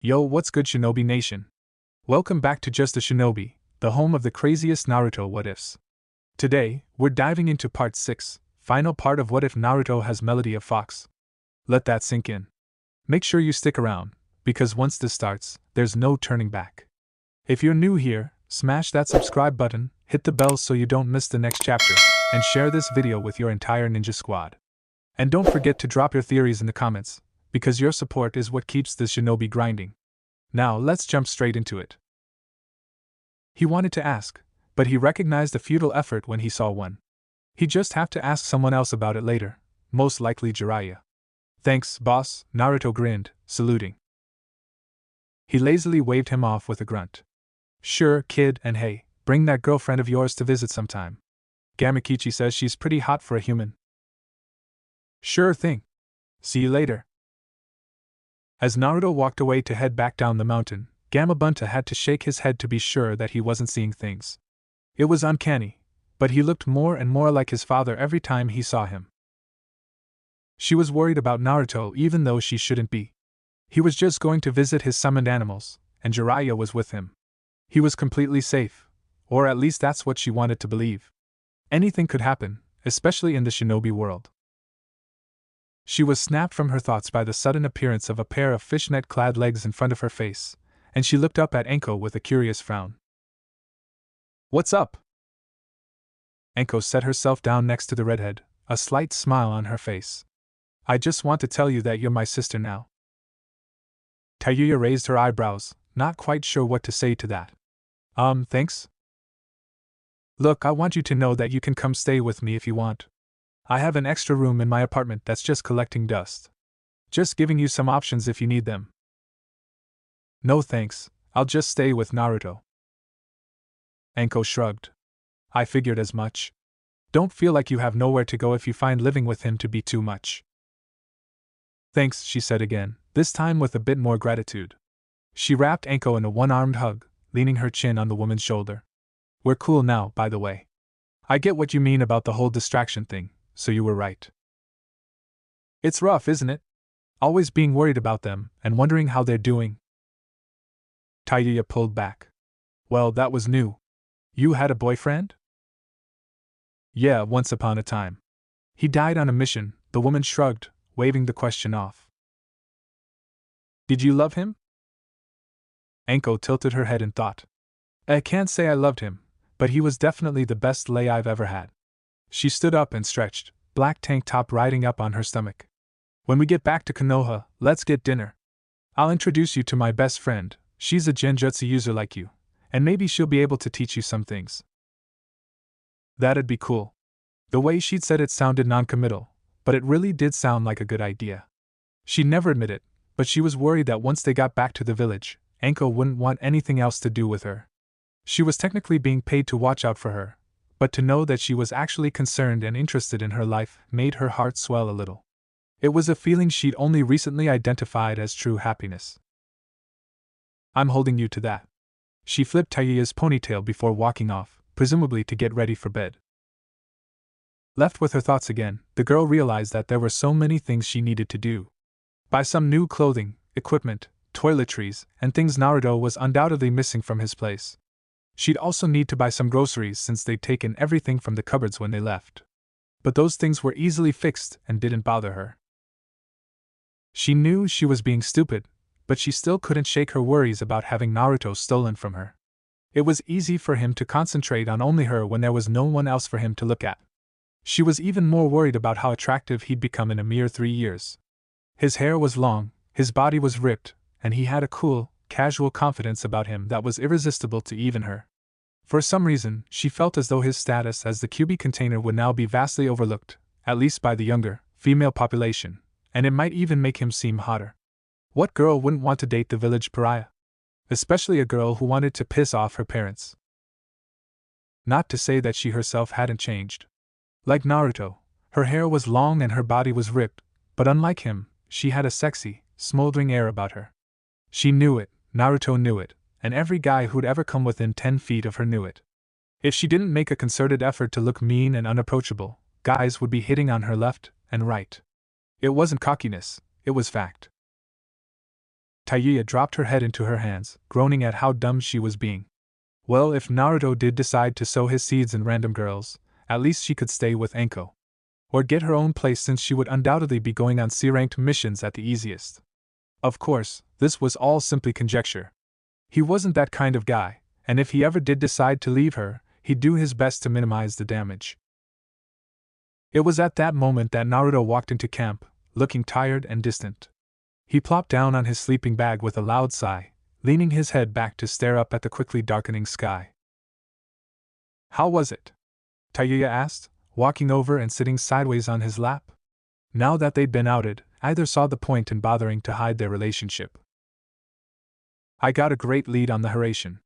Yo, what's good, Shinobi Nation? Welcome back to Just a Shinobi, the home of the craziest Naruto what-ifs. Today, we're diving into part 6, final part of What If Naruto Has Melody of Fox. Let that sink in. Make sure you stick around, because once this starts, there's no turning back. If you're new here, smash that subscribe button, hit the bell so you don't miss the next chapter, and share this video with your entire ninja squad. And don't forget to drop your theories in the comments, because your support is what keeps this shinobi grinding. Now let's jump straight into it. He wanted to ask, but he recognized a futile effort when he saw one. He'd just have to ask someone else about it later, most likely Jiraiya. Thanks, boss, Naruto grinned, saluting. He lazily waved him off with a grunt. Sure, kid, and hey, bring that girlfriend of yours to visit sometime. Gamakichi says she's pretty hot for a human. Sure thing. See you later. As Naruto walked away to head back down the mountain, Gamabunta had to shake his head to be sure that he wasn't seeing things. It was uncanny, but he looked more and more like his father every time he saw him. She was worried about Naruto even though she shouldn't be. He was just going to visit his summoned animals, and Jiraiya was with him. He was completely safe, or at least that's what she wanted to believe. Anything could happen, especially in the shinobi world. She was snapped from her thoughts by the sudden appearance of a pair of fishnet-clad legs in front of her face, and she looked up at Enko with a curious frown. What's up? Enko set herself down next to the redhead, a slight smile on her face. I just want to tell you that you're my sister now. Tayuya raised her eyebrows, not quite sure what to say to that. Thanks? Look, I want you to know that you can come stay with me if you want. I have an extra room in my apartment that's just collecting dust. Just giving you some options if you need them. No thanks, I'll just stay with Naruto. Enko shrugged. I figured as much. Don't feel like you have nowhere to go if you find living with him to be too much. Thanks, she said again, this time with a bit more gratitude. She wrapped Enko in a one-armed hug, leaning her chin on the woman's shoulder. We're cool now, by the way. I get what you mean about the whole distraction thing. So you were right. It's rough, isn't it? Always being worried about them and wondering how they're doing. Tayuya pulled back. Well, that was new. You had a boyfriend? Yeah, once upon a time. He died on a mission, the woman shrugged, waving the question off. Did you love him? Enko tilted her head in thought. I can't say I loved him, but he was definitely the best lay I've ever had. She stood up and stretched, black tank top riding up on her stomach. When we get back to Konoha, let's get dinner. I'll introduce you to my best friend, she's a genjutsu user like you, and maybe she'll be able to teach you some things. That'd be cool. The way she'd said it sounded non-committal, but it really did sound like a good idea. She'd never admit it, but she was worried that once they got back to the village, Enko wouldn't want anything else to do with her. She was technically being paid to watch out for her, but to know that she was actually concerned and interested in her life made her heart swell a little. It was a feeling she'd only recently identified as true happiness. I'm holding you to that. She flipped Tayuya's ponytail before walking off, presumably to get ready for bed. Left with her thoughts again, the girl realized that there were so many things she needed to do. Buy some new clothing, equipment, toiletries, and things Naruto was undoubtedly missing from his place. She'd also need to buy some groceries since they'd taken everything from the cupboards when they left. But those things were easily fixed and didn't bother her. She knew she was being stupid, but she still couldn't shake her worries about having Naruto stolen from her. It was easy for him to concentrate on only her when there was no one else for him to look at. She was even more worried about how attractive he'd become in a mere 3 years. His hair was long, his body was ripped, and he had a cool, casual confidence about him that was irresistible to even her. For some reason, she felt as though his status as the QB container would now be vastly overlooked, at least by the younger, female population, and it might even make him seem hotter. What girl wouldn't want to date the village pariah? Especially a girl who wanted to piss off her parents. Not to say that she herself hadn't changed. Like Naruto, her hair was long and her body was ripped, but unlike him, she had a sexy, smoldering air about her. She knew it, Naruto knew it, and every guy who'd ever come within 10 feet of her knew it. If she didn't make a concerted effort to look mean and unapproachable, guys would be hitting on her left and right. It wasn't cockiness, it was fact. Tayuya dropped her head into her hands, groaning at how dumb she was being. Well, if Naruto did decide to sow his seeds in random girls, at least she could stay with Enko. Or get her own place since she would undoubtedly be going on C-ranked missions at the easiest. Of course, this was all simply conjecture. He wasn't that kind of guy, and if he ever did decide to leave her, he'd do his best to minimize the damage. It was at that moment that Naruto walked into camp, looking tired and distant. He plopped down on his sleeping bag with a loud sigh, leaning his head back to stare up at the quickly darkening sky. How was it? Tayuya asked, walking over and sitting sideways on his lap. Now that they'd been outed, either saw the point in bothering to hide their relationship. I got a great lead on the Haration.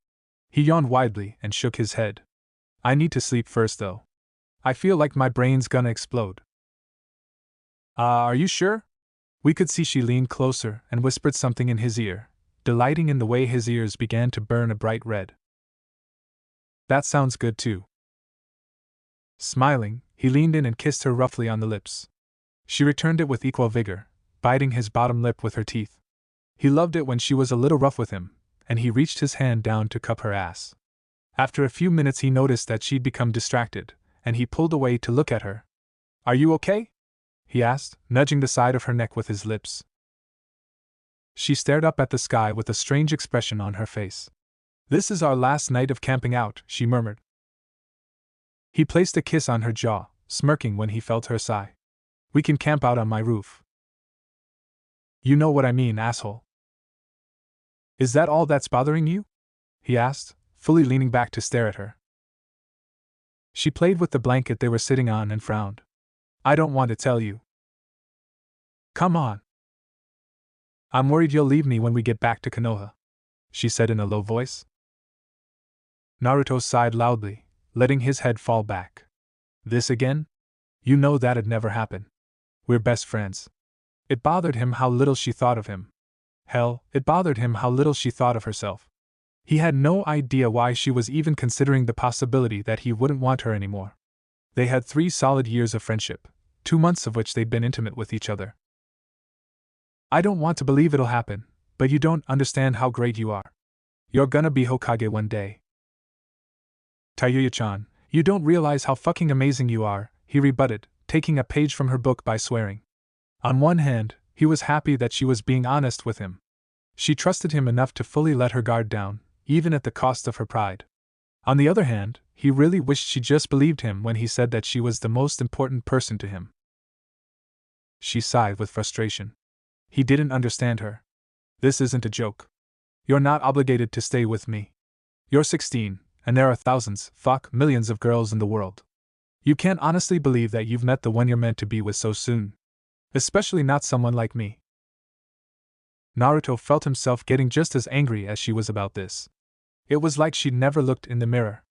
He yawned widely and shook his head. I need to sleep first though. I feel like my brain's gonna explode. Are you sure? We could see she leaned closer and whispered something in his ear, delighting in the way his ears began to burn a bright red. That sounds good too. Smiling, he leaned in and kissed her roughly on the lips. She returned it with equal vigor, biting his bottom lip with her teeth. He loved it when she was a little rough with him, and he reached his hand down to cup her ass. After a few minutes he noticed that she'd become distracted, and he pulled away to look at her. Are you okay? He asked, nudging the side of her neck with his lips. She stared up at the sky with a strange expression on her face. This is our last night of camping out, she murmured. He placed a kiss on her jaw, smirking when he felt her sigh. We can camp out on my roof. You know what I mean, asshole. Is that all that's bothering you? He asked, fully leaning back to stare at her. She played with the blanket they were sitting on and frowned. I don't want to tell you. Come on. I'm worried you'll leave me when we get back to Konoha, she said in a low voice. Naruto sighed loudly, letting his head fall back. This again? You know that'd never happen. We're best friends. It bothered him how little she thought of him. Hell, it bothered him how little she thought of herself. He had no idea why she was even considering the possibility that he wouldn't want her anymore. They had 3 solid years of friendship, 2 months of which they'd been intimate with each other. I don't want to believe it'll happen, but you don't understand how great you are. You're gonna be Hokage one day. Tayuya-chan, you don't realize how fucking amazing you are, he rebutted, taking a page from her book by swearing. On one hand, he was happy that she was being honest with him. She trusted him enough to fully let her guard down, even at the cost of her pride. On the other hand, he really wished she just believed him when he said that she was the most important person to him. She sighed with frustration. He didn't understand her. This isn't a joke. You're not obligated to stay with me. You're 16, and there are thousands, millions of girls in the world. You can't honestly believe that you've met the one you're meant to be with so soon. Especially not someone like me. Naruto felt himself getting just as angry as she was about this. It was like she'd never looked in the mirror.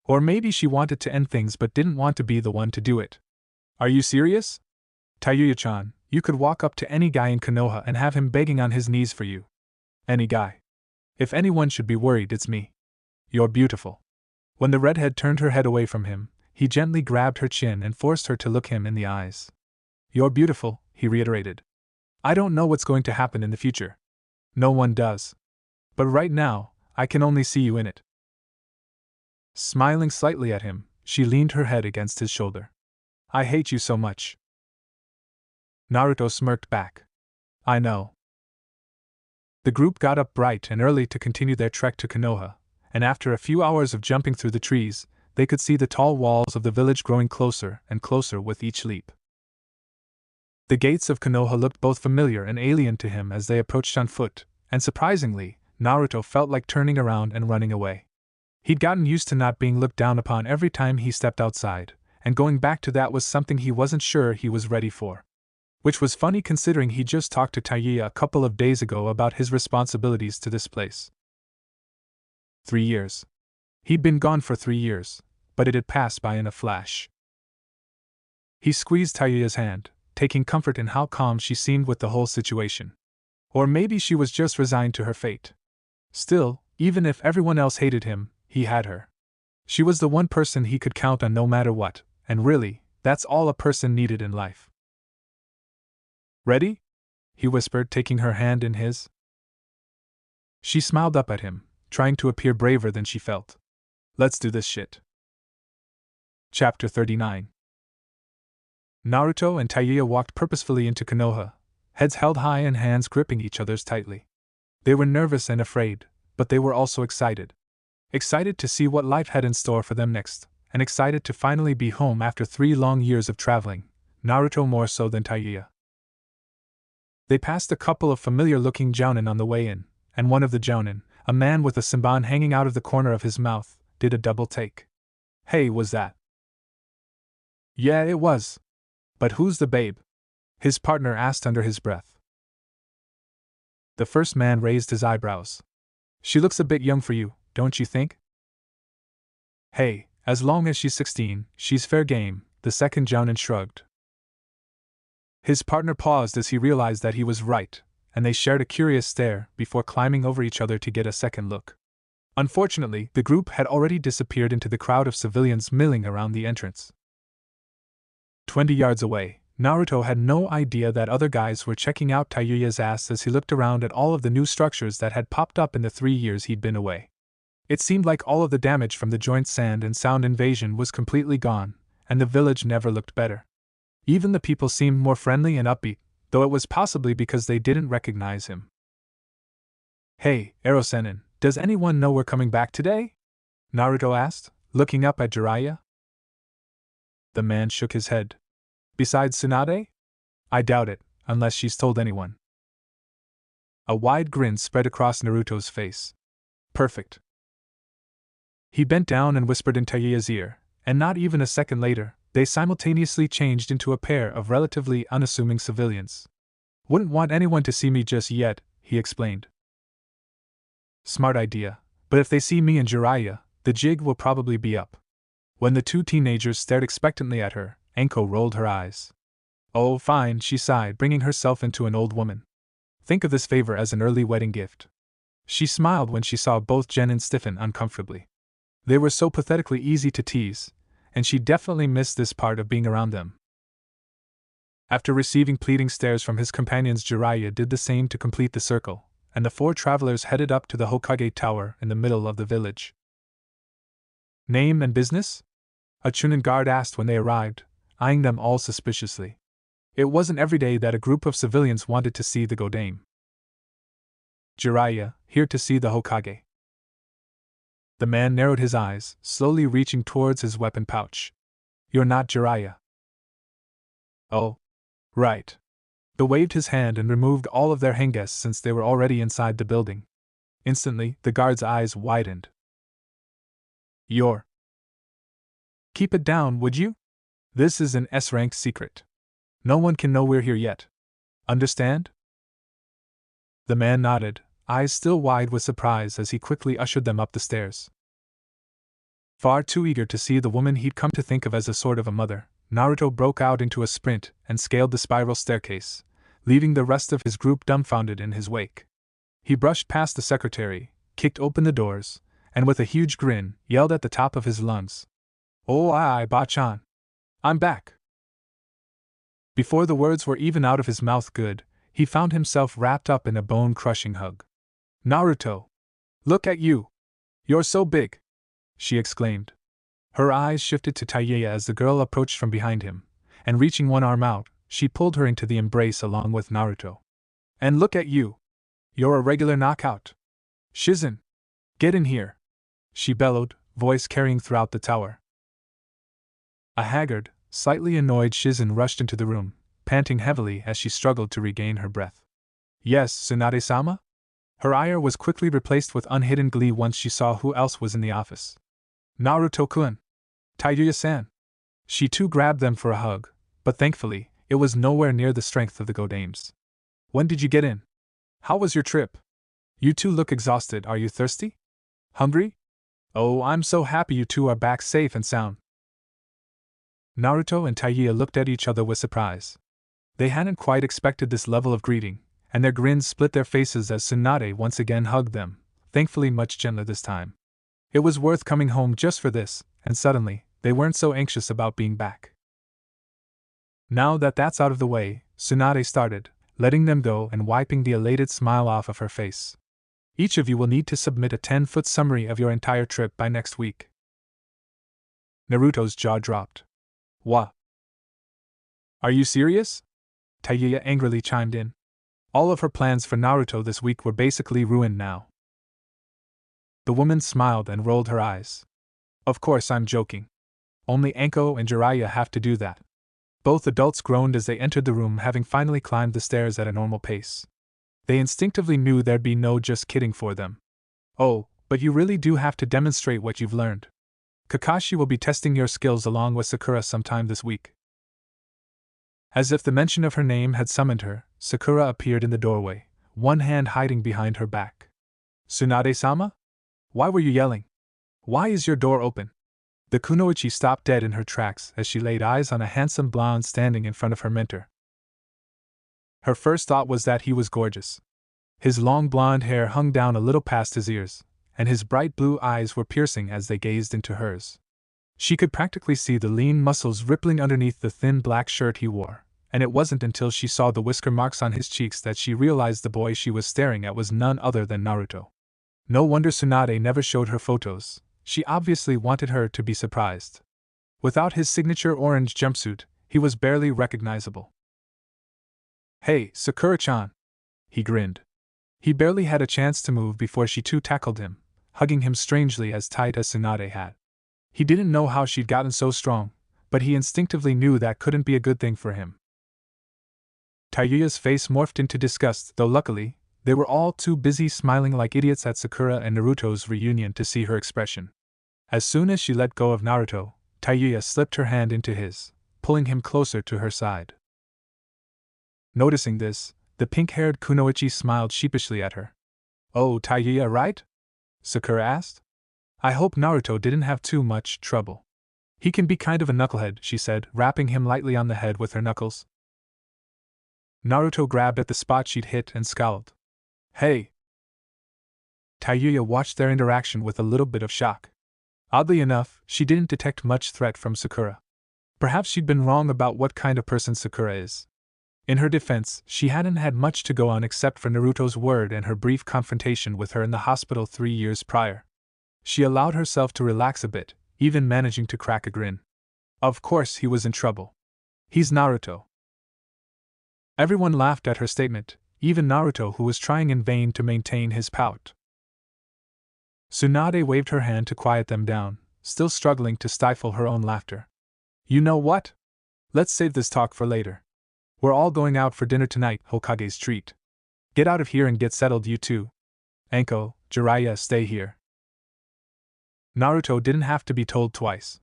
Or maybe she wanted to end things but didn't want to be the one to do it. Are you serious? Tayuya-chan, you could walk up to any guy in Konoha and have him begging on his knees for you. Any guy. If anyone should be worried, it's me. You're beautiful. When the redhead turned her head away from him, he gently grabbed her chin and forced her to look him in the eyes. You're beautiful, he reiterated. I don't know what's going to happen in the future. No one does. But right now, I can only see you in it. Smiling slightly at him, she leaned her head against his shoulder. I hate you so much. Naruto smirked back. I know. The group got up bright and early to continue their trek to Konoha, and after a few hours of jumping through the trees, they could see the tall walls of the village growing closer and closer with each leap. The gates of Konoha looked both familiar and alien to him as they approached on foot, and surprisingly, Naruto felt like turning around and running away. He'd gotten used to not being looked down upon every time he stepped outside, and going back to that was something he wasn't sure he was ready for. Which was funny considering he just talked to Tayuya a couple of days ago about his responsibilities to this place. 3 years. He'd been gone for 3 years, but it had passed by in a flash. He squeezed Tayuya's hand, taking comfort in how calm she seemed with the whole situation. Or maybe she was just resigned to her fate. Still, even if everyone else hated him, he had her. She was the one person he could count on no matter what, and really, that's all a person needed in life. Ready? He whispered, taking her hand in his. She smiled up at him, trying to appear braver than she felt. Let's do this shit. Chapter 39. Naruto and Taiya walked purposefully into Konoha, heads held high and hands gripping each other's tightly. They were nervous and afraid, but they were also excited. Excited to see what life had in store for them next, and excited to finally be home after 3 long years of traveling, Naruto more so than Taiya. They passed a couple of familiar-looking jounin on the way in, and one of the jounin, a man with a senbon hanging out of the corner of his mouth, did a double take. Hey, was that? Yeah, it was. But who's the babe? His partner asked under his breath. The first man raised his eyebrows. She looks a bit young for you, don't you think? Hey, as long as she's 16, she's fair game, the second jounin shrugged. His partner paused as he realized that he was right, and they shared a curious stare before climbing over each other to get a second look. Unfortunately, the group had already disappeared into the crowd of civilians milling around the entrance. 20 yards away, Naruto had no idea that other guys were checking out Taiya's ass as he looked around at all of the new structures that had popped up in the 3 years he'd been away. It seemed like all of the damage from the joint sand and sound invasion was completely gone, and the village never looked better. Even the people seemed more friendly and upbeat, though it was possibly because they didn't recognize him. Hey, Ero-sennin, does anyone know we're coming back today? Naruto asked, looking up at Jiraiya. The man shook his head. Besides Tsunade? I doubt it, unless she's told anyone. A wide grin spread across Naruto's face. Perfect. He bent down and whispered in Taiya's ear, and not even a second later, they simultaneously changed into a pair of relatively unassuming civilians. Wouldn't want anyone to see me just yet, he explained. Smart idea, but if they see me and Jiraiya, the jig will probably be up. When the 2 teenagers stared expectantly at her, Anko rolled her eyes. Oh, fine, she sighed, bringing herself into an old woman. Think of this favor as an early wedding gift. She smiled when she saw both genin stiffen uncomfortably. They were so pathetically easy to tease, and she definitely missed this part of being around them. After receiving pleading stares from his companions, Jiraiya did the same to complete the circle, and the 4 travelers headed up to the Hokage Tower in the middle of the village. Name and business? A Chunin guard asked when they arrived, eyeing them all suspiciously. It wasn't every day that a group of civilians wanted to see the Godame. Jiraiya, here to see the Hokage. The man narrowed his eyes, slowly reaching towards his weapon pouch. You're not Jiraiya. Oh. Right. He waved his hand and removed all of their henges since they were already inside the building. Instantly, the guard's eyes widened. You're. Keep it down, would you? This is an S-rank secret. No one can know we're here yet. Understand? The man nodded, eyes still wide with surprise as he quickly ushered them up the stairs. Far too eager to see the woman he'd come to think of as a sort of a mother, Naruto broke out into a sprint and scaled the spiral staircase, leaving the rest of his group dumbfounded in his wake. He brushed past the secretary, kicked open the doors, and with a huge grin, yelled at the top of his lungs. Oh, aye, Ba-chan. I'm back. Before the words were even out of his mouth good, he found himself wrapped up in a bone-crushing hug. Naruto! Look at you! You're so big! She exclaimed. Her eyes shifted to Taiya as the girl approached from behind him, and reaching one arm out, she pulled her into the embrace along with Naruto. And look at you! You're a regular knockout! Shizen! Get in here! She bellowed, voice carrying throughout the tower. A haggard, slightly annoyed Shizen rushed into the room, panting heavily as she struggled to regain her breath. Yes, Tsunade-sama? Her ire was quickly replaced with unhidden glee once she saw who else was in the office. Naruto-kun! Taiya-san! She too grabbed them for a hug, but thankfully, it was nowhere near the strength of the Godames. When did you get in? How was your trip? You two look exhausted. Are you thirsty? Hungry? Oh, I'm so happy you two are back safe and sound. Naruto and Taiya looked at each other with surprise. They hadn't quite expected this level of greeting, and their grins split their faces as Tsunade once again hugged them, thankfully much gentler this time. It was worth coming home just for this, and suddenly, they weren't so anxious about being back. Now that that's out of the way, Tsunade started, letting them go and wiping the elated smile off of her face. Each of you will need to submit a 10-foot summary of your entire trip by next week. Naruto's jaw dropped. What? Are you serious? Tayuya angrily chimed in. All of her plans for Naruto this week were basically ruined now. The woman smiled and rolled her eyes. Of course I'm joking. Only Anko and Jiraiya have to do that. Both adults groaned as they entered the room, having finally climbed the stairs at a normal pace. They instinctively knew there'd be no just kidding for them. Oh, but you really do have to demonstrate what you've learned. Kakashi will be testing your skills along with Sakura sometime this week. As if the mention of her name had summoned her, Sakura appeared in the doorway, one hand hiding behind her back. Tsunade-sama? Why were you yelling? Why is your door open? The kunoichi stopped dead in her tracks as she laid eyes on a handsome blonde standing in front of her mentor. Her first thought was that he was gorgeous. His long blonde hair hung down a little past his ears, and his bright blue eyes were piercing as they gazed into hers. She could practically see the lean muscles rippling underneath the thin black shirt he wore, and it wasn't until she saw the whisker marks on his cheeks that she realized the boy she was staring at was none other than Naruto. No wonder Tsunade never showed her photos. She obviously wanted her to be surprised. Without his signature orange jumpsuit, he was barely recognizable. Hey, Sakura-chan! He grinned. He barely had a chance to move before she too tackled him, hugging him strangely as tight as Tsunade had. He didn't know how she'd gotten so strong, but he instinctively knew that couldn't be a good thing for him. Tayuya's face morphed into disgust, though luckily, they were all too busy smiling like idiots at Sakura and Naruto's reunion to see her expression. As soon as she let go of Naruto, Tayuya slipped her hand into his, pulling him closer to her side. Noticing this, the pink-haired kunoichi smiled sheepishly at her. Oh, Tayuya, right? Sakura asked. I hope Naruto didn't have too much trouble. He can be kind of a knucklehead, she said, rapping him lightly on the head with her knuckles. Naruto grabbed at the spot she'd hit and scowled. Hey! Tayuya watched their interaction with a little bit of shock. Oddly enough, she didn't detect much threat from Sakura. Perhaps she'd been wrong about what kind of person Sakura is. In her defense, she hadn't had much to go on except for Naruto's word and her brief confrontation with her in the hospital 3 years prior. She allowed herself to relax a bit, even managing to crack a grin. Of course he was in trouble. He's Naruto. Everyone laughed at her statement, even Naruto, who was trying in vain to maintain his pout. Tsunade waved her hand to quiet them down, still struggling to stifle her own laughter. You know what? Let's save this talk for later. We're all going out for dinner tonight, Hokage's treat. Get out of here and get settled, you two. Anko, Jiraiya, stay here. Naruto didn't have to be told twice.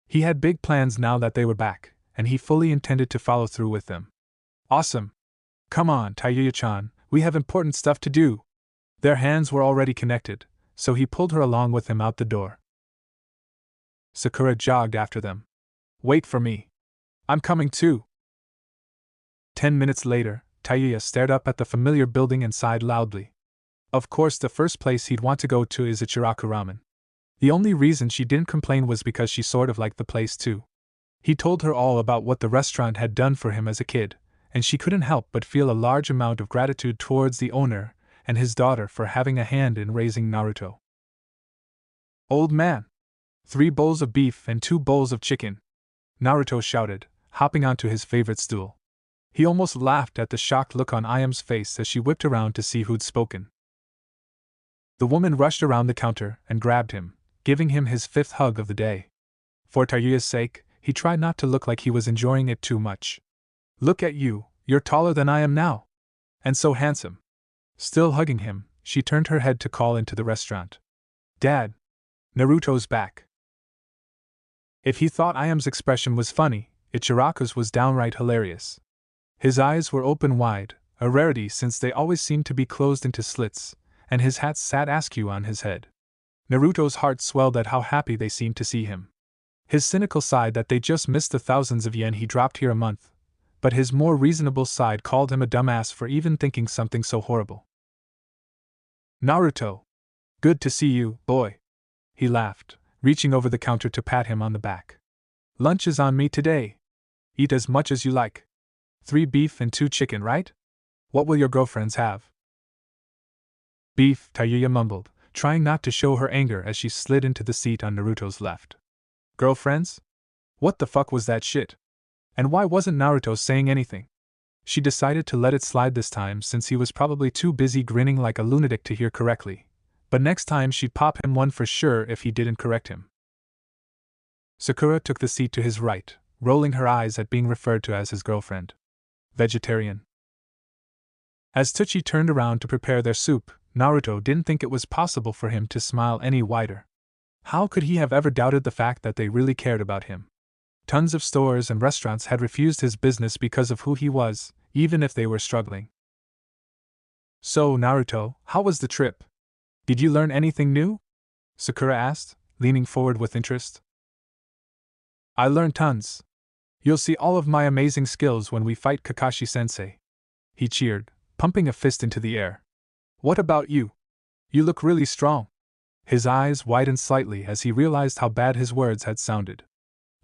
He had big plans now that they were back, and he fully intended to follow through with them. Awesome! Come on, Tayuya-chan, we have important stuff to do. Their hands were already connected, so he pulled her along with him out the door. Sakura jogged after them. Wait for me. I'm coming too. 10 minutes later, Tayuya stared up at the familiar building and sighed loudly. Of course, the first place he'd want to go to is Ichiraku Ramen. The only reason she didn't complain was because she sort of liked the place too. He told her all about what the restaurant had done for him as a kid, and she couldn't help but feel a large amount of gratitude towards the owner and his daughter for having a hand in raising Naruto. Old man! 3 bowls of beef and 2 bowls of chicken! Naruto shouted, hopping onto his favorite stool. He almost laughed at the shocked look on Ayam's face as she whipped around to see who'd spoken. The woman rushed around the counter and grabbed him, giving him his 5th hug of the day. For Tayuya's sake, he tried not to look like he was enjoying it too much. Look at you, you're taller than I am now. And so handsome. Still hugging him, she turned her head to call into the restaurant. Dad! Naruto's back. If he thought Ayam's expression was funny, Ichiraku's was downright hilarious. His eyes were open wide, a rarity since they always seemed to be closed into slits, and his hat sat askew on his head. Naruto's heart swelled at how happy they seemed to see him. His cynical sighed that they just missed the thousands of yen he dropped here a month, but his more reasonable side called him a dumbass for even thinking something so horrible. Naruto! Good to see you, boy! He laughed, reaching over the counter to pat him on the back. Lunch is on me today. Eat as much as you like. 3 beef and 2 chicken, right? What will your girlfriends have? Beef, Tayuya mumbled, trying not to show her anger as she slid into the seat on Naruto's left. Girlfriends? What the fuck was that shit? And why wasn't Naruto saying anything? She decided to let it slide this time since he was probably too busy grinning like a lunatic to hear correctly, but next time she'd pop him one for sure if he didn't correct him. Sakura took the seat to his right, rolling her eyes at being referred to as his girlfriend. Vegetarian. As Tsuchi turned around to prepare their soup, Naruto didn't think it was possible for him to smile any wider. How could he have ever doubted the fact that they really cared about him? Tons of stores and restaurants had refused his business because of who he was, even if they were struggling. So, Naruto, how was the trip? Did you learn anything new? Sakura asked, leaning forward with interest. I learned tons. You'll see all of my amazing skills when we fight Kakashi-sensei. He cheered, pumping a fist into the air. What about you? You look really strong. His eyes widened slightly as he realized how bad his words had sounded.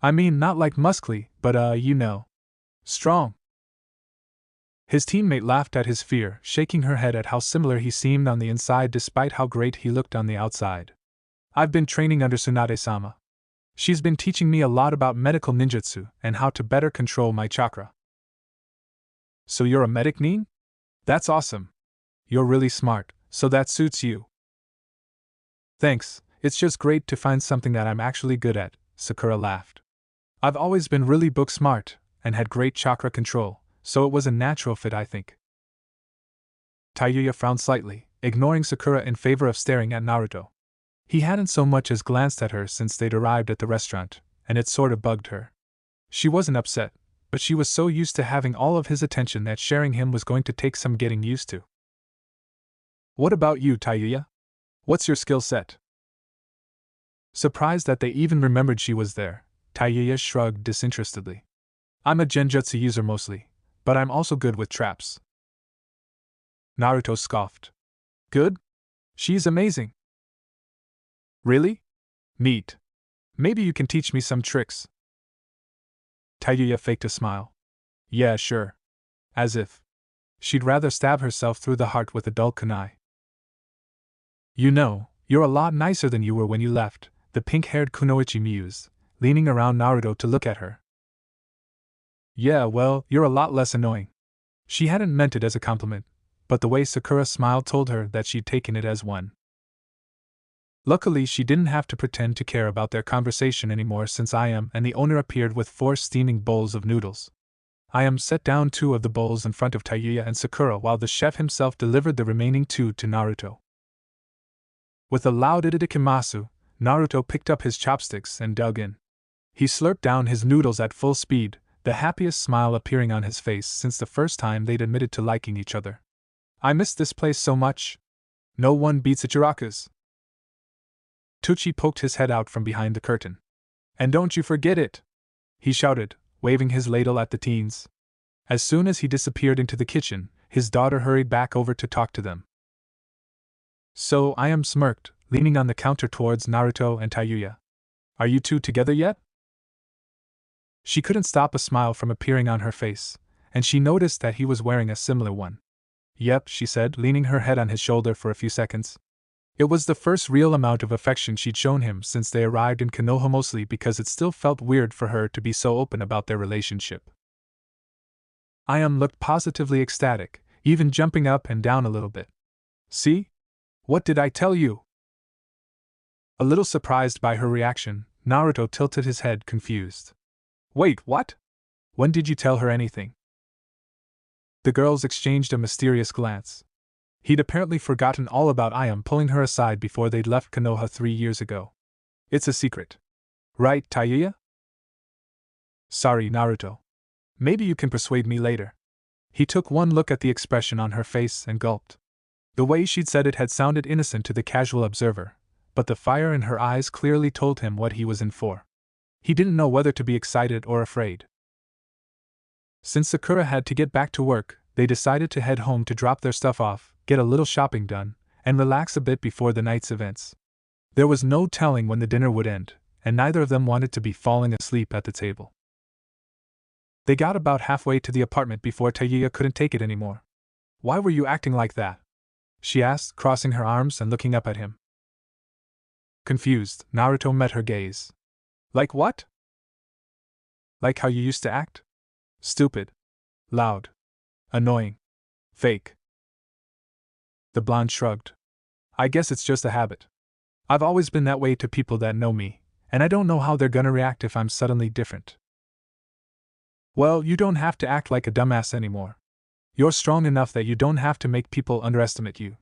I mean, not like muscly, but strong. His teammate laughed at his fear, shaking her head at how similar he seemed on the inside despite how great he looked on the outside. I've been training under Tsunade-sama. She's been teaching me a lot about medical ninjutsu and how to better control my chakra. So you're a medic, Nin? That's awesome. You're really smart, so that suits you. Thanks, it's just great to find something that I'm actually good at, Sakura laughed. I've always been really book smart, and had great chakra control, so it was a natural fit, I think. Tayuya frowned slightly, ignoring Sakura in favor of staring at Naruto. He hadn't so much as glanced at her since they'd arrived at the restaurant, and it sort of bugged her. She wasn't upset, but she was so used to having all of his attention that sharing him was going to take some getting used to. What about you, Tayuya? What's your skill set? Surprised that they even remembered she was there, Tayuya shrugged disinterestedly. I'm a genjutsu user mostly, but I'm also good with traps. Naruto scoffed. Good? She's amazing. Really? Neat. Maybe you can teach me some tricks. Tayuya faked a smile. Yeah, sure. As if she'd rather stab herself through the heart with a dull kunai. You know, you're a lot nicer than you were when you left, the pink-haired Kunoichi mused, leaning around Naruto to look at her. Yeah, well, you're a lot less annoying. She hadn't meant it as a compliment, but the way Sakura smiled told her that she'd taken it as one. Luckily, she didn't have to pretend to care about their conversation anymore since Ayam and the owner appeared with 4 steaming bowls of noodles. Ayam set down 2 of the bowls in front of Tayuya and Sakura while the chef himself delivered the remaining 2 to Naruto. With a loud itadakimasu, Naruto picked up his chopsticks and dug in. He slurped down his noodles at full speed, the happiest smile appearing on his face since the first time they'd admitted to liking each other. I missed this place so much. No one beats Ichiraku's. Tsuchi poked his head out from behind the curtain. And don't you forget it! He shouted, waving his ladle at the teens. As soon as he disappeared into the kitchen, his daughter hurried back over to talk to them. So Ayam smirked, leaning on the counter towards Naruto and Tayuya. Are you 2 together yet? She couldn't stop a smile from appearing on her face, and she noticed that he was wearing a similar one. Yep, she said, leaning her head on his shoulder for a few seconds. It was the first real amount of affection she'd shown him since they arrived in Konoha, mostly because it still felt weird for her to be so open about their relationship. Ayam looked positively ecstatic, even jumping up and down a little bit. See? What did I tell you? A little surprised by her reaction, Naruto tilted his head, confused. Wait, what? When did you tell her anything? The girls exchanged a mysterious glance. He'd apparently forgotten all about Ayam pulling her aside before they'd left Konoha 3 years ago. It's a secret. Right, Tayuya? Sorry, Naruto. Maybe you can persuade me later. He took one look at the expression on her face and gulped. The way she'd said it had sounded innocent to the casual observer, but the fire in her eyes clearly told him what he was in for. He didn't know whether to be excited or afraid. Since Sakura had to get back to work, they decided to head home to drop their stuff off, get a little shopping done, and relax a bit before the night's events. There was no telling when the dinner would end, and neither of them wanted to be falling asleep at the table. They got about halfway to the apartment before Tayuya couldn't take it anymore. Why were you acting like that? she asked, crossing her arms and looking up at him. Confused, Naruto met her gaze. Like what? Like how you used to act? Stupid. Loud. Annoying. Fake. The blonde shrugged. I guess it's just a habit. I've always been that way to people that know me, and I don't know how they're gonna react if I'm suddenly different. Well, you don't have to act like a dumbass anymore. You're strong enough that you don't have to make people underestimate you.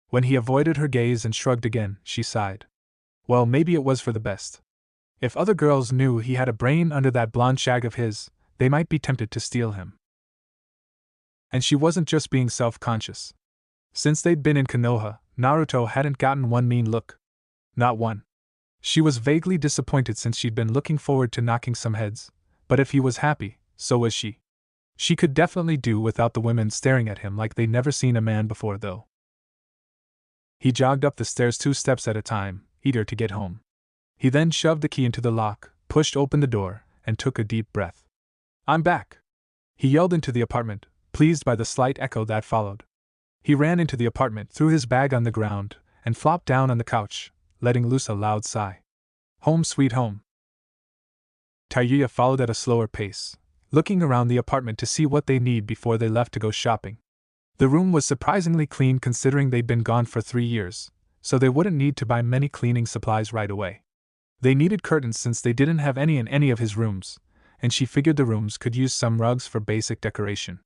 When he avoided her gaze and shrugged again, she sighed. Well, maybe it was for the best. If other girls knew he had a brain under that blonde shag of his, they might be tempted to steal him. And she wasn't just being self-conscious. Since they'd been in Konoha, Naruto hadn't gotten one mean look. Not one. She was vaguely disappointed since she'd been looking forward to knocking some heads, but if he was happy, so was she. She could definitely do without the women staring at him like they'd never seen a man before, though. He jogged up the stairs 2 steps at a time, eager to get home. He then shoved the key into the lock, pushed open the door, and took a deep breath. I'm back! He yelled into the apartment, pleased by the slight echo that followed. He ran into the apartment, threw his bag on the ground, and flopped down on the couch, letting loose a loud sigh. Home sweet home. Tayuya followed at a slower pace, looking around the apartment to see what they need before they left to go shopping. The room was surprisingly clean considering they'd been gone for 3 years, so they wouldn't need to buy many cleaning supplies right away. They needed curtains since they didn't have any in any of his rooms, and she figured the rooms could use some rugs for basic decoration.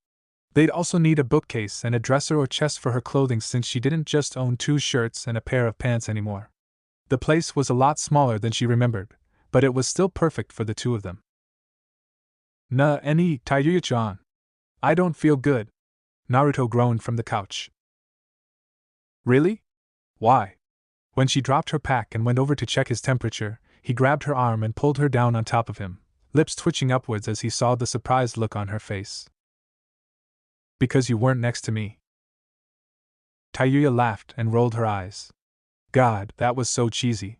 They'd also need a bookcase and a dresser or chest for her clothing since she didn't just own 2 shirts and a pair of pants anymore. The place was a lot smaller than she remembered, but it was still perfect for the 2 of them. Tayuya-chan. I don't feel good. Naruto groaned from the couch. Really? Why? When she dropped her pack and went over to check his temperature, he grabbed her arm and pulled her down on top of him, lips twitching upwards as he saw the surprised look on her face. Because you weren't next to me. Tayuya laughed and rolled her eyes. God, that was so cheesy.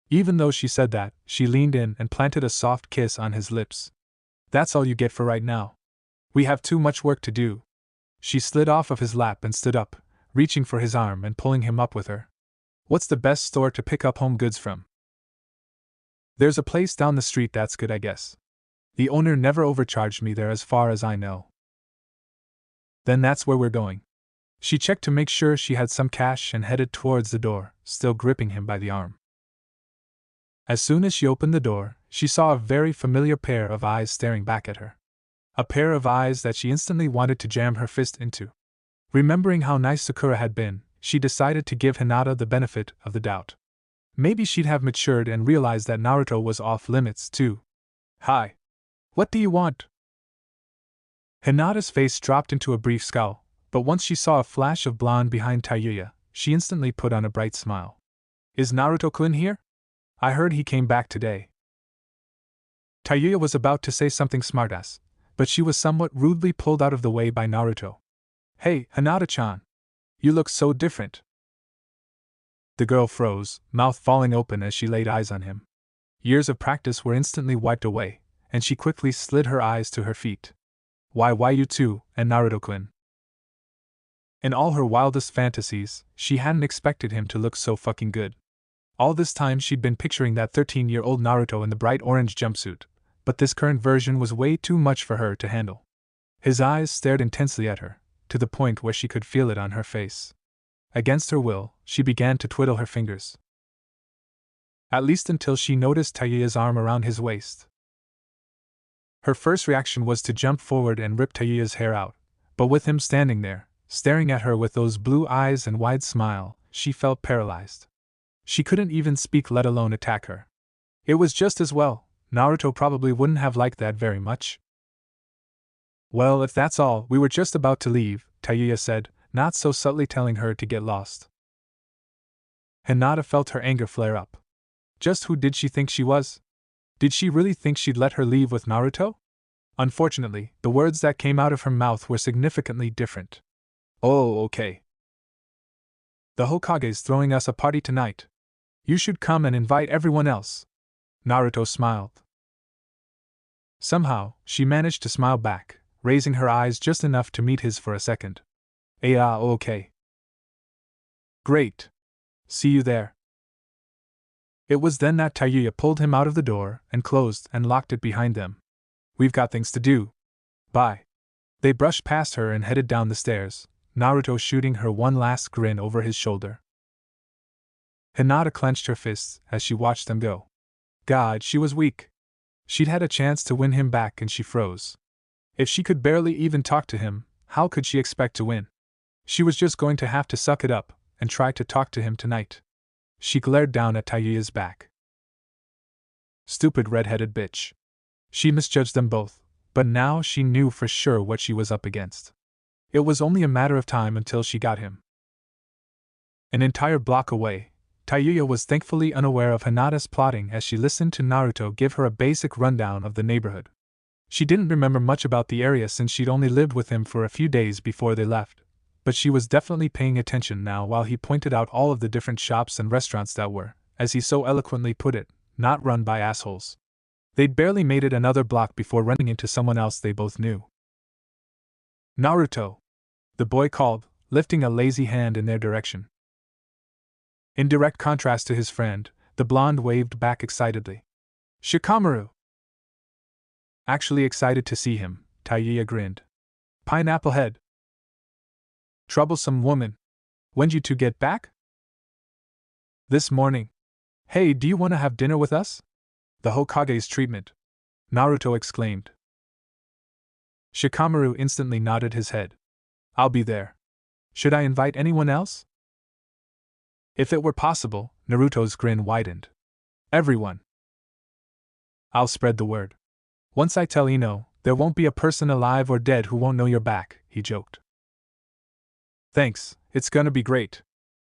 Even though she said that, she leaned in and planted a soft kiss on his lips. That's all you get for right now. We have too much work to do. She slid off of his lap and stood up, reaching for his arm and pulling him up with her. What's the best store to pick up home goods from? There's a place down the street that's good, I guess. The owner never overcharged me there as far as I know. Then that's where we're going. She checked to make sure she had some cash and headed towards the door, still gripping him by the arm. As soon as she opened the door, she saw a very familiar pair of eyes staring back at her. A pair of eyes that she instantly wanted to jam her fist into. Remembering how nice Sakura had been, she decided to give Hinata the benefit of the doubt. Maybe she'd have matured and realized that Naruto was off limits too. Hi. What do you want? Hinata's face dropped into a brief scowl, but once she saw a flash of blonde behind Tayuya, she instantly put on a bright smile. Is Naruto-kun here? I heard he came back today. Tayuya was about to say something smartass, but she was somewhat rudely pulled out of the way by Naruto. Hey, Hinata-chan. You look so different. The girl froze, mouth falling open as she laid eyes on him. Years of practice were instantly wiped away, and she quickly slid her eyes to her feet. Why you too, and Naruto-kun? In all her wildest fantasies, she hadn't expected him to look so fucking good. All this time she'd been picturing that 13-year-old Naruto in the bright orange jumpsuit, but this current version was way too much for her to handle. His eyes stared intensely at her, to the point where she could feel it on her face. Against her will, she began to twiddle her fingers. At least until she noticed Tayuya's arm around his waist. Her first reaction was to jump forward and rip Tayuya's hair out, but with him standing there, staring at her with those blue eyes and wide smile, she felt paralyzed. She couldn't even speak, let alone attack her. It was just as well. Naruto probably wouldn't have liked that very much. Well, if that's all, we were just about to leave, Tayuya said, not so subtly telling her to get lost. Hinata felt her anger flare up. Just who did she think she was? Did she really think she'd let her leave with Naruto? Unfortunately, the words that came out of her mouth were significantly different. Oh, okay. The Hokage's throwing us a party tonight. You should come and invite everyone else. Naruto smiled. Somehow, she managed to smile back, raising her eyes just enough to meet his for a second. Okay. Great. See you there. It was then that Tayuya pulled him out of the door and closed and locked it behind them. We've got things to do. Bye. They brushed past her and headed down the stairs, Naruto shooting her one last grin over his shoulder. Hinata clenched her fists as she watched them go. God, she was weak. She'd had a chance to win him back and she froze. If she could barely even talk to him, how could she expect to win? She was just going to have to suck it up and try to talk to him tonight. She glared down at Tayuya's back. Stupid red-headed bitch. She misjudged them both, but now she knew for sure what she was up against. It was only a matter of time until she got him. An entire block away, Tayuya was thankfully unaware of Hinata's plotting as she listened to Naruto give her a basic rundown of the neighborhood. She didn't remember much about the area since she'd only lived with him for a few days before they left, but she was definitely paying attention now while he pointed out all of the different shops and restaurants that were, as he so eloquently put it, not run by assholes. They'd barely made it another block before running into someone else they both knew. Naruto! The boy called, lifting a lazy hand in their direction. In direct contrast to his friend, the blonde waved back excitedly. Shikamaru! Actually excited to see him, Tayuya grinned. Pineapple head. Troublesome woman. When'd you two get back? This morning. Hey, do you want to have dinner with us? The Hokage's treatment. Naruto exclaimed. Shikamaru instantly nodded his head. I'll be there. Should I invite anyone else? If it were possible, Naruto's grin widened. Everyone. I'll spread the word. Once I tell Ino, there won't be a person alive or dead who won't know you're back, he joked. Thanks, it's gonna be great.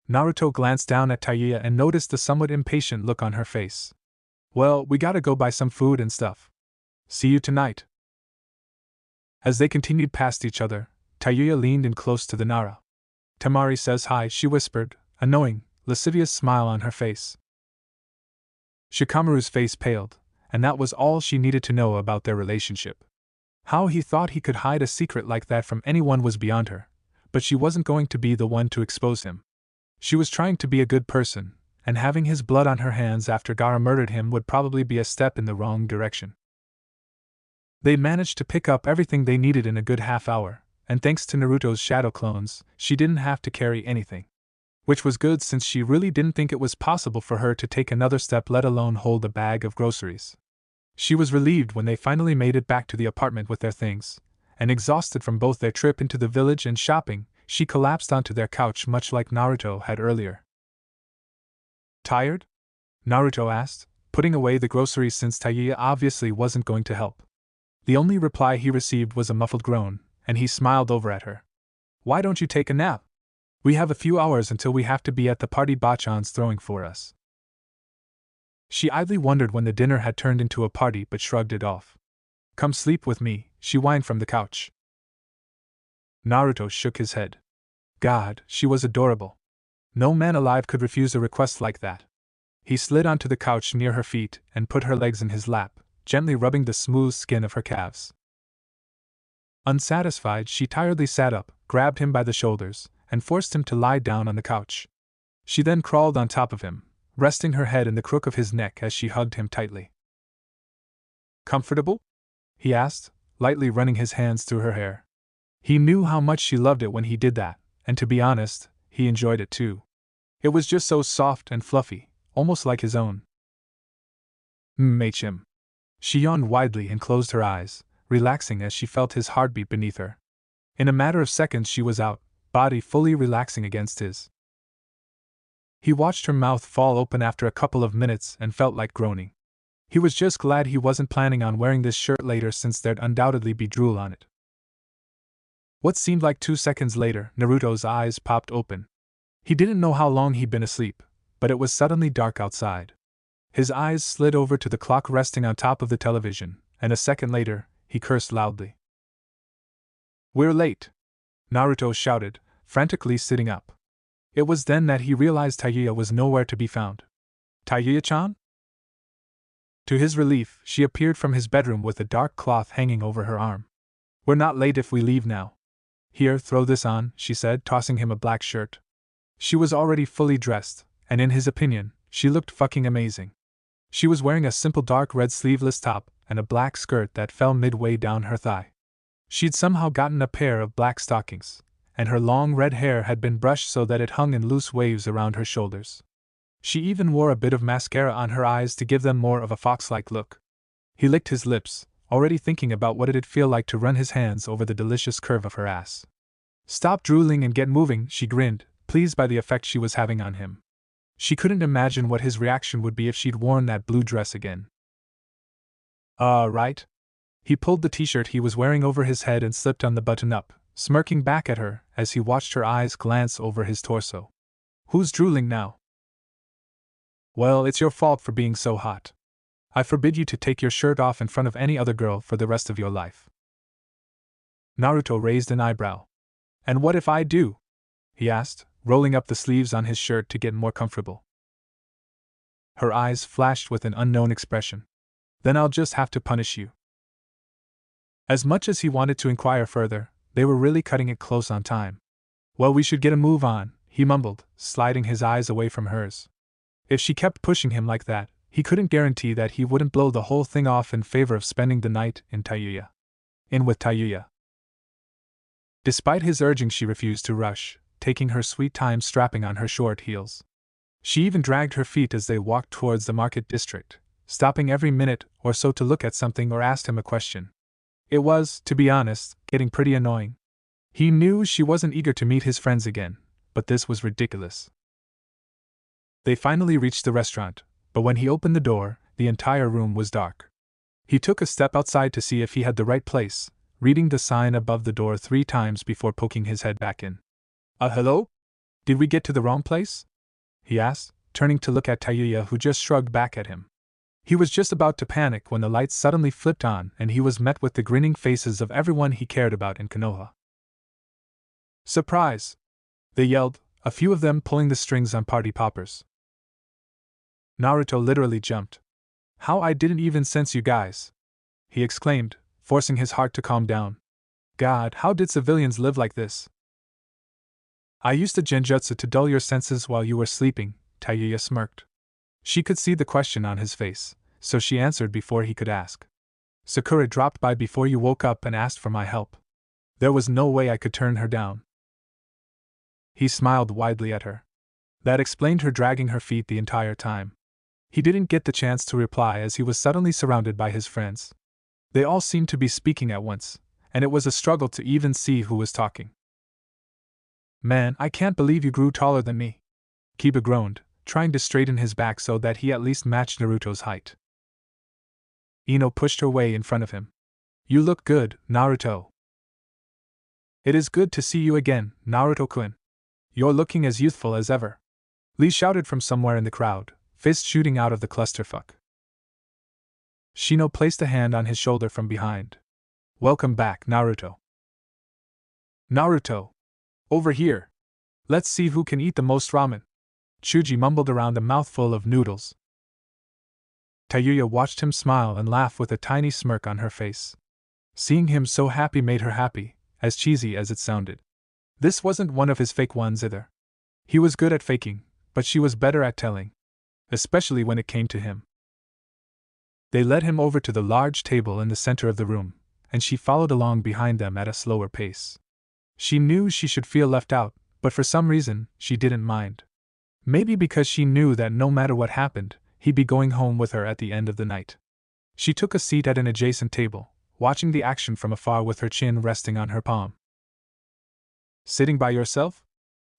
Naruto glanced down at Tayuya and noticed the somewhat impatient look on her face. Well, we gotta go buy some food and stuff. See you tonight. As they continued past each other, Tayuya leaned in close to the Nara. Temari says hi, she whispered, a knowing, lascivious smile on her face. Shikamaru's face paled, and that was all she needed to know about their relationship. How he thought he could hide a secret like that from anyone was beyond her, but she wasn't going to be the one to expose him. She was trying to be a good person, and having his blood on her hands after Gaara murdered him would probably be a step in the wrong direction. They managed to pick up everything they needed in a good half hour, and thanks to Naruto's shadow clones, she didn't have to carry anything. Which was good since she really didn't think it was possible for her to take another step, let alone hold a bag of groceries. She was relieved when they finally made it back to the apartment with their things, and exhausted from both their trip into the village and shopping, she collapsed onto their couch much like Naruto had earlier. Tired? Naruto asked, putting away the groceries since Tayuya obviously wasn't going to help. The only reply he received was a muffled groan, and he smiled over at her. Why don't you take a nap? We have a few hours until we have to be at the party Bachan's throwing for us. She idly wondered when the dinner had turned into a party but shrugged it off. Come sleep with me, she whined from the couch. Naruto shook his head. God, she was adorable. No man alive could refuse a request like that. He slid onto the couch near her feet and put her legs in his lap, gently rubbing the smooth skin of her calves. Unsatisfied, she tiredly sat up, grabbed him by the shoulders, and forced him to lie down on the couch. She then crawled on top of him, resting her head in the crook of his neck as she hugged him tightly. Comfortable? He asked, lightly running his hands through her hair. He knew how much she loved it when he did that, and to be honest, he enjoyed it too. It was just so soft and fluffy, almost like his own. Him. She yawned widely and closed her eyes, relaxing as she felt his heartbeat beneath her. In a matter of seconds she was out, body fully relaxing against his. He watched her mouth fall open after a couple of minutes and felt like groaning. He was just glad he wasn't planning on wearing this shirt later since there'd undoubtedly be drool on it. What seemed like 2 seconds later, Naruto's eyes popped open. He didn't know how long he'd been asleep, but it was suddenly dark outside. His eyes slid over to the clock resting on top of the television, and a second later, he cursed loudly. We're late! Naruto shouted, frantically sitting up. It was then that he realized Tayuya was nowhere to be found. Tayuya-chan? To his relief, she appeared from his bedroom with a dark cloth hanging over her arm. We're not late if we leave now. Here, throw this on, she said, tossing him a black shirt. She was already fully dressed, and in his opinion, she looked fucking amazing. She was wearing a simple dark red sleeveless top and a black skirt that fell midway down her thigh. She'd somehow gotten a pair of black stockings, and her long red hair had been brushed so that it hung in loose waves around her shoulders. She even wore a bit of mascara on her eyes to give them more of a fox-like look. He licked his lips, already thinking about what it'd feel like to run his hands over the delicious curve of her ass. "Stop drooling and get moving," she grinned, pleased by the effect she was having on him. She couldn't imagine what his reaction would be if she'd worn that blue dress again. Right. He pulled the t-shirt he was wearing over his head and slipped on the button-up, smirking back at her as he watched her eyes glance over his torso. "Who's drooling now?" "Well, it's your fault for being so hot. I forbid you to take your shirt off in front of any other girl for the rest of your life." Naruto raised an eyebrow. "And what if I do?" he asked, rolling up the sleeves on his shirt to get more comfortable. Her eyes flashed with an unknown expression. "Then I'll just have to punish you." As much as he wanted to inquire further, they were really cutting it close on time. "Well, we should get a move on," he mumbled, sliding his eyes away from hers. If she kept pushing him like that, he couldn't guarantee that he wouldn't blow the whole thing off in favor of spending the night in with Tayuya. Despite his urging, she refused to rush, taking her sweet time strapping on her short heels. She even dragged her feet as they walked towards the market district, stopping every minute or so to look at something or ask him a question. It was, to be honest, getting pretty annoying. He knew she wasn't eager to meet his friends again, but this was ridiculous. They finally reached the restaurant, but when he opened the door, the entire room was dark. He took a step outside to see if he had the right place, reading the sign above the door 3 times before poking his head back in. Hello? Did we get to the wrong place?" he asked, turning to look at Tayuya, who just shrugged back at him. He was just about to panic when the lights suddenly flipped on and he was met with the grinning faces of everyone he cared about in Konoha. "Surprise!" they yelled, a few of them pulling the strings on party poppers. Naruto literally jumped. "How I didn't even sense you guys!" he exclaimed, forcing his heart to calm down. "God, how did civilians live like this?" "I used a genjutsu to dull your senses while you were sleeping," Tayuya smirked. She could see the question on his face, so she answered before he could ask. "Sakura dropped by before you woke up and asked for my help. There was no way I could turn her down." He smiled widely at her. That explained her dragging her feet the entire time. He didn't get the chance to reply as he was suddenly surrounded by his friends. They all seemed to be speaking at once, and it was a struggle to even see who was talking. "Man, I can't believe you grew taller than me," Kiba groaned, trying to straighten his back so that he at least matched Naruto's height. Ino pushed her way in front of him. "You look good, Naruto." "It is good to see you again, Naruto-kun. You're looking as youthful as ever," Lee shouted from somewhere in the crowd, fist shooting out of the clusterfuck. Shino placed a hand on his shoulder from behind. "Welcome back, Naruto." "Naruto! Over here! Let's see who can eat the most ramen," Chuji mumbled around a mouthful of noodles. Tayuya watched him smile and laugh with a tiny smirk on her face. Seeing him so happy made her happy, as cheesy as it sounded. This wasn't one of his fake ones either. He was good at faking, but she was better at telling. Especially when it came to him. They led him over to the large table in the center of the room, and she followed along behind them at a slower pace. She knew she should feel left out, but for some reason, she didn't mind. Maybe because she knew that no matter what happened, he'd be going home with her at the end of the night. She took a seat at an adjacent table, watching the action from afar with her chin resting on her palm. "Sitting by yourself?"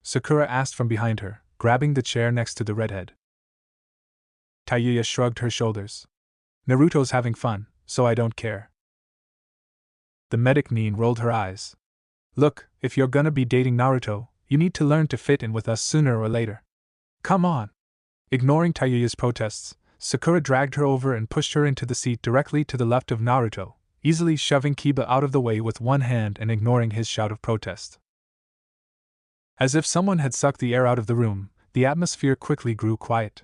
Sakura asked from behind her, grabbing the chair next to the redhead. Tayuya shrugged her shoulders. "Naruto's having fun, so I don't care." The medic Nin rolled her eyes. "Look, if you're gonna be dating Naruto, you need to learn to fit in with us sooner or later. Come on." Ignoring Tayuya's protests, Sakura dragged her over and pushed her into the seat directly to the left of Naruto, easily shoving Kiba out of the way with one hand and ignoring his shout of protest. As if someone had sucked the air out of the room, the atmosphere quickly grew quiet.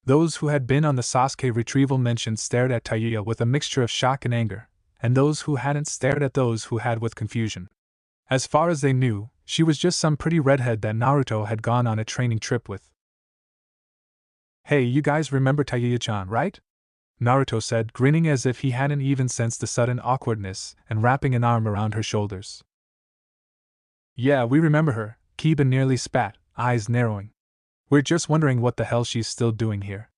Those who had been on the Sasuke retrieval mission stared at Tayuya with a mixture of shock and anger, and those who hadn't stared at those who had with confusion. As far as they knew, She was just some pretty redhead that Naruto had gone on a training trip with. "Hey, you guys remember Tayuya-chan, right?" Naruto said, grinning as if he hadn't even sensed the sudden awkwardness and wrapping an arm around her shoulders. "Yeah, we remember her," Kiba nearly spat, eyes narrowing. "We're just wondering what the hell she's still doing here."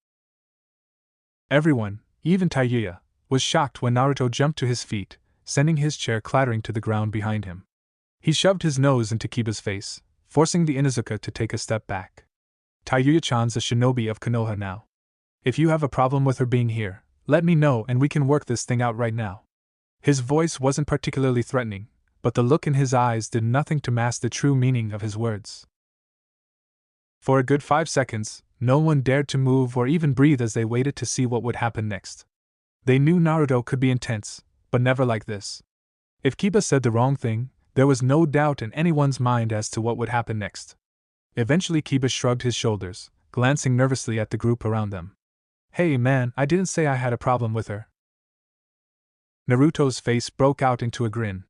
Everyone, even Tayuya, was shocked when Naruto jumped to his feet, sending his chair clattering to the ground behind him. He shoved his nose into Kiba's face, forcing the Inuzuka to take a step back. "Tayuya-chan's a shinobi of Konoha now. If you have a problem with her being here, let me know and we can work this thing out right now." His voice wasn't particularly threatening, but the look in his eyes did nothing to mask the true meaning of his words. For a good 5 seconds, no one dared to move or even breathe as they waited to see what would happen next. They knew Naruto could be intense, but never like this. If Kiba said the wrong thing, there was no doubt in anyone's mind as to what would happen next. Eventually Kiba shrugged his shoulders, glancing nervously at the group around them. "Hey man, I didn't say I had a problem with her." Naruto's face broke out into a grin.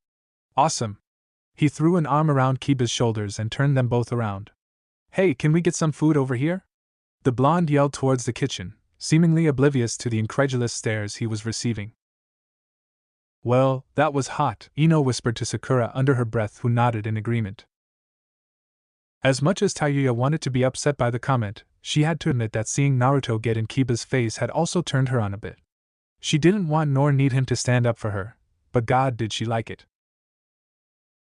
"Awesome." He threw an arm around Kiba's shoulders and turned them both around. "Hey, can we get some food over here?" The blonde yelled towards the kitchen, seemingly oblivious to the incredulous stares he was receiving. "Well, that was hot," Ino whispered to Sakura under her breath, who nodded in agreement. As much as Tayuya wanted to be upset by the comment, she had to admit that seeing Naruto get in Kiba's face had also turned her on a bit. She didn't want nor need him to stand up for her, but God did she like it.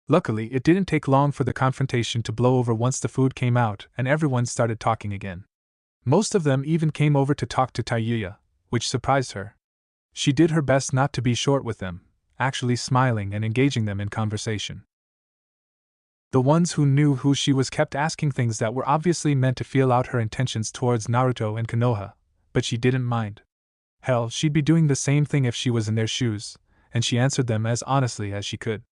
Luckily, it didn't take long for the confrontation to blow over once the food came out and everyone started talking again. Most of them even came over to talk to Tayuya, which surprised her. She did her best not to be short with them, actually smiling and engaging them in conversation. The ones who knew who she was kept asking things that were obviously meant to feel out her intentions towards Naruto and Konoha, but she didn't mind. Hell, she'd be doing the same thing if she was in their shoes, and she answered them as honestly as she could.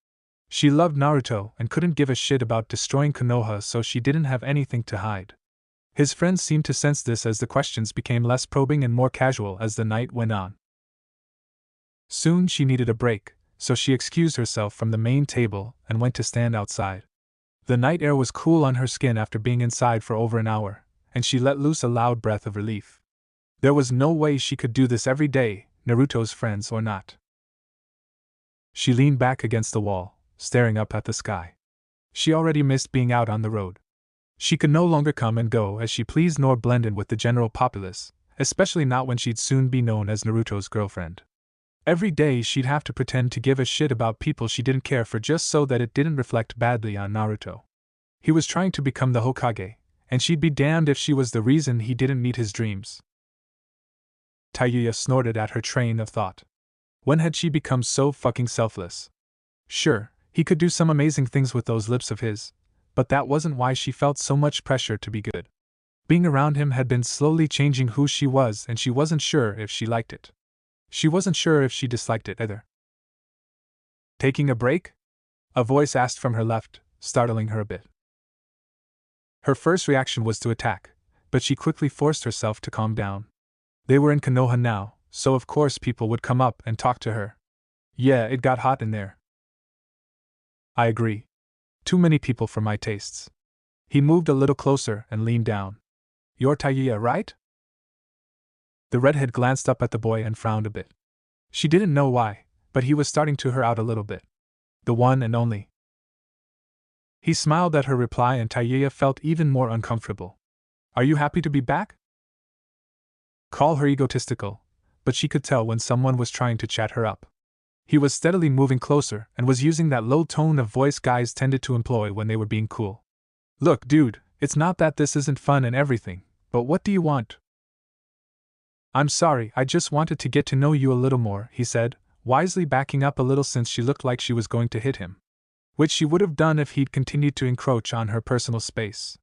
She loved Naruto and couldn't give a shit about destroying Konoha, so she didn't have anything to hide. His friends seemed to sense this as the questions became less probing and more casual as the night went on. Soon she needed a break, so she excused herself from the main table and went to stand outside. The night air was cool on her skin after being inside for over an hour, and she let loose a loud breath of relief. There was no way she could do this every day, Naruto's friends or not. She leaned back against the wall, staring up at the sky. She already missed being out on the road. She could no longer come and go as she pleased nor blend in with the general populace, especially not when she'd soon be known as Naruto's girlfriend. Every day she'd have to pretend to give a shit about people she didn't care for just so that it didn't reflect badly on Naruto. He was trying to become the Hokage, and she'd be damned if she was the reason he didn't meet his dreams. Tayuya snorted at her train of thought. When had she become so fucking selfless? Sure, he could do some amazing things with those lips of his, but that wasn't why she felt so much pressure to be good. Being around him had been slowly changing who she was, and she wasn't sure if she liked it. She wasn't sure if she disliked it either. "Taking a break?" a voice asked from her left, startling her a bit. Her first reaction was to attack, but she quickly forced herself to calm down. They were in Konoha now, so of course people would come up and talk to her. Yeah, it got hot in there. I agree. Too many people for my tastes. He moved a little closer and leaned down. You're Tayuya, right? The redhead glanced up at the boy and frowned a bit. She didn't know why, but he was starting to her out a little bit. The one and only. He smiled at her reply and Tayuya felt even more uncomfortable. Are you happy to be back? Call her egotistical, but she could tell when someone was trying to chat her up. He was steadily moving closer and was using that low tone of voice guys tended to employ when they were being cool. Look, dude, it's not that this isn't fun and everything, but what do you want? I'm sorry, I just wanted to get to know you a little more, he said, wisely backing up a little since she looked like she was going to hit him. Which she would have done if he'd continued to encroach on her personal space.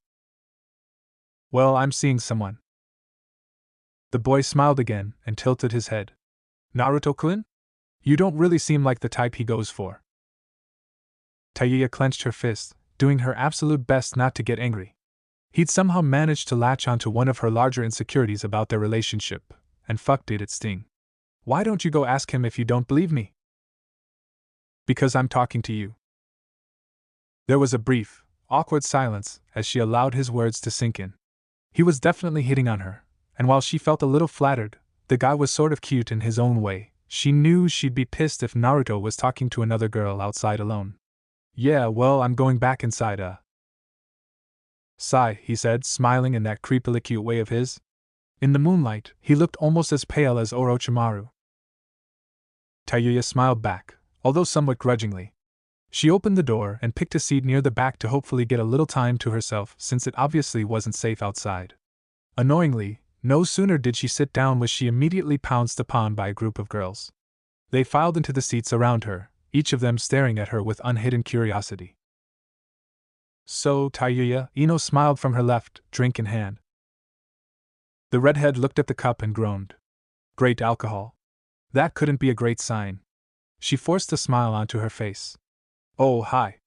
Well, I'm seeing someone. The boy smiled again and tilted his head. Naruto-kun? You don't really seem like the type he goes for. Tayuya clenched her fist, doing her absolute best not to get angry. He'd somehow managed to latch onto one of her larger insecurities about their relationship, and fuck did it sting. Why don't you go ask him if you don't believe me? Because I'm talking to you. There was a brief, awkward silence as she allowed his words to sink in. He was definitely hitting on her, and while she felt a little flattered, the guy was sort of cute in his own way. She knew she'd be pissed if Naruto was talking to another girl outside alone. Yeah, well, I'm going back inside, Sigh, he said, smiling in that creepily cute way of his. In the moonlight, he looked almost as pale as Orochimaru. Tayuya smiled back, although somewhat grudgingly. She opened the door and picked a seat near the back to hopefully get a little time to herself, since it obviously wasn't safe outside. Annoyingly, no sooner did she sit down was she immediately pounced upon by a group of girls. They filed into the seats around her, each of them staring at her with unhidden curiosity. So, Tayuya, Ino smiled from her left, drink in hand. The redhead looked at the cup and groaned. Great alcohol. That couldn't be a great sign. She forced a smile onto her face. Oh, hi.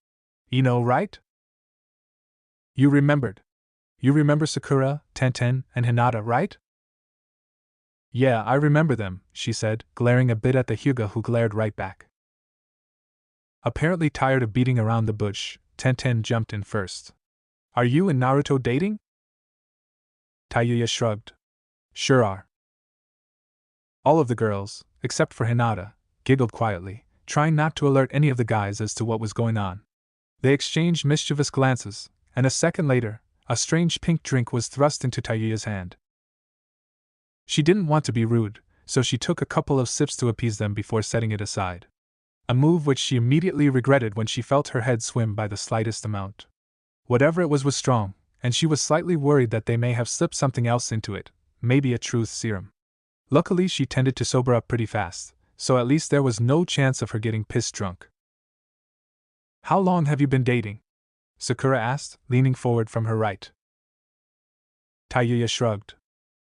Ino, right? You remembered. You remember Sakura, Tenten, and Hinata, right? Yeah, I remember them, she said, glaring a bit at the Hyuga who glared right back. Apparently tired of beating around the bush, Tenten jumped in first. Are you and Naruto dating? Tayuya shrugged. Sure are. All of the girls, except for Hinata, giggled quietly, trying not to alert any of the guys as to what was going on. They exchanged mischievous glances, and a second later, a strange pink drink was thrust into Tayuya's hand. She didn't want to be rude, so she took a couple of sips to appease them before setting it aside. A move which she immediately regretted when she felt her head swim by the slightest amount. Whatever it was strong, and she was slightly worried that they may have slipped something else into it, maybe a truth serum. Luckily she tended to sober up pretty fast, so at least there was no chance of her getting pissed drunk. How long have you been dating? Sakura asked, leaning forward from her right. Tayuya shrugged.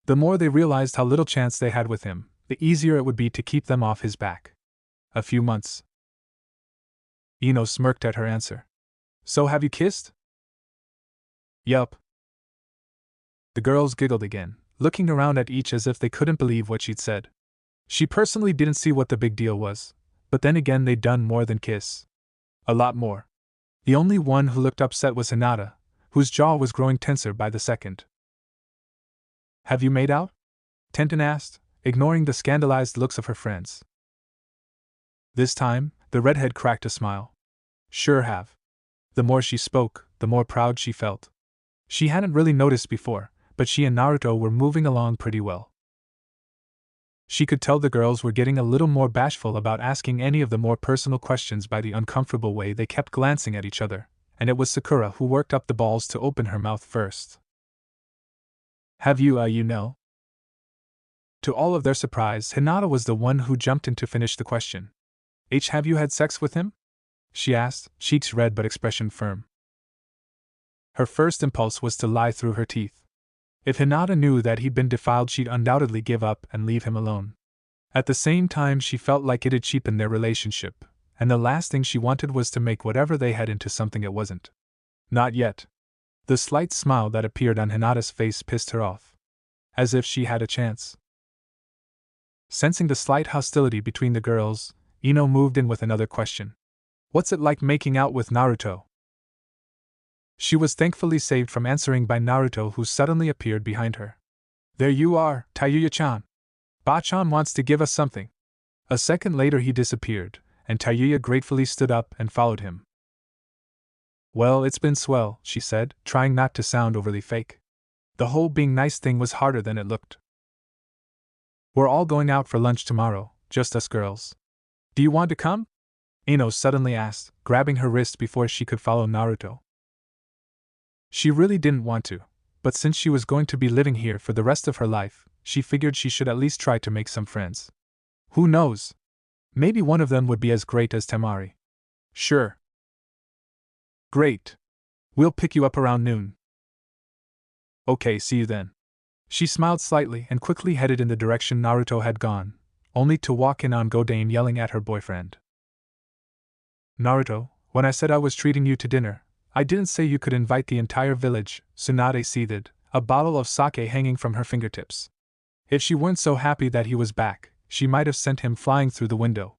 The more they realized how little chance they had with him, the easier it would be to keep them off his back. A few months. Ino smirked at her answer. So have you kissed? Yup. The girls giggled again, looking around at each as if they couldn't believe what she'd said. She personally didn't see what the big deal was, but then again they'd done more than kiss. A lot more. The only one who looked upset was Hinata, whose jaw was growing tenser by the second. Have you made out? Tenten asked, ignoring the scandalized looks of her friends. This time, the redhead cracked a smile. Sure have. The more she spoke, the more proud she felt. She hadn't really noticed before, but she and Naruto were moving along pretty well. She could tell the girls were getting a little more bashful about asking any of the more personal questions by the uncomfortable way they kept glancing at each other, and it was Sakura who worked up the balls to open her mouth first. Have you, you know? To all of their surprise, Hinata was the one who jumped in to finish the question. Have you had sex with him? She asked, cheeks red but expression firm. Her first impulse was to lie through her teeth. If Hinata knew that he'd been defiled, she'd undoubtedly give up and leave him alone. At the same time, she felt like it'd cheapen their relationship, and the last thing she wanted was to make whatever they had into something it wasn't. Not yet. The slight smile that appeared on Hinata's face pissed her off. As if she had a chance. Sensing the slight hostility between the girls, Ino moved in with another question. What's it like making out with Naruto? She was thankfully saved from answering by Naruto, who suddenly appeared behind her. There you are, Tayuya-chan. Ba-chan wants to give us something. A second later he disappeared, and Tayuya gratefully stood up and followed him. Well, it's been swell, she said, trying not to sound overly fake. The whole being nice thing was harder than it looked. We're all going out for lunch tomorrow, just us girls. Do you want to come? Ino suddenly asked, grabbing her wrist before she could follow Naruto. She really didn't want to, but since she was going to be living here for the rest of her life, she figured she should at least try to make some friends. Who knows? Maybe one of them would be as great as Temari. Sure. Great. We'll pick you up around noon. Okay, see you then. She smiled slightly and quickly headed in the direction Naruto had gone, only to walk in on Godane yelling at her boyfriend. Naruto, when I said I was treating you to dinner, I didn't say you could invite the entire village, Tsunade seethed, a bottle of sake hanging from her fingertips. If she weren't so happy that he was back, she might have sent him flying through the window.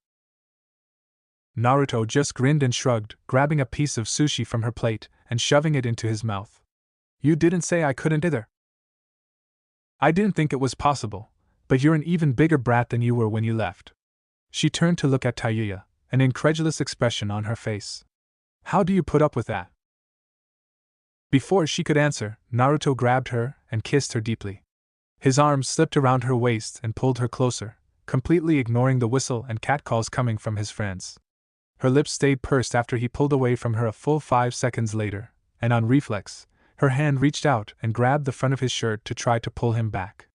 Naruto just grinned and shrugged, grabbing a piece of sushi from her plate and shoving it into his mouth. You didn't say I couldn't either. I didn't think it was possible, but you're an even bigger brat than you were when you left. She turned to look at Tayuya, an incredulous expression on her face. How do you put up with that? Before she could answer, Naruto grabbed her and kissed her deeply. His arms slipped around her waist and pulled her closer, completely ignoring the whistle and catcalls coming from his friends. Her lips stayed pursed after he pulled away from her a full 5 seconds later, and on reflex, her hand reached out and grabbed the front of his shirt to try to pull him back.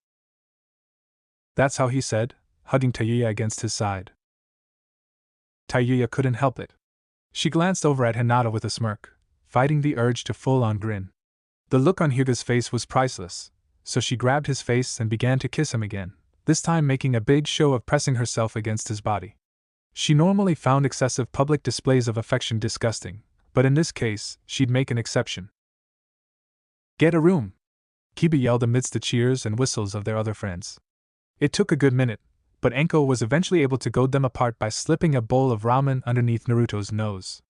That's how he said, hugging Tayuya against his side. Tayuya couldn't help it. She glanced over at Hinata with a smirk, fighting the urge to full-on grin. The look on Hyuga's face was priceless, so she grabbed his face and began to kiss him again, this time making a big show of pressing herself against his body. She normally found excessive public displays of affection disgusting, but in this case, she'd make an exception. Get a room! Kiba yelled amidst the cheers and whistles of their other friends. It took a good minute, but Enko was eventually able to goad them apart by slipping a bowl of ramen underneath Naruto's nose.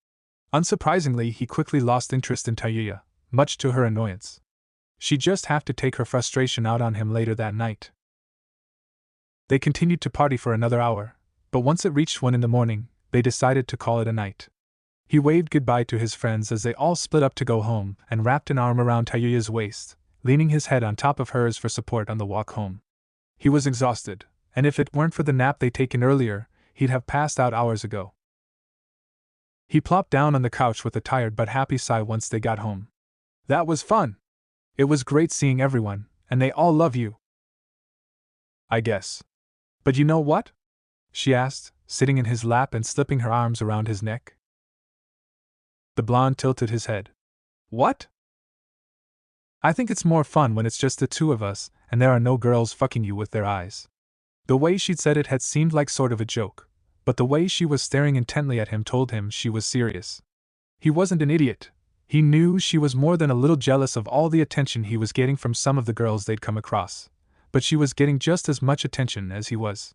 Unsurprisingly, he quickly lost interest in Tayuya, much to her annoyance. She'd just have to take her frustration out on him later that night. They continued to party for another hour, but once it reached 1 in the morning, they decided to call it a night. He waved goodbye to his friends as they all split up to go home and wrapped an arm around Tayuya's waist, leaning his head on top of hers for support on the walk home. He was exhausted, and if it weren't for the nap they'd taken earlier, he'd have passed out hours ago. He plopped down on the couch with a tired but happy sigh once they got home. That was fun! It was great seeing everyone, and they all love you. I guess. But you know what? She asked, sitting in his lap and slipping her arms around his neck. The blonde tilted his head. What? I think it's more fun when it's just the two of us, and there are no girls fucking you with their eyes. The way she'd said it had seemed like sort of a joke, but the way she was staring intently at him told him she was serious. He wasn't an idiot. He knew she was more than a little jealous of all the attention he was getting from some of the girls they'd come across, but she was getting just as much attention as he was.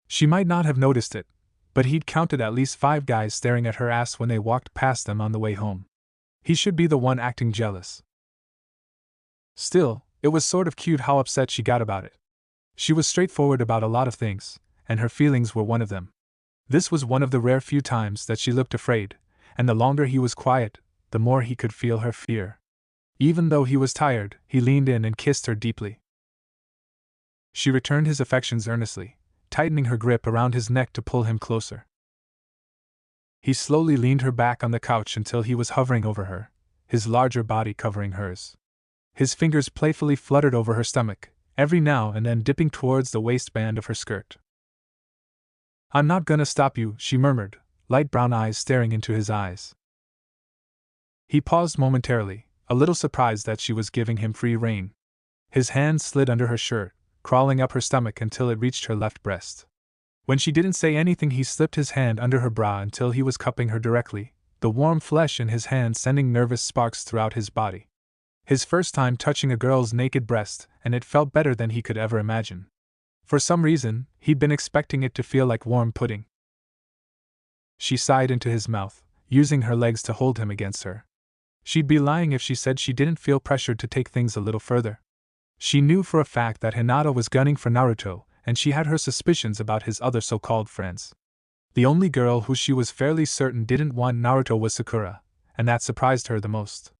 She might not have noticed it, but he'd counted at least 5 guys staring at her ass when they walked past them on the way home. He should be the one acting jealous. Still, it was sort of cute how upset she got about it. She was straightforward about a lot of things, and her feelings were one of them. This was one of the rare few times that she looked afraid, and the longer he was quiet, the more he could feel her fear. Even though he was tired, he leaned in and kissed her deeply. She returned his affections earnestly, tightening her grip around his neck to pull him closer. He slowly leaned her back on the couch until he was hovering over her, his larger body covering hers. His fingers playfully fluttered over her stomach, every now and then dipping towards the waistband of her skirt. I'm not gonna stop you, she murmured, light brown eyes staring into his eyes. He paused momentarily, a little surprised that she was giving him free rein. His hand slid under her shirt, crawling up her stomach until it reached her left breast. When she didn't say anything, he slipped his hand under her bra until he was cupping her directly, the warm flesh in his hand sending nervous sparks throughout his body. His first time touching a girl's naked breast, and it felt better than he could ever imagine. For some reason, he'd been expecting it to feel like warm pudding. She sighed into his mouth, using her legs to hold him against her. She'd be lying if she said she didn't feel pressured to take things a little further. She knew for a fact that Hinata was gunning for Naruto, and she had her suspicions about his other so-called friends. The only girl who she was fairly certain didn't want Naruto was Sakura, and that surprised her the most.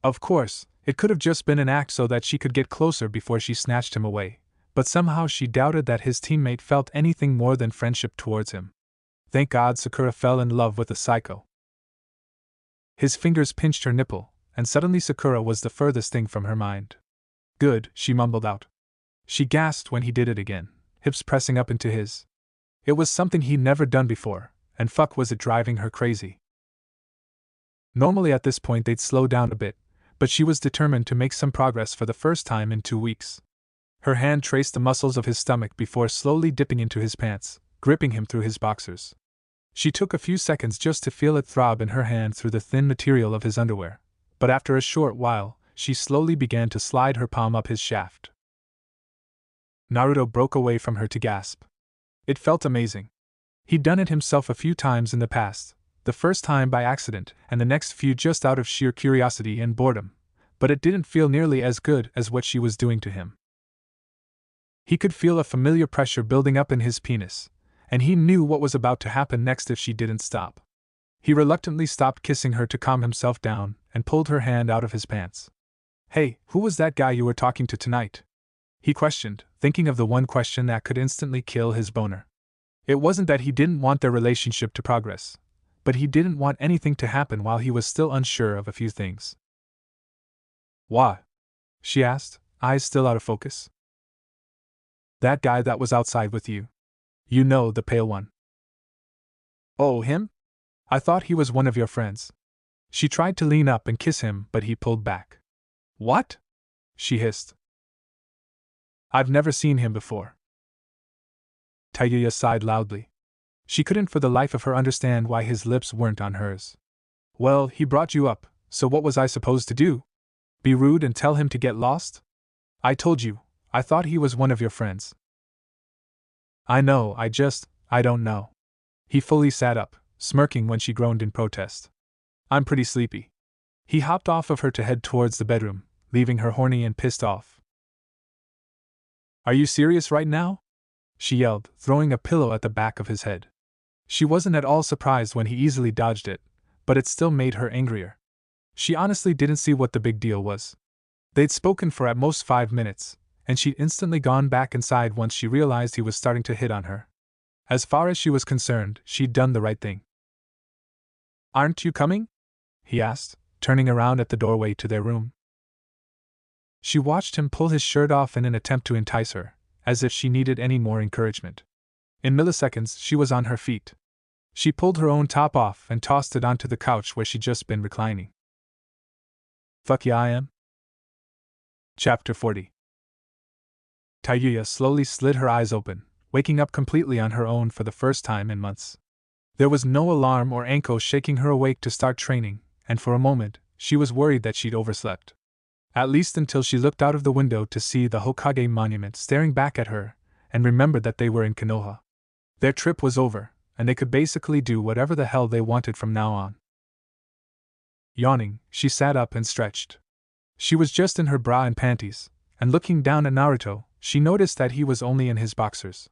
Of course, it could have just been an act so that she could get closer before she snatched him away, but somehow she doubted that his teammate felt anything more than friendship towards him. Thank God Sakura fell in love with a psycho. His fingers pinched her nipple, and suddenly Sakura was the furthest thing from her mind. Good, she mumbled out. She gasped when he did it again, hips pressing up into his. It was something he'd never done before, and fuck was it driving her crazy. Normally at this point they'd slow down a bit, but she was determined to make some progress for the first time in 2 weeks. Her hand traced the muscles of his stomach before slowly dipping into his pants, gripping him through his boxers. She took a few seconds just to feel it throb in her hand through the thin material of his underwear, but after a short while, she slowly began to slide her palm up his shaft. Naruto broke away from her to gasp. It felt amazing. He'd done it himself a few times in the past, the first time by accident and the next few just out of sheer curiosity and boredom, but it didn't feel nearly as good as what she was doing to him. He could feel a familiar pressure building up in his penis, and he knew what was about to happen next if she didn't stop. He reluctantly stopped kissing her to calm himself down and pulled her hand out of his pants. "Hey, who was that guy you were talking to tonight?" he questioned, thinking of the one question that could instantly kill his boner. It wasn't that he didn't want their relationship to progress, but he didn't want anything to happen while he was still unsure of a few things. "Why?" she asked, eyes still out of focus. "That guy that was outside with you. You know, the pale one." "Oh, him? I thought he was one of your friends." She tried to lean up and kiss him, but he pulled back. "What?" she hissed. "I've never seen him before." Taiyuya sighed loudly. She couldn't for the life of her understand why his lips weren't on hers. "Well, he brought you up, so what was I supposed to do? Be rude and tell him to get lost? I told you, I thought he was one of your friends." "I know, I don't know." He fully sat up, smirking when she groaned in protest. "I'm pretty sleepy." He hopped off of her to head towards the bedroom, leaving her horny and pissed off. "Are you serious right now?" she yelled, throwing a pillow at the back of his head. She wasn't at all surprised when he easily dodged it, but it still made her angrier. She honestly didn't see what the big deal was. They'd spoken for at most 5 minutes, and she'd instantly gone back inside once she realized he was starting to hit on her. As far as she was concerned, she'd done the right thing. "Aren't you coming?" he asked, turning around at the doorway to their room. She watched him pull his shirt off in an attempt to entice her, as if she needed any more encouragement. In milliseconds, she was on her feet. She pulled her own top off and tossed it onto the couch where she'd just been reclining. "Fuck yeah, I am." Chapter 40. Taiyuya slowly slid her eyes open, waking up completely on her own for the first time in months. There was no alarm or anko shaking her awake to start training, and for a moment, she was worried that she'd overslept. At least until she looked out of the window to see the Hokage monument staring back at her, and remembered that they were in Konoha. Their trip was over, and they could basically do whatever the hell they wanted from now on. Yawning, she sat up and stretched. She was just in her bra and panties, and looking down at Naruto, she noticed that he was only in his boxers.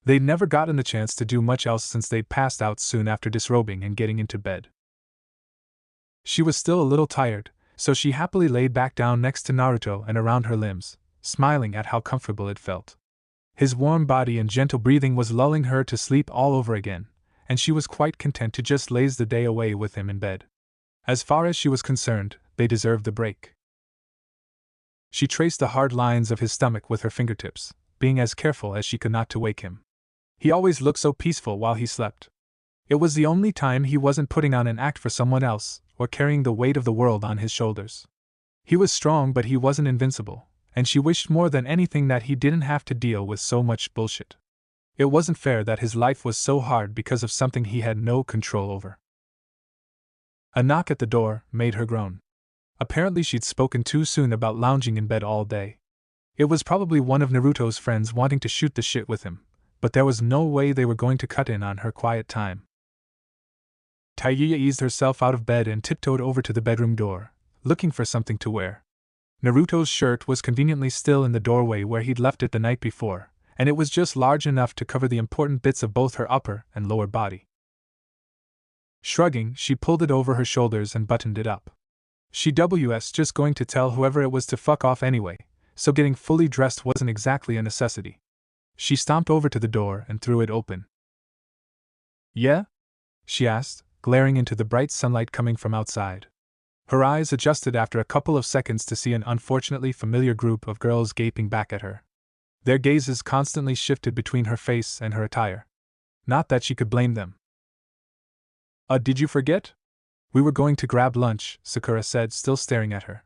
They'd never gotten the chance to do much else since they'd passed out soon after disrobing and getting into bed. She was still a little tired, so she happily laid back down next to Naruto and around her limbs, smiling at how comfortable it felt. His warm body and gentle breathing was lulling her to sleep all over again, and she was quite content to just laze the day away with him in bed. As far as she was concerned, they deserved the break. She traced the hard lines of his stomach with her fingertips, being as careful as she could not to wake him. He always looked so peaceful while he slept. It was the only time he wasn't putting on an act for someone else, or carrying the weight of the world on his shoulders. He was strong, but he wasn't invincible, and she wished more than anything that he didn't have to deal with so much bullshit. It wasn't fair that his life was so hard because of something he had no control over. A knock at the door made her groan. Apparently she'd spoken too soon about lounging in bed all day. It was probably one of Naruto's friends wanting to shoot the shit with him, but there was no way they were going to cut in on her quiet time. Taiyuya eased herself out of bed and tiptoed over to the bedroom door, looking for something to wear. Naruto's shirt was conveniently still in the doorway where he'd left it the night before, and it was just large enough to cover the important bits of both her upper and lower body. Shrugging, she pulled it over her shoulders and buttoned it up. She was just going to tell whoever it was to fuck off anyway, so getting fully dressed wasn't exactly a necessity. She stomped over to the door and threw it open. "Yeah?" she asked, glaring into the bright sunlight coming from outside. Her eyes adjusted after a couple of seconds to see an unfortunately familiar group of girls gaping back at her. Their gazes constantly shifted between her face and her attire. Not that she could blame them. Did you forget? We were going to grab lunch," Sakura said, still staring at her.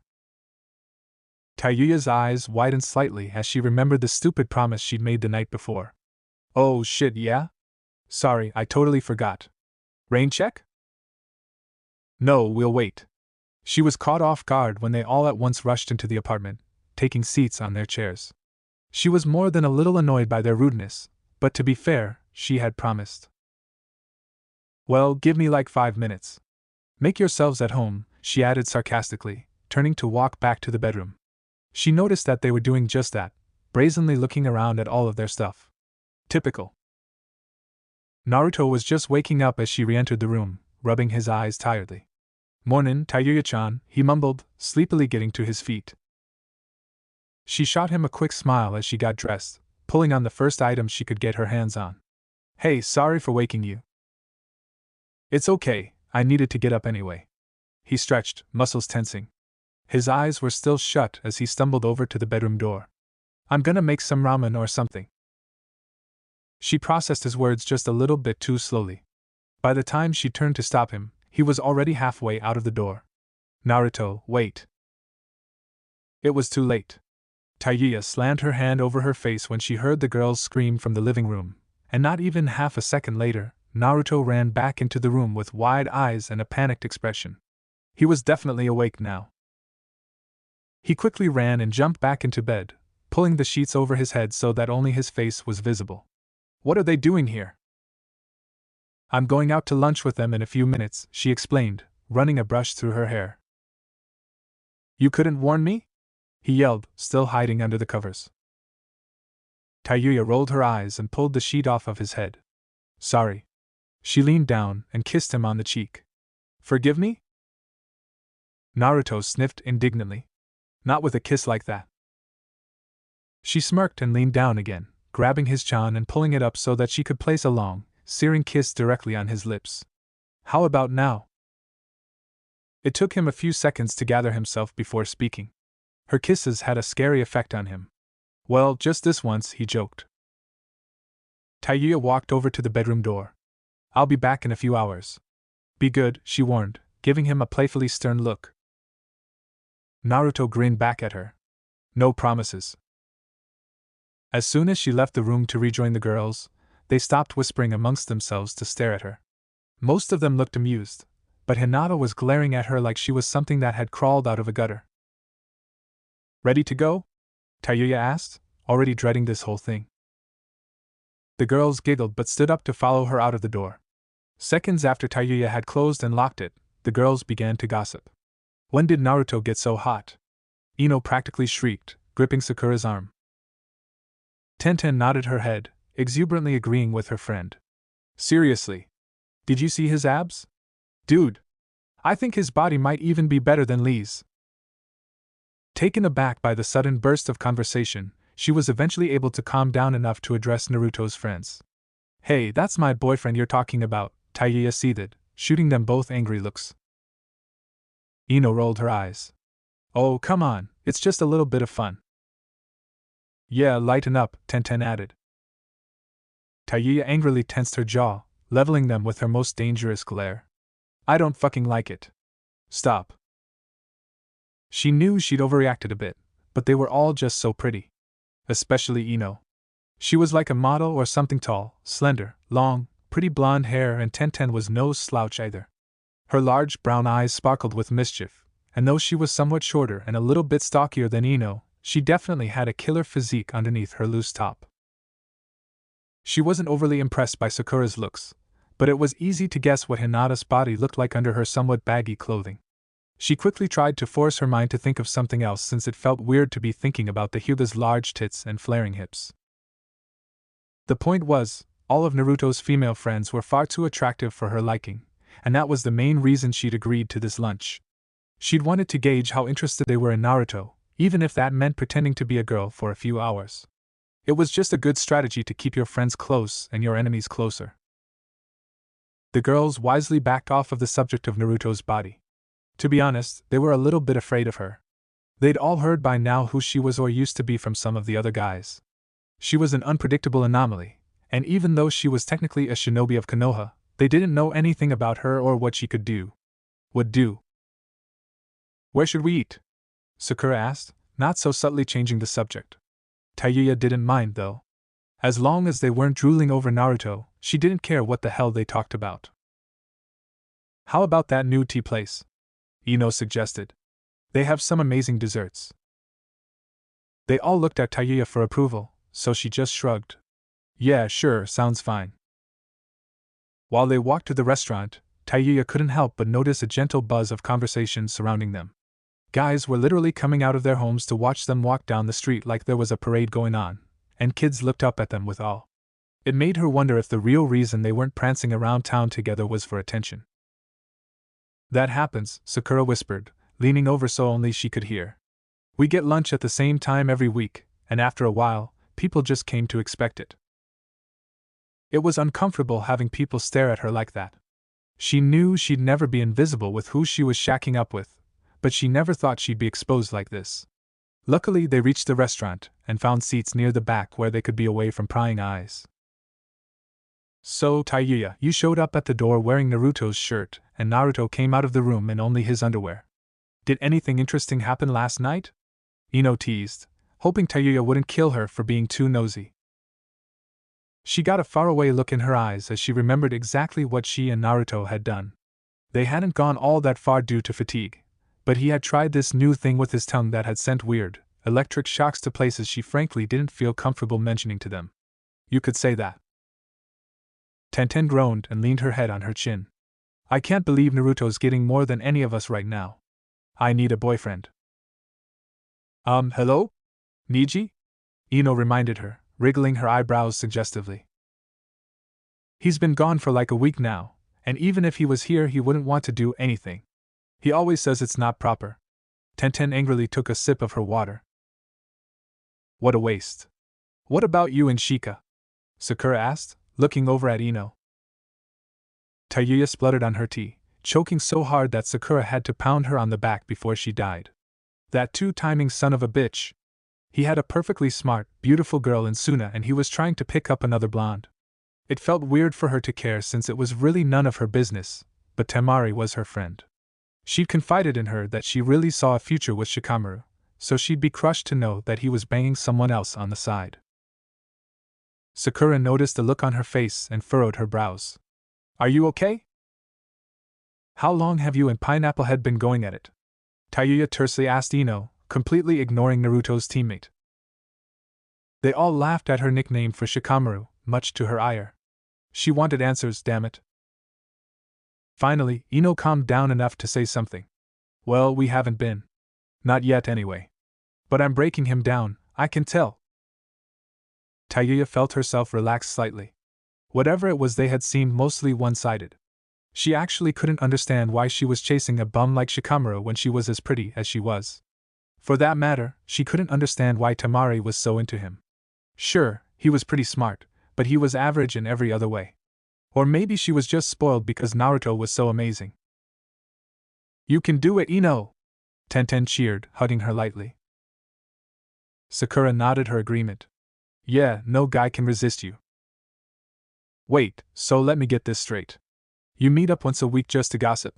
Taiyuya's eyes widened slightly as she remembered the stupid promise she'd made the night before. "Oh shit, yeah? Sorry, I totally forgot. Rain check?" "No, we'll wait." She was caught off guard when they all at once rushed into the apartment, taking seats on their chairs. She was more than a little annoyed by their rudeness, but to be fair, she had promised. Well, give me like 5 minutes. Make yourselves at home, she added sarcastically, turning to walk back to the bedroom. She noticed that they were doing just that, brazenly looking around at all of their stuff. Typical. Naruto was just waking up as she re-entered the room, rubbing his eyes tiredly. "Mornin', Tayuya-chan," he mumbled, sleepily getting to his feet. She shot him a quick smile as she got dressed, pulling on the first item she could get her hands on. "Hey, sorry for waking you." "It's okay, I needed to get up anyway." He stretched, muscles tensing. His eyes were still shut as he stumbled over to the bedroom door. "I'm gonna make some ramen or something." She processed his words just a little bit too slowly. By the time she turned to stop him, he was already halfway out of the door. "Naruto, wait." It was too late. Tayuya slammed her hand over her face when she heard the girls scream from the living room, and not even half a second later, Naruto ran back into the room with wide eyes and a panicked expression. He was definitely awake now. He quickly ran and jumped back into bed, pulling the sheets over his head so that only his face was visible. "What are they doing here?" "I'm going out to lunch with them in a few minutes," she explained, running a brush through her hair. "You couldn't warn me?" he yelled, still hiding under the covers. Tayuya rolled her eyes and pulled the sheet off of his head. "Sorry." She leaned down and kissed him on the cheek. "Forgive me?" Naruto sniffed indignantly. "Not with a kiss like that." She smirked and leaned down again, grabbing his chan and pulling it up so that she could place a long, searing kiss directly on his lips. "How about now?" It took him a few seconds to gather himself before speaking. Her kisses had a scary effect on him. "Well, just this once," he joked. Tayuya walked over to the bedroom door. "I'll be back in a few hours. Be good," she warned, giving him a playfully stern look. Naruto grinned back at her. "No promises." As soon as she left the room to rejoin the girls, they stopped whispering amongst themselves to stare at her. Most of them looked amused, but Hinata was glaring at her like she was something that had crawled out of a gutter. "Ready to go?" Tayuya asked, already dreading this whole thing. The girls giggled but stood up to follow her out of the door. Seconds after Tayuya had closed and locked it, the girls began to gossip. "When did Naruto get so hot?" Ino practically shrieked, gripping Sakura's arm. Tenten nodded her head, exuberantly agreeing with her friend. "Seriously. Did you see his abs? Dude. I think his body might even be better than Lee's." Taken aback by the sudden burst of conversation, she was eventually able to calm down enough to address Naruto's friends. "Hey, that's my boyfriend you're talking about," Tayuya seethed, shooting them both angry looks. Ino rolled her eyes. "Oh, come on, it's just a little bit of fun." "Yeah, lighten up," Tenten added. Tayuya angrily tensed her jaw, leveling them with her most dangerous glare. "I don't fucking like it. Stop." She knew she'd overreacted a bit, but they were all just so pretty. Especially Ino. She was like a model or something, tall, slender, long, pretty blonde hair, and Tenten was no slouch either. Her large brown eyes sparkled with mischief, and though she was somewhat shorter and a little bit stockier than Ino, she definitely had a killer physique underneath her loose top. She wasn't overly impressed by Sakura's looks, but it was easy to guess what Hinata's body looked like under her somewhat baggy clothing. She quickly tried to force her mind to think of something else since it felt weird to be thinking about the Hyuga's large tits and flaring hips. The point was, all of Naruto's female friends were far too attractive for her liking, and that was the main reason she'd agreed to this lunch. She'd wanted to gauge how interested they were in Naruto, even if that meant pretending to be a girl for a few hours. It was just a good strategy to keep your friends close and your enemies closer. The girls wisely backed off of the subject of Naruto's body. To be honest, they were a little bit afraid of her. They'd all heard by now who she was or used to be from some of the other guys. She was an unpredictable anomaly, and even though she was technically a shinobi of Konoha, they didn't know anything about her or what she could do. Would do. "Where should we eat?" Sakura asked, not so subtly changing the subject. Tayuya didn't mind, though. As long as they weren't drooling over Naruto, she didn't care what the hell they talked about. "How about that new tea place?" Ino suggested. "They have some amazing desserts." They all looked at Tayuya for approval, so she just shrugged. "Yeah, sure, sounds fine." While they walked to the restaurant, Taiyuya couldn't help but notice a gentle buzz of conversation surrounding them. Guys were literally coming out of their homes to watch them walk down the street like there was a parade going on, and kids looked up at them with awe. It made her wonder if the real reason they weren't prancing around town together was for attention. That happens, Sakura whispered, leaning over so only she could hear. We get lunch at the same time every week, and after a while, people just came to expect it. It was uncomfortable having people stare at her like that. She knew she'd never be invisible with who she was shacking up with, but she never thought she'd be exposed like this. Luckily, they reached the restaurant and found seats near the back where they could be away from prying eyes. So, Taiyuya, you showed up at the door wearing Naruto's shirt, and Naruto came out of the room in only his underwear. Did anything interesting happen last night? Ino teased, hoping Taiyuya wouldn't kill her for being too nosy. She got a faraway look in her eyes as she remembered exactly what she and Naruto had done. They hadn't gone all that far due to fatigue, but he had tried this new thing with his tongue that had sent weird, electric shocks to places she frankly didn't feel comfortable mentioning to them. You could say that. Tenten groaned and leaned her head on her chin. I can't believe Naruto's getting more than any of us right now. I need a boyfriend. Hello? Niji? Ino reminded her, wriggling her eyebrows suggestively. He's been gone for like a week now, and even if he was here he wouldn't want to do anything. He always says it's not proper. Tenten angrily took a sip of her water. What a waste. What about you and Shika? Sakura asked, looking over at Ino. Taiyuya spluttered on her tea, choking so hard that Sakura had to pound her on the back before she died. That two-timing son of a bitch. He had a perfectly smart, beautiful girl in Suna and he was trying to pick up another blonde. It felt weird for her to care since it was really none of her business, but Temari was her friend. She'd confided in her that she really saw a future with Shikamaru, so she'd be crushed to know that he was banging someone else on the side. Sakura noticed the look on her face and furrowed her brows. Are you okay? How long have you and Pineapple Head been going at it? Taiyuya tersely asked Ino, completely ignoring Naruto's teammate. They all laughed at her nickname for Shikamaru, much to her ire. She wanted answers, damn it. Finally, Ino calmed down enough to say something. Well, we haven't been. Not yet anyway. But I'm breaking him down, I can tell. Taiyuya felt herself relax slightly. Whatever it was they had seemed mostly one-sided. She actually couldn't understand why she was chasing a bum like Shikamaru when she was as pretty as she was. For that matter, she couldn't understand why Temari was so into him. Sure, he was pretty smart, but he was average in every other way. Or maybe she was just spoiled because Naruto was so amazing. You can do it, Ino! Tenten cheered, hugging her lightly. Sakura nodded her agreement. Yeah, no guy can resist you. Wait, so let me get this straight. You meet up once a week just to gossip?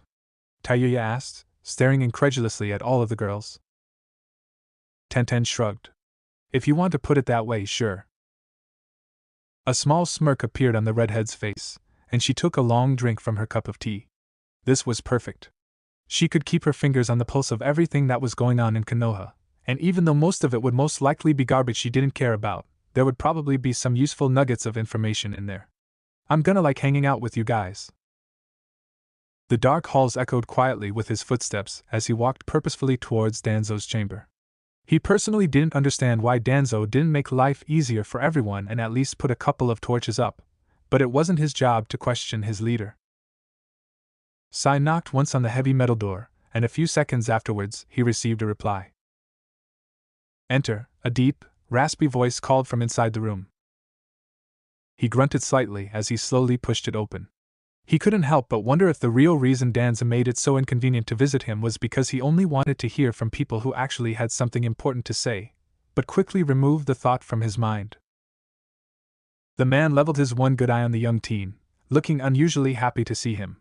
Taiyuya asked, staring incredulously at all of the girls. Tenten shrugged. If you want to put it that way, sure. A small smirk appeared on the redhead's face, and she took a long drink from her cup of tea. This was perfect. She could keep her fingers on the pulse of everything that was going on in Konoha, and even though most of it would most likely be garbage she didn't care about, there would probably be some useful nuggets of information in there. I'm gonna like hanging out with you guys. The dark halls echoed quietly with his footsteps as he walked purposefully towards Danzo's chamber. He personally didn't understand why Danzo didn't make life easier for everyone and at least put a couple of torches up, but it wasn't his job to question his leader. Sai knocked once on the heavy metal door, and a few seconds afterwards he received a reply. Enter, a deep, raspy voice called from inside the room. He grunted slightly as he slowly pushed it open. He couldn't help but wonder if the real reason Danzo made it so inconvenient to visit him was because he only wanted to hear from people who actually had something important to say, but quickly removed the thought from his mind. The man leveled his one good eye on the young teen, looking unusually happy to see him.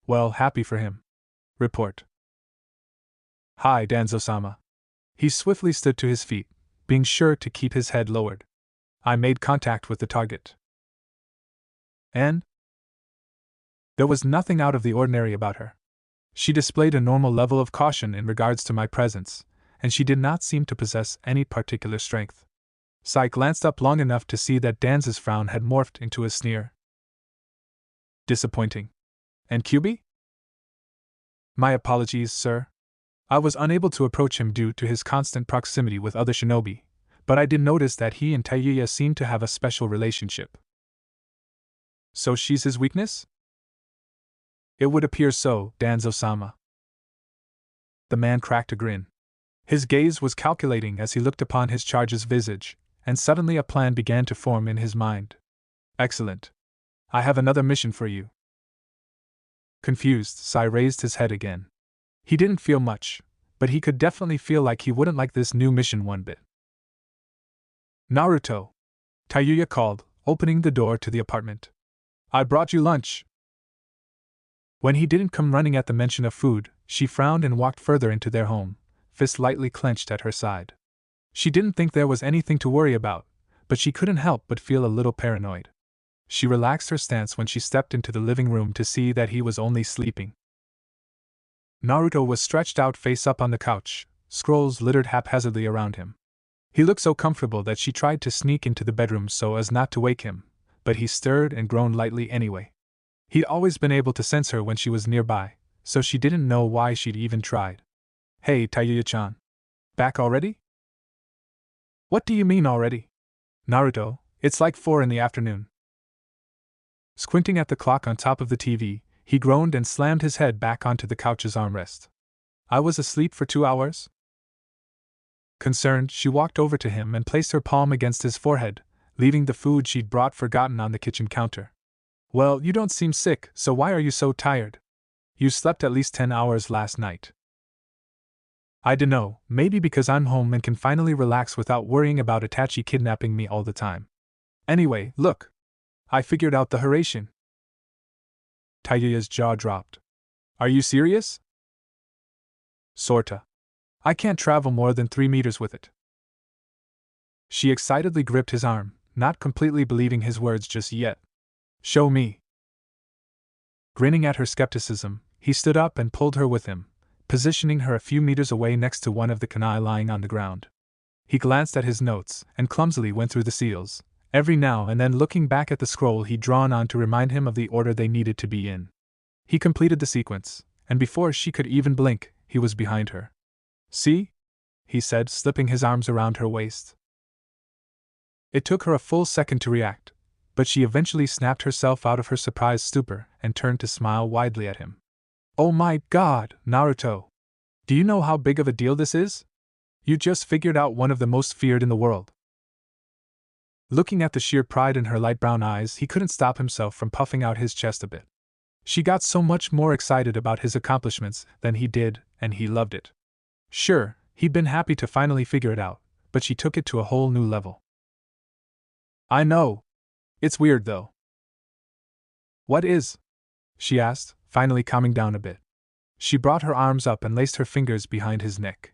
Well, happy for him. Report. Hi, Danzo-sama. He swiftly stood to his feet, being sure to keep his head lowered. I made contact with the target. And? There was nothing out of the ordinary about her. She displayed a normal level of caution in regards to my presence, and she did not seem to possess any particular strength. Sai glanced up long enough to see that Danzo's frown had morphed into a sneer. Disappointing. And Kyubi? My apologies, sir. I was unable to approach him due to his constant proximity with other shinobi, but I did notice that he and Taiyuya seemed to have a special relationship. So she's his weakness? It would appear so, Danzo-sama. The man cracked a grin. His gaze was calculating as he looked upon his charge's visage, and suddenly a plan began to form in his mind. Excellent. I have another mission for you. Confused, Sai raised his head again. He didn't feel much, but he could definitely feel like he wouldn't like this new mission one bit. Naruto, Taiyuya called, opening the door to the apartment. I brought you lunch. When he didn't come running at the mention of food, she frowned and walked further into their home, fist lightly clenched at her side. She didn't think there was anything to worry about, but she couldn't help but feel a little paranoid. She relaxed her stance when she stepped into the living room to see that he was only sleeping. Naruto was stretched out face up on the couch, scrolls littered haphazardly around him. He looked so comfortable that she tried to sneak into the bedroom so as not to wake him, but he stirred and groaned lightly anyway. He'd always been able to sense her when she was nearby, so she didn't know why she'd even tried. Hey, Taiyuya-chan. Back already? What do you mean already? Naruto, it's like 4 in the afternoon. Squinting at the clock on top of the TV, he groaned and slammed his head back onto the couch's armrest. I was asleep for 2 hours? Concerned, she walked over to him and placed her palm against his forehead, leaving the food she'd brought forgotten on the kitchen counter. Well, you don't seem sick, so why are you so tired? You slept at least 10 hours last night. I dunno, maybe because I'm home and can finally relax without worrying about Itachi kidnapping me all the time. Anyway, look. I figured out the Hiraishin. Taiyuya's jaw dropped. Are you serious? Sorta. I can't travel more than 3 meters with it. She excitedly gripped his arm, not completely believing his words just yet. Show me. Grinning at her skepticism, he stood up and pulled her with him, positioning her a few meters away next to one of the kunai lying on the ground. He glanced at his notes and clumsily went through the seals, every now and then looking back at the scroll he'd drawn on to remind him of the order they needed to be in. He completed the sequence, and before she could even blink, he was behind her. See? He said, slipping his arms around her waist. It took her a full second to react, but she eventually snapped herself out of her surprised stupor and turned to smile widely at him. Oh my God, Naruto! Do you know how big of a deal this is? You just figured out one of the most feared in the world. Looking at the sheer pride in her light brown eyes, he couldn't stop himself from puffing out his chest a bit. She got so much more excited about his accomplishments than he did, and he loved it. Sure, he'd been happy to finally figure it out, but she took it to a whole new level. I know. It's weird though. What is? She asked, finally calming down a bit. She brought her arms up and laced her fingers behind his neck.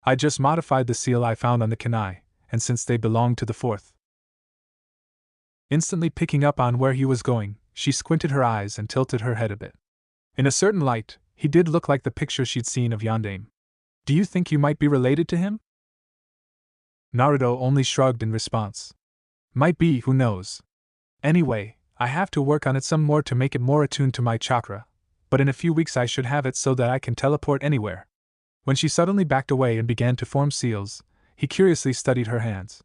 I just modified the seal I found on the kunai, and since they belong to the 4th. Instantly picking up on where he was going, she squinted her eyes and tilted her head a bit. In a certain light, he did look like the picture she'd seen of Yondaime. Do you think you might be related to him? Naruto only shrugged in response. Might be, who knows. Anyway, I have to work on it some more to make it more attuned to my chakra, but in a few weeks I should have it so that I can teleport anywhere. When she suddenly backed away and began to form seals, he curiously studied her hands.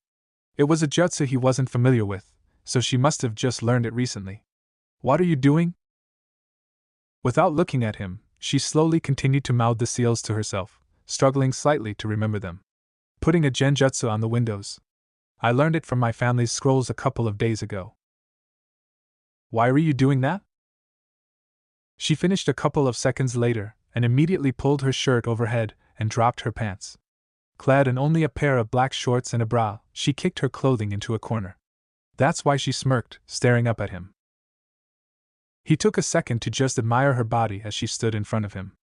It was a jutsu he wasn't familiar with, so she must have just learned it recently. What are you doing? Without looking at him, she slowly continued to mouth the seals to herself, struggling slightly to remember them. Putting a genjutsu on the windows. I learned it from my family's scrolls a couple of days ago. Why were you doing that? She finished a couple of seconds later, and immediately pulled her shirt overhead and dropped her pants. Clad in only a pair of black shorts and a bra, she kicked her clothing into a corner. That's why she smirked, staring up at him. He took a second to just admire her body as she stood in front of him.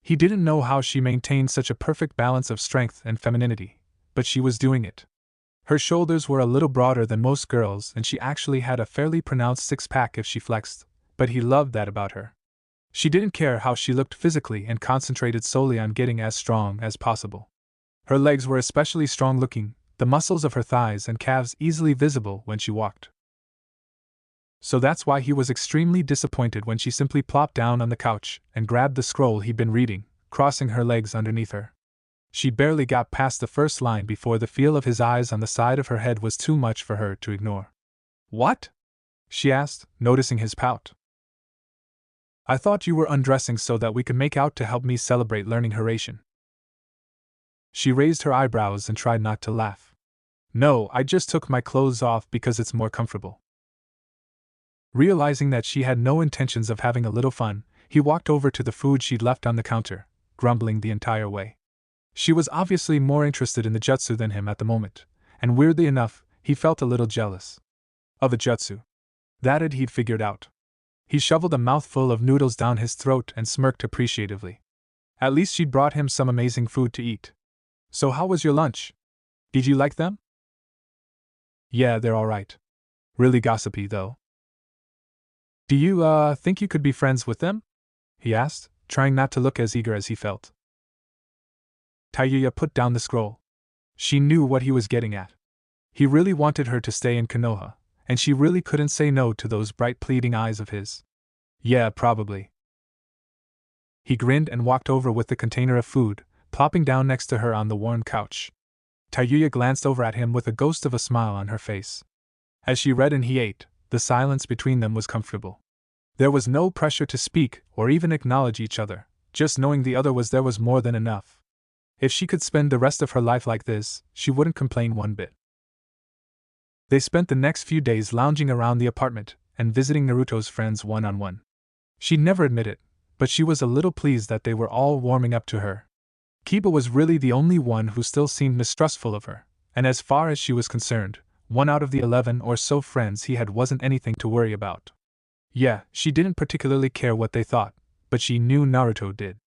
He didn't know how she maintained such a perfect balance of strength and femininity, but she was doing it. Her shoulders were a little broader than most girls, and she actually had a fairly pronounced six-pack if she flexed, but he loved that about her. She didn't care how she looked physically and concentrated solely on getting as strong as possible. Her legs were especially strong-looking, the muscles of her thighs and calves easily visible when she walked. So that's why he was extremely disappointed when she simply plopped down on the couch and grabbed the scroll he'd been reading, crossing her legs underneath her. She barely got past the first line before the feel of his eyes on the side of her head was too much for her to ignore. "What?" she asked, noticing his pout. "I thought you were undressing so that we could make out to help me celebrate learning Horatian." She raised her eyebrows and tried not to laugh. "No, I just took my clothes off because it's more comfortable." Realizing that she had no intentions of having a little fun, he walked over to the food she'd left on the counter, grumbling the entire way. She was obviously more interested in the jutsu than him at the moment, and weirdly enough, he felt a little jealous. Of a jutsu. That he'd figured out. He shoveled a mouthful of noodles down his throat and smirked appreciatively. At least she'd brought him some amazing food to eat. "So how was your lunch? Did you like them?" "Yeah, they're alright. Really gossipy, though." "Do you, think you could be friends with them?" he asked, trying not to look as eager as he felt. Tayuya put down the scroll. She knew what he was getting at. He really wanted her to stay in Konoha, and she really couldn't say no to those bright pleading eyes of his. "Yeah, probably." He grinned and walked over with the container of food, plopping down next to her on the worn couch. Tayuya glanced over at him with a ghost of a smile on her face. As she read and he ate, the silence between them was comfortable. There was no pressure to speak or even acknowledge each other, just knowing the other was there was more than enough. If she could spend the rest of her life like this, she wouldn't complain one bit. They spent the next few days lounging around the apartment and visiting Naruto's friends one-on-one. She'd never admit it, but she was a little pleased that they were all warming up to her. Kiba was really the only one who still seemed mistrustful of her, and as far as she was concerned, 1 out of the 11 or so friends he had wasn't anything to worry about. Yeah, she didn't particularly care what they thought, but she knew Naruto did.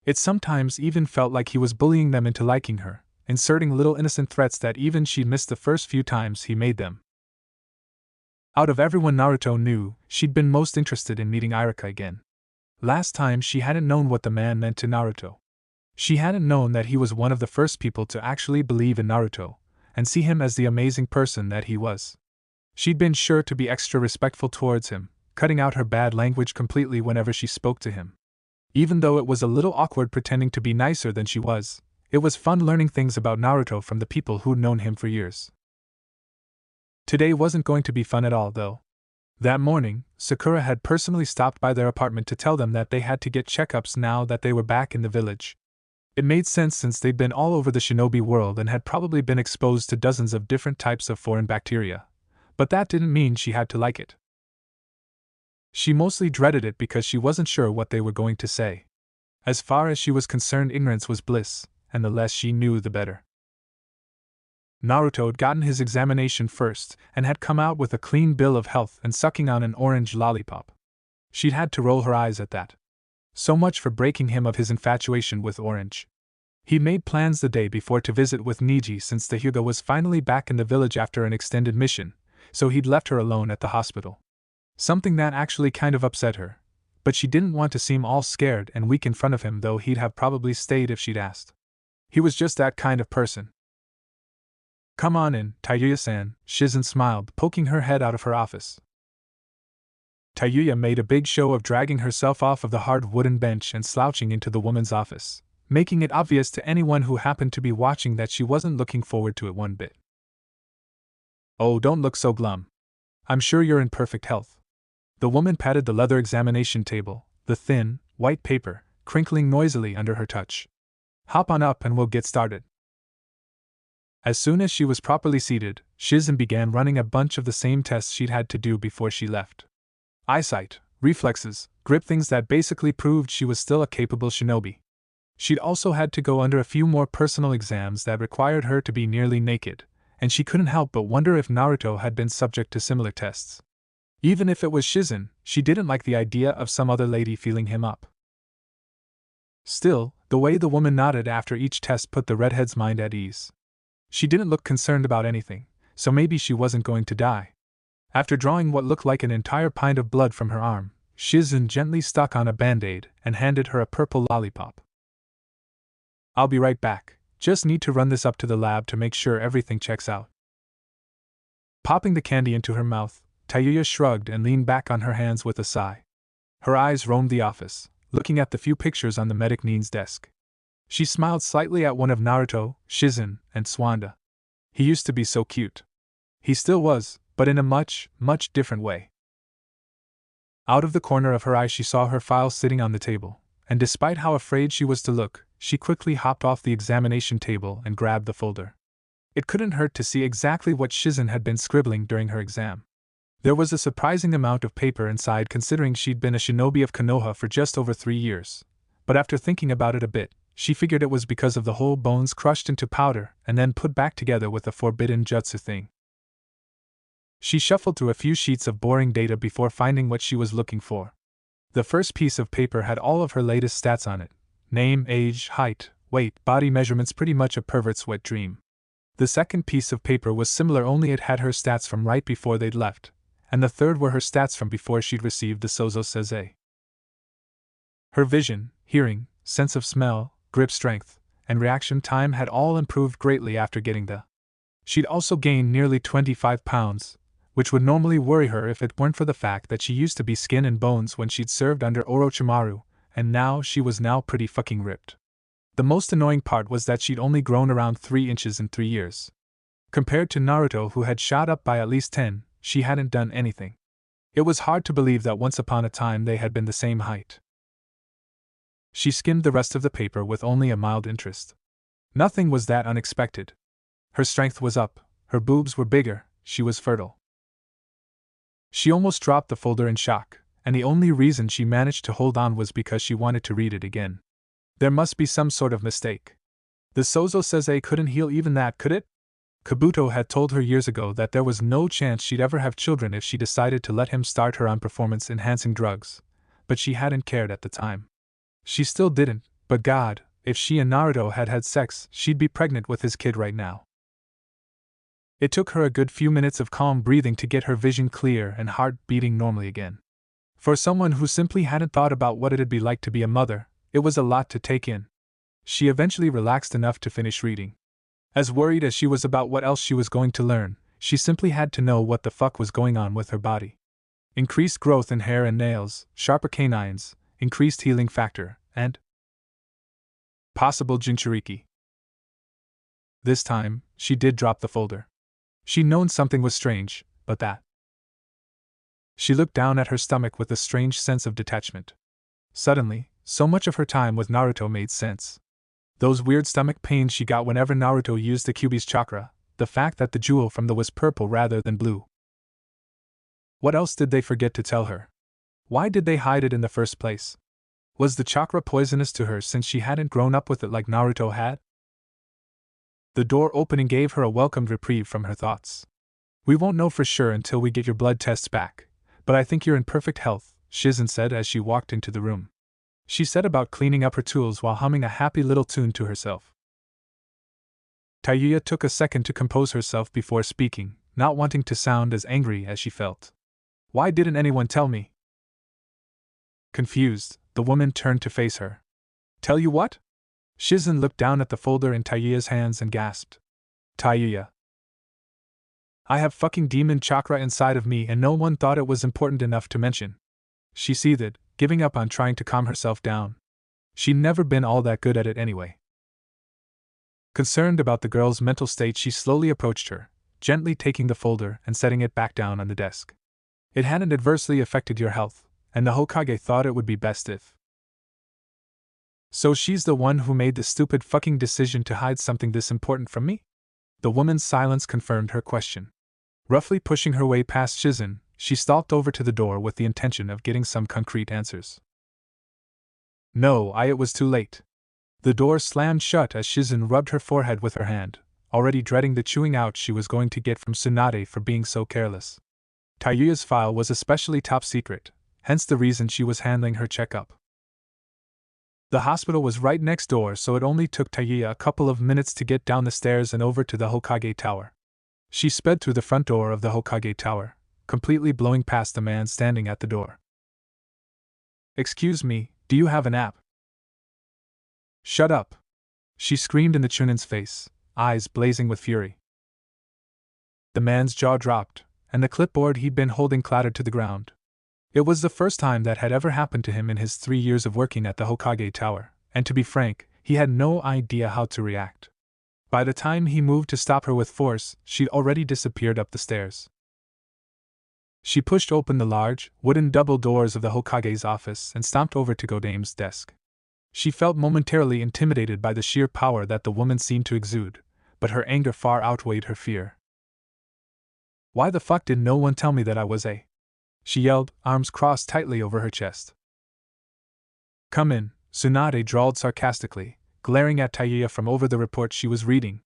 It sometimes even felt like he was bullying them into liking her, inserting little innocent threats that even she'd missed the first few times he made them. Out of everyone Naruto knew, she'd been most interested in meeting Irika again. Last time she hadn't known what the man meant to Naruto. She hadn't known that he was one of the first people to actually believe in Naruto, and see him as the amazing person that he was. She'd been sure to be extra respectful towards him, cutting out her bad language completely whenever she spoke to him. Even though it was a little awkward pretending to be nicer than she was, it was fun learning things about Naruto from the people who'd known him for years. Today wasn't going to be fun at all, though. That morning, Sakura had personally stopped by their apartment to tell them that they had to get checkups now that they were back in the village. It made sense since they'd been all over the shinobi world and had probably been exposed to dozens of different types of foreign bacteria, but that didn't mean she had to like it. She mostly dreaded it because she wasn't sure what they were going to say. As far as she was concerned, ignorance was bliss, and the less she knew the better. Naruto had gotten his examination first and had come out with a clean bill of health and sucking on an orange lollipop. She'd had to roll her eyes at that. So much for breaking him of his infatuation with orange. He made plans the day before to visit with Niji since the Hyuga was finally back in the village after an extended mission, so he'd left her alone at the hospital. Something that actually kind of upset her, but she didn't want to seem all scared and weak in front of him, though he'd have probably stayed if she'd asked. He was just that kind of person. "Come on in, Tayuya-san," Shizen smiled, poking her head out of her office. Tayuya made a big show of dragging herself off of the hard wooden bench and slouching into the woman's office, making it obvious to anyone who happened to be watching that she wasn't looking forward to it one bit. "Oh, don't look so glum. I'm sure you're in perfect health." The woman patted the leather examination table, the thin, white paper, crinkling noisily under her touch. "Hop on up and we'll get started." As soon as she was properly seated, Shizen began running a bunch of the same tests she'd had to do before she left. Eyesight, reflexes, grip, things that basically proved she was still a capable shinobi. She'd also had to go under a few more personal exams that required her to be nearly naked, and she couldn't help but wonder if Naruto had been subject to similar tests. Even if it was Shizen, she didn't like the idea of some other lady feeling him up. Still, the way the woman nodded after each test put the redhead's mind at ease. She didn't look concerned about anything, so maybe she wasn't going to die. After drawing what looked like an entire pint of blood from her arm, Shizen gently stuck on a band-aid and handed her a purple lollipop. "I'll be right back, just need to run this up to the lab to make sure everything checks out." Popping the candy into her mouth, Tayuya shrugged and leaned back on her hands with a sigh. Her eyes roamed the office, looking at the few pictures on the medic Nin's desk. She smiled slightly at one of Naruto, Shizen, and Swanda. He used to be so cute. He still was, but in a much, much different way. Out of the corner of her eye she saw her file sitting on the table, and despite how afraid she was to look, she quickly hopped off the examination table and grabbed the folder. It couldn't hurt to see exactly what Shizen had been scribbling during her exam. There was a surprising amount of paper inside considering she'd been a shinobi of Konoha for just over 3 years, but after thinking about it a bit, she figured it was because of the whole bones crushed into powder and then put back together with the forbidden jutsu thing. She shuffled through a few sheets of boring data before finding what she was looking for. The first piece of paper had all of her latest stats on it: name, age, height, weight, body measurements, pretty much a pervert's wet dream. The second piece of paper was similar, only it had her stats from right before they'd left, and the third were her stats from before she'd received the Sozo Seze. Her vision, hearing, sense of smell, grip strength, and reaction time had all improved greatly after getting the. She'd also gained nearly 25 pounds, which would normally worry her if it weren't for the fact that she used to be skin and bones when she'd served under Orochimaru, and now she was pretty fucking ripped. The most annoying part was that she'd only grown around 3 inches in 3 years. Compared to Naruto, who had shot up by at least 10, she hadn't done anything. It was hard to believe that once upon a time they had been the same height. She skimmed the rest of the paper with only a mild interest. Nothing was that unexpected. Her strength was up, her boobs were bigger, she was fertile. She almost dropped the folder in shock, and the only reason she managed to hold on was because she wanted to read it again. There must be some sort of mistake. The Sozo Seze couldn't heal even that, could it? Kabuto had told her years ago that there was no chance she'd ever have children if she decided to let him start her on performance-enhancing drugs, but she hadn't cared at the time. She still didn't, but God, if she and Naruto had had sex, she'd be pregnant with his kid right now. It took her a good few minutes of calm breathing to get her vision clear and heart beating normally again. For someone who simply hadn't thought about what it'd be like to be a mother, it was a lot to take in. She eventually relaxed enough to finish reading. As worried as she was about what else she was going to learn, she simply had to know what the fuck was going on with her body. Increased growth in hair and nails, sharper canines, increased healing factor, and possible Jinchuriki. This time, she did drop the folder. She'd known something was strange, but that. She looked down at her stomach with a strange sense of detachment. Suddenly, so much of her time with Naruto made sense. Those weird stomach pains she got whenever Naruto used the Kyuubi's chakra, the fact that the jewel from the was purple rather than blue. What else did they forget to tell her? Why did they hide it in the first place? Was the chakra poisonous to her since she hadn't grown up with it like Naruto had? The door opening gave her a welcomed reprieve from her thoughts. We won't know for sure until we get your blood tests back, but I think you're in perfect health, Shizen said as she walked into the room. She set about cleaning up her tools while humming a happy little tune to herself. Tayuya took a second to compose herself before speaking, not wanting to sound as angry as she felt. Why didn't anyone tell me? Confused, the woman turned to face her. Tell you what? Shizen looked down at the folder in Tayuya's hands and gasped. Tayuya. I have fucking demon chakra inside of me and no one thought it was important enough to mention. She seethed, giving up on trying to calm herself down. She'd never been all that good at it anyway. Concerned about the girl's mental state, she slowly approached her, gently taking the folder and setting it back down on the desk. It hadn't adversely affected your health, and the Hokage thought it would be best if. So she's the one who made the stupid fucking decision to hide something this important from me? The woman's silence confirmed her question. Roughly pushing her way past Shizen, she stalked over to the door with the intention of getting some concrete answers. No, it was too late. The door slammed shut as Shizen rubbed her forehead with her hand, already dreading the chewing out she was going to get from Tsunade for being so careless. Tayuya's file was especially top secret, hence the reason she was handling her checkup. The hospital was right next door, so it only took Tayuya a couple of minutes to get down the stairs and over to the Hokage Tower. She sped through the front door of the Hokage Tower, completely blowing past the man standing at the door. Excuse me, do you have an app? Shut up! She screamed in the Chunin's face, eyes blazing with fury. The man's jaw dropped, and the clipboard he'd been holding clattered to the ground. It was the first time that had ever happened to him in his 3 years of working at the Hokage Tower, and to be frank, he had no idea how to react. By the time he moved to stop her with force, she'd already disappeared up the stairs. She pushed open the large, wooden double doors of the Hokage's office and stomped over to Godame's desk. She felt momentarily intimidated by the sheer power that the woman seemed to exude, but her anger far outweighed her fear. "Why the fuck did no one tell me that I was a..." she yelled, arms crossed tightly over her chest. "Come in," Tsunade drawled sarcastically, glaring at Taiya from over the report she was reading.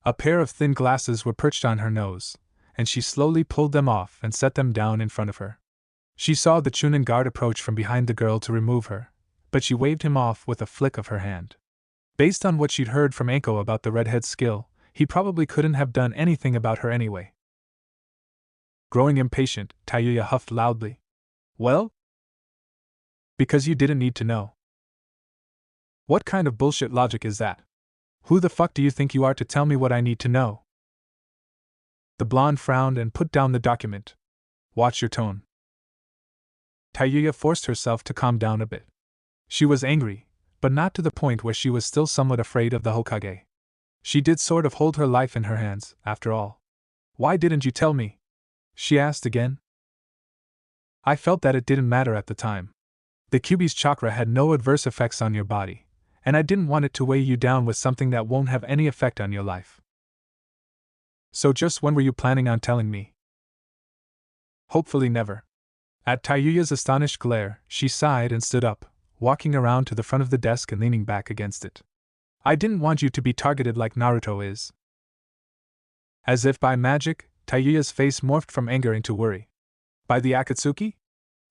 A pair of thin glasses were perched on her nose, and she slowly pulled them off and set them down in front of her. She saw the Chunin guard approach from behind the girl to remove her, but she waved him off with a flick of her hand. Based on what she'd heard from Anko about the redhead's skill, he probably couldn't have done anything about her anyway. Growing impatient, Taiya huffed loudly. "Well? Because you didn't need to know." "What kind of bullshit logic is that? Who the fuck do you think you are to tell me what I need to know?" The blonde frowned and put down the document. "Watch your tone." Taiya forced herself to calm down a bit. She was angry, but not to the point where she was still somewhat afraid of the Hokage. She did sort of hold her life in her hands, after all. "Why didn't you tell me?" she asked again. "I felt that it didn't matter at the time. The Kyuubi's chakra had no adverse effects on your body, and I didn't want it to weigh you down with something that won't have any effect on your life." "So just when were you planning on telling me?" "Hopefully never." At Taiya's astonished glare, she sighed and stood up, walking around to the front of the desk and leaning back against it. "I didn't want you to be targeted like Naruto is." As if by magic, Taiya's face morphed from anger into worry. "By the Akatsuki?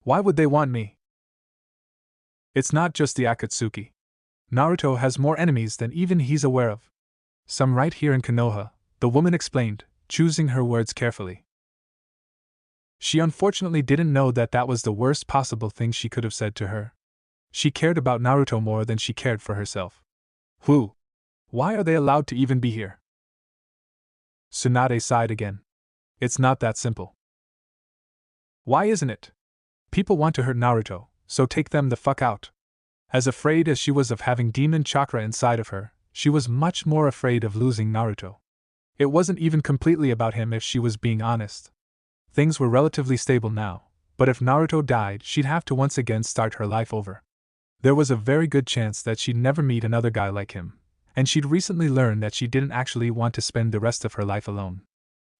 Why would they want me?" "It's not just the Akatsuki. Naruto has more enemies than even he's aware of. Some right here in Konoha," the woman explained, choosing her words carefully. She unfortunately didn't know that that was the worst possible thing she could have said to her. She cared about Naruto more than she cared for herself. "Who? Why are they allowed to even be here?" Tsunade sighed again. "It's not that simple." "Why isn't it? People want to hurt Naruto, so take them the fuck out." As afraid as she was of having demon chakra inside of her, she was much more afraid of losing Naruto. It wasn't even completely about him if she was being honest. Things were relatively stable now, but if Naruto died, she'd have to once again start her life over. There was a very good chance that she'd never meet another guy like him, and she'd recently learned that she didn't actually want to spend the rest of her life alone.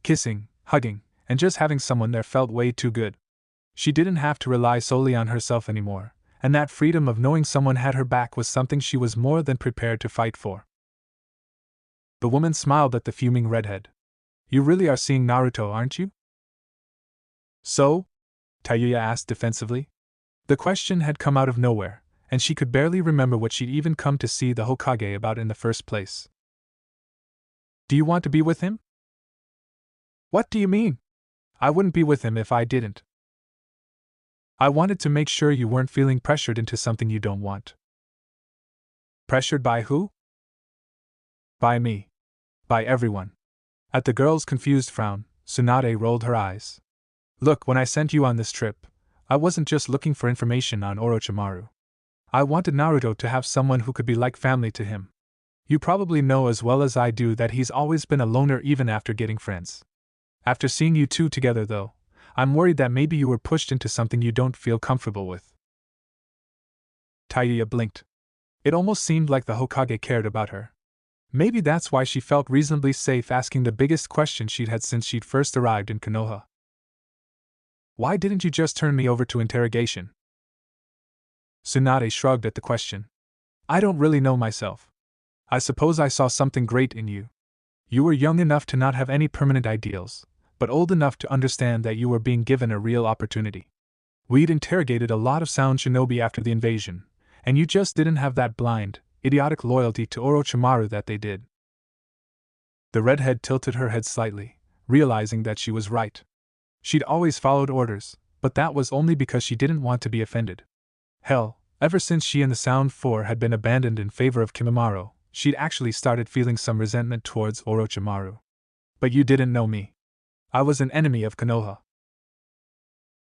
Kissing, hugging, and just having someone there felt way too good. She didn't have to rely solely on herself anymore, and that freedom of knowing someone had her back was something she was more than prepared to fight for. The woman smiled at the fuming redhead. "You really are seeing Naruto, aren't you?" "So?" Taiya asked defensively. The question had come out of nowhere, and she could barely remember what she'd even come to see the Hokage about in the first place. "Do you want to be with him?" "What do you mean? I wouldn't be with him if I didn't." "I wanted to make sure you weren't feeling pressured into something you don't want." "Pressured by who?" "By me. By everyone." At the girl's confused frown, Tsunade rolled her eyes. "Look, when I sent you on this trip, I wasn't just looking for information on Orochimaru. I wanted Naruto to have someone who could be like family to him. You probably know as well as I do that he's always been a loner even after getting friends. After seeing you two together, though, I'm worried that maybe you were pushed into something you don't feel comfortable with." Taiya blinked. It almost seemed like the Hokage cared about her. Maybe that's why she felt reasonably safe asking the biggest question she'd had since she'd first arrived in Konoha. "Why didn't you just turn me over to interrogation?" Tsunade shrugged at the question. "I don't really know myself. I suppose I saw something great in you. You were young enough to not have any permanent ideals, but old enough to understand that you were being given a real opportunity. We'd interrogated a lot of sound shinobi after the invasion, and you just didn't have that blind, idiotic loyalty to Orochimaru that they did." The redhead tilted her head slightly, realizing that she was right. She'd always followed orders, but that was only because she didn't want to be offended. Hell, ever since she and the Sound Four had been abandoned in favor of Kimimaro, she'd actually started feeling some resentment towards Orochimaru. "But you didn't know me." I was an enemy of Konoha.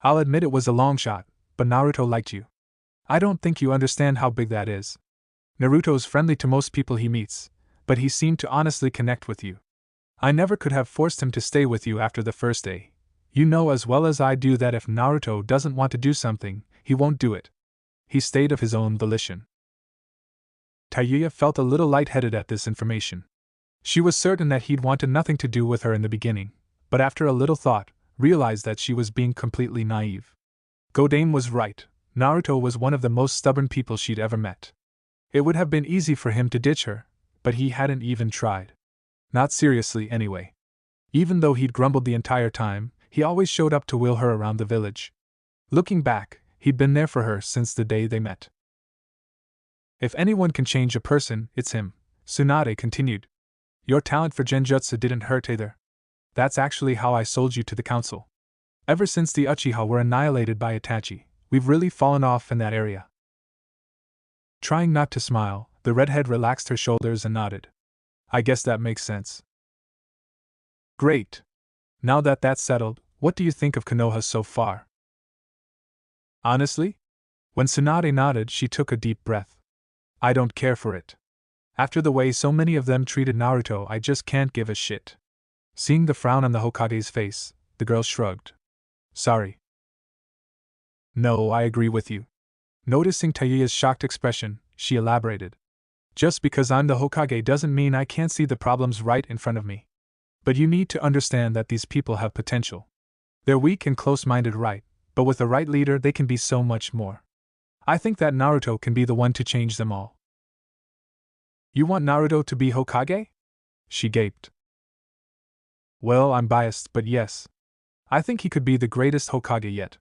I'll admit it was a long shot, but Naruto liked you. I don't think you understand how big that is. Naruto's friendly to most people he meets, but he seemed to honestly connect with you. I never could have forced him to stay with you after the first day. You know as well as I do that if Naruto doesn't want to do something, he won't do it. He stayed of his own volition. Tayuya felt a little lightheaded at this information. She was certain that he'd wanted nothing to do with her in the beginning, but after a little thought, realized that she was being completely naive. Godame was right. Naruto was one of the most stubborn people she'd ever met. It would have been easy for him to ditch her, but he hadn't even tried. Not seriously, anyway. Even though he'd grumbled the entire time, he always showed up to wheel her around the village. Looking back, he'd been there for her since the day they met. If anyone can change a person, it's him, Tsunade continued. Your talent for genjutsu didn't hurt either. That's actually how I sold you to the council. Ever since the Uchiha were annihilated by Itachi, we've really fallen off in that area. Trying not to smile, the redhead relaxed her shoulders and nodded. I guess that makes sense. Great. Now that that's settled, what do you think of Konoha so far? Honestly? When Tsunade nodded, she took a deep breath. I don't care for it. After the way so many of them treated Naruto, I just can't give a shit. Seeing the frown on the Hokage's face, the girl shrugged. Sorry. No, I agree with you. Noticing Tayuya's shocked expression, she elaborated. Just because I'm the Hokage doesn't mean I can't see the problems right in front of me. But you need to understand that these people have potential. They're weak and close-minded, right, but with the right leader they can be so much more. I think that Naruto can be the one to change them all. You want Naruto to be Hokage? She gaped. Well, I'm biased, but yes. I think he could be the greatest Hokage yet.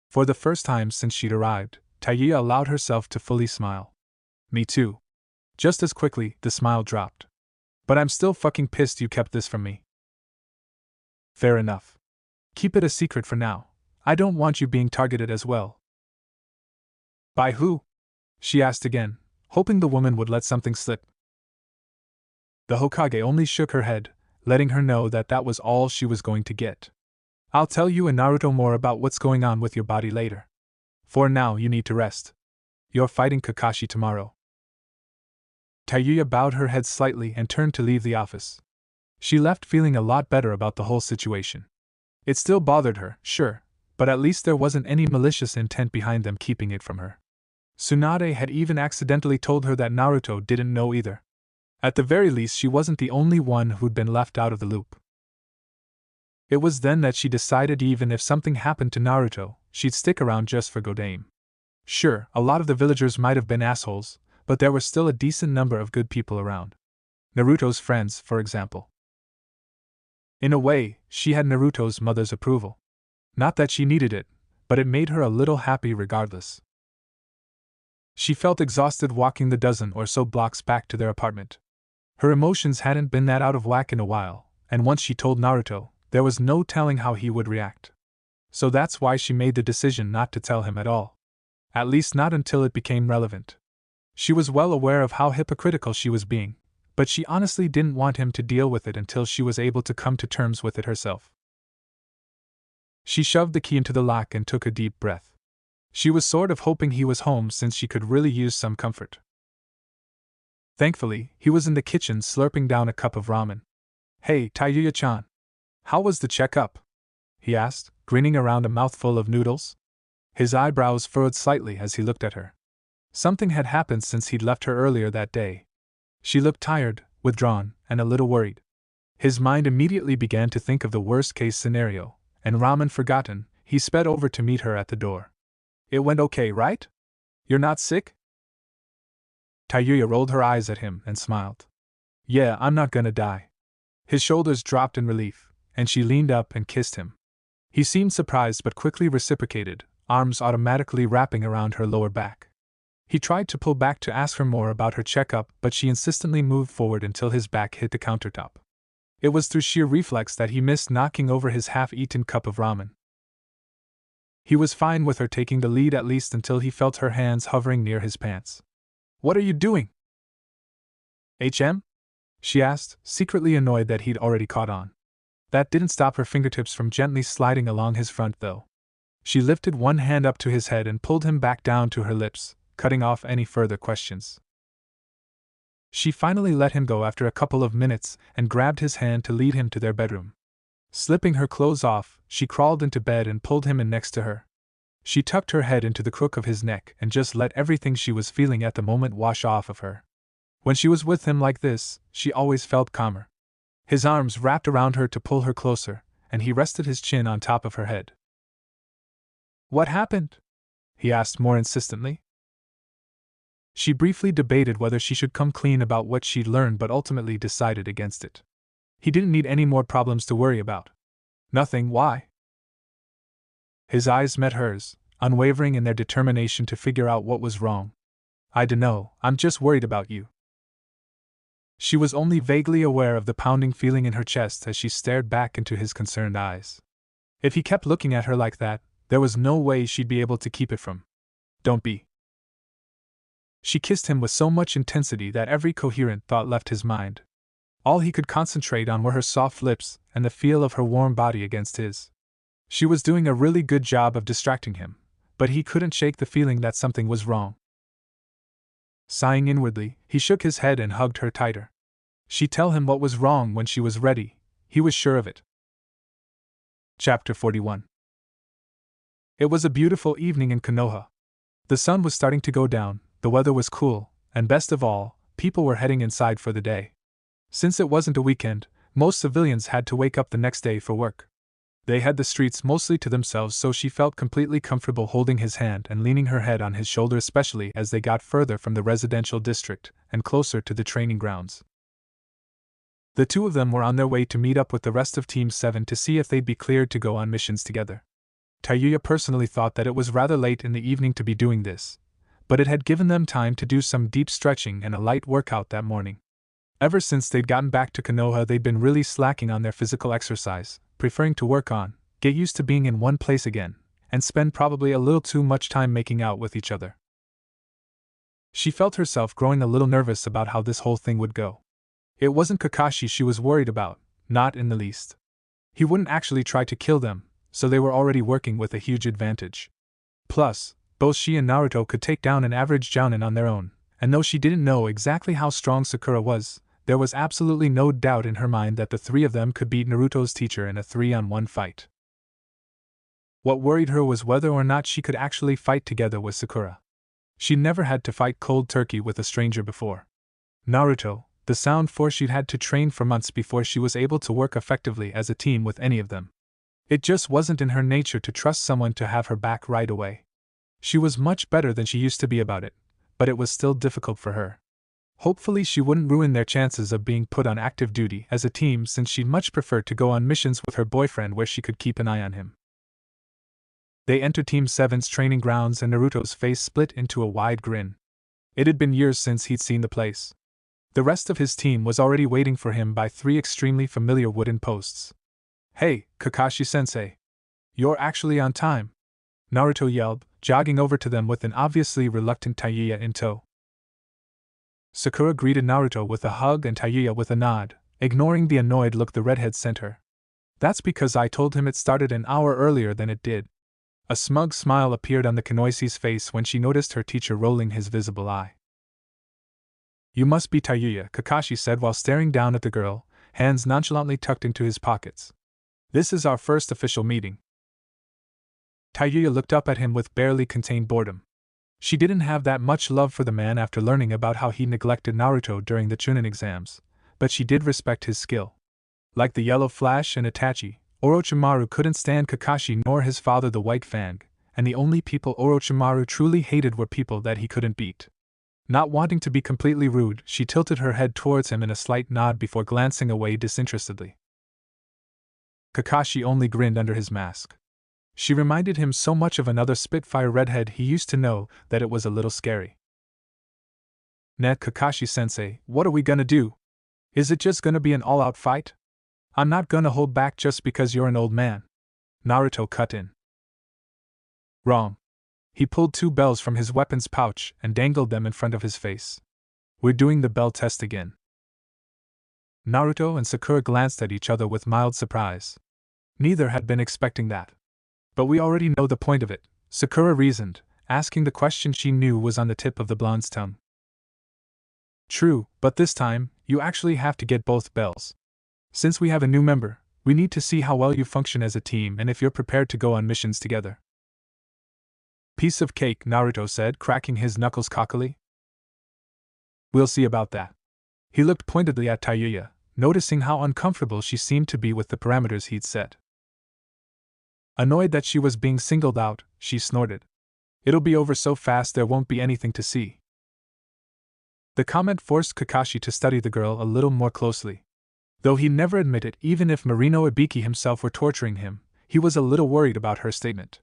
For the first time since she'd arrived, Tayuya allowed herself to fully smile. Me too. Just as quickly, the smile dropped. But I'm still fucking pissed you kept this from me. Fair enough. Keep it a secret for now. I don't want you being targeted as well. By who? She asked again, hoping the woman would let something slip. The Hokage only shook her head, letting her know that that was all she was going to get. I'll tell you and Naruto more about what's going on with your body later. For now, you need to rest. You're fighting Kakashi tomorrow. Tayuya bowed her head slightly and turned to leave the office. She left feeling a lot better about the whole situation. It still bothered her, sure, but at least there wasn't any malicious intent behind them keeping it from her. Tsunade had even accidentally told her that Naruto didn't know either. At the very least, she wasn't the only one who'd been left out of the loop. It was then that she decided even if something happened to Naruto, she'd stick around just for Godame. Sure, a lot of the villagers might have been assholes, but there were still a decent number of good people around. Naruto's friends, for example. In a way, she had Naruto's mother's approval. Not that she needed it, but it made her a little happy regardless. She felt exhausted walking the dozen or so blocks back to their apartment. Her emotions hadn't been that out of whack in a while, and once she told Naruto, there was no telling how he would react. So that's why she made the decision not to tell him at all. At least not until it became relevant. She was well aware of how hypocritical she was being, but she honestly didn't want him to deal with it until she was able to come to terms with it herself. She shoved the key into the lock and took a deep breath. She was sort of hoping he was home since she could really use some comfort. Thankfully, he was in the kitchen slurping down a cup of ramen. Hey, Tayuya-chan. How was the checkup? He asked, grinning around a mouthful of noodles. His eyebrows furrowed slightly as he looked at her. Something had happened since he'd left her earlier that day. She looked tired, withdrawn, and a little worried. His mind immediately began to think of the worst-case scenario, and ramen forgotten, he sped over to meet her at the door. It went okay, right? You're not sick? Tayuya rolled her eyes at him and smiled. Yeah, I'm not gonna die. His shoulders dropped in relief, and she leaned up and kissed him. He seemed surprised but quickly reciprocated, arms automatically wrapping around her lower back. He tried to pull back to ask her more about her checkup, but she insistently moved forward until his back hit the countertop. It was through sheer reflex that he missed knocking over his half-eaten cup of ramen. He was fine with her taking the lead at least until he felt her hands hovering near his pants. What are you doing? HM? She asked, secretly annoyed that he'd already caught on. That didn't stop her fingertips from gently sliding along his front, though. She lifted one hand up to his head and pulled him back down to her lips, cutting off any further questions. She finally let him go after a couple of minutes and grabbed his hand to lead him to their bedroom. Slipping her clothes off, she crawled into bed and pulled him in next to her. She tucked her head into the crook of his neck and just let everything she was feeling at the moment wash off of her. When she was with him like this, she always felt calmer. His arms wrapped around her to pull her closer, and he rested his chin on top of her head. "What happened?" he asked more insistently. She briefly debated whether she should come clean about what she'd learned, but ultimately decided against it. He didn't need any more problems to worry about. Nothing, why? His eyes met hers, unwavering in their determination to figure out what was wrong. "I dunno, I'm just worried about you." She was only vaguely aware of the pounding feeling in her chest as she stared back into his concerned eyes. If he kept looking at her like that, there was no way she'd be able to keep it from. "Don't be." She kissed him with so much intensity that every coherent thought left his mind. All he could concentrate on were her soft lips and the feel of her warm body against his. She was doing a really good job of distracting him, but he couldn't shake the feeling that something was wrong. Sighing inwardly, he shook his head and hugged her tighter. She'd tell him what was wrong when she was ready, he was sure of it. Chapter 41. It was a beautiful evening in Konoha. The sun was starting to go down, the weather was cool, and best of all, people were heading inside for the day. Since it wasn't a weekend, most civilians had to wake up the next day for work. They had the streets mostly to themselves, so she felt completely comfortable holding his hand and leaning her head on his shoulder, especially as they got further from the residential district and closer to the training grounds. The two of them were on their way to meet up with the rest of Team 7 to see if they'd be cleared to go on missions together. Tayuya personally thought that it was rather late in the evening to be doing this, but it had given them time to do some deep stretching and a light workout that morning. Ever since they'd gotten back to Konoha, they'd been really slacking on their physical exercise, preferring to work on, get used to being in one place again, and spend probably a little too much time making out with each other. She felt herself growing a little nervous about how this whole thing would go. It wasn't Kakashi she was worried about, not in the least. He wouldn't actually try to kill them, so they were already working with a huge advantage. Plus, both she and Naruto could take down an average jounin on their own, and though she didn't know exactly how strong Sakura was, there was absolutely no doubt in her mind that the three of them could beat Naruto's teacher in a 3-on-1 fight. What worried her was whether or not she could actually fight together with Sakura. She never had to fight cold turkey with a stranger before. Naruto, the sound force she'd had to train for months before she was able to work effectively as a team with any of them. It just wasn't in her nature to trust someone to have her back right away. She was much better than she used to be about it, but it was still difficult for her. Hopefully she wouldn't ruin their chances of being put on active duty as a team, since she'd much prefer to go on missions with her boyfriend where she could keep an eye on him. They entered Team 7's training grounds and Naruto's face split into a wide grin. It had been years since he'd seen the place. The rest of his team was already waiting for him by 3 extremely familiar wooden posts. "Hey, Kakashi-sensei! You're actually on time!" Naruto yelled, jogging over to them with an obviously reluctant Tayuya in tow. Sakura greeted Naruto with a hug and Tayuya with a nod, ignoring the annoyed look the redhead sent her. "That's because I told him it started an hour earlier than it did." A smug smile appeared on the Kanoisi's face when she noticed her teacher rolling his visible eye. "You must be Tayuya," Kakashi said while staring down at the girl, hands nonchalantly tucked into his pockets. "This is our first official meeting." Tayuya looked up at him with barely contained boredom. She didn't have that much love for the man after learning about how he neglected Naruto during the Chunin exams, but she did respect his skill. Like the Yellow Flash and Itachi, Orochimaru couldn't stand Kakashi nor his father the White Fang, and the only people Orochimaru truly hated were people that he couldn't beat. Not wanting to be completely rude, she tilted her head towards him in a slight nod before glancing away disinterestedly. Kakashi only grinned under his mask. She reminded him so much of another Spitfire redhead he used to know that it was a little scary. "Net Kakashi-sensei, what are we gonna do? Is it just gonna be an all-out fight? I'm not gonna hold back just because you're an old man." Naruto cut in. "Wrong." He pulled 2 bells from his weapons pouch and dangled them in front of his face. "We're doing the bell test again." Naruto and Sakura glanced at each other with mild surprise. Neither had been expecting that. But we already know the point of it, Sakura reasoned, asking the question she knew was on the tip of the blonde's tongue. True, but this time, you actually have to get both bells. Since we have a new member, we need to see how well you function as a team and if you're prepared to go on missions together. Piece of cake, Naruto said, cracking his knuckles cockily. We'll see about that. He looked pointedly at Tayuya, noticing how uncomfortable she seemed to be with the parameters he'd set. Annoyed that she was being singled out, she snorted. It'll be over so fast there won't be anything to see. The comment forced Kakashi to study the girl a little more closely. Though he never admitted even if Marino Ibiki himself were torturing him, he was a little worried about her statement.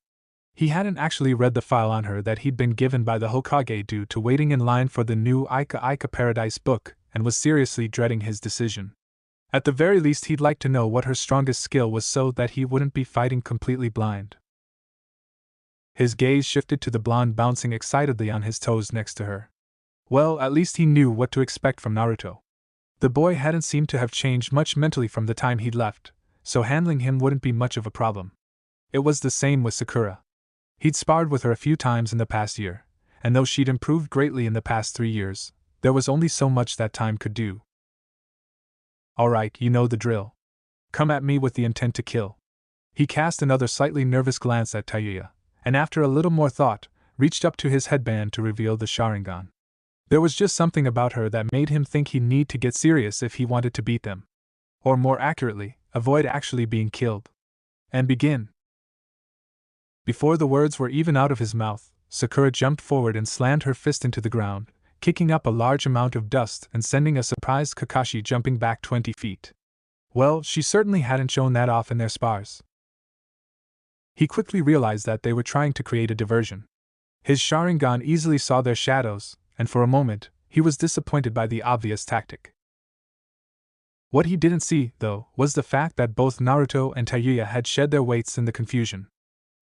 He hadn't actually read the file on her that he'd been given by the Hokage due to waiting in line for the new Aika Aika Paradise book, and was seriously dreading his decision. At the very least he'd like to know what her strongest skill was so that he wouldn't be fighting completely blind. His gaze shifted to the blonde bouncing excitedly on his toes next to her. Well, at least he knew what to expect from Naruto. The boy hadn't seemed to have changed much mentally from the time he'd left, so handling him wouldn't be much of a problem. It was the same with Sakura. He'd sparred with her a few times in the past year, and though she'd improved greatly in the past 3 years, there was only so much that time could do. Alright, you know the drill. Come at me with the intent to kill. He cast another slightly nervous glance at Tayuya, and after a little more thought, reached up to his headband to reveal the Sharingan. There was just something about her that made him think he'd need to get serious if he wanted to beat them. Or more accurately, avoid actually being killed. And begin. Before the words were even out of his mouth, Sakura jumped forward and slammed her fist into the ground, kicking up a large amount of dust and sending a surprised Kakashi jumping back 20 feet. Well, she certainly hadn't shown that off in their spars. He quickly realized that they were trying to create a diversion. His Sharingan easily saw their shadows, and for a moment, he was disappointed by the obvious tactic. What he didn't see, though, was the fact that both Naruto and Tayuya had shed their weights in the confusion.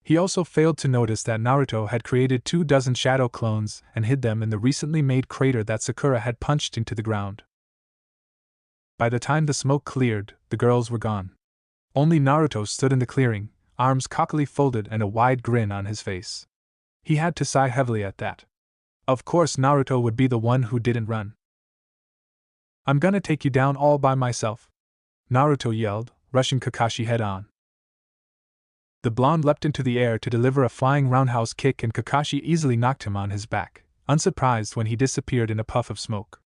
He also failed to notice that Naruto had created 24 shadow clones and hid them in the recently made crater that Sakura had punched into the ground. By the time the smoke cleared, the girls were gone. Only Naruto stood in the clearing, arms cockily folded and a wide grin on his face. He had to sigh heavily at that. Of course Naruto would be the one who didn't run. I'm gonna take you down all by myself, Naruto yelled, rushing Kakashi head on. The blonde leapt into the air to deliver a flying roundhouse kick and Kakashi easily knocked him on his back, unsurprised when he disappeared in a puff of smoke.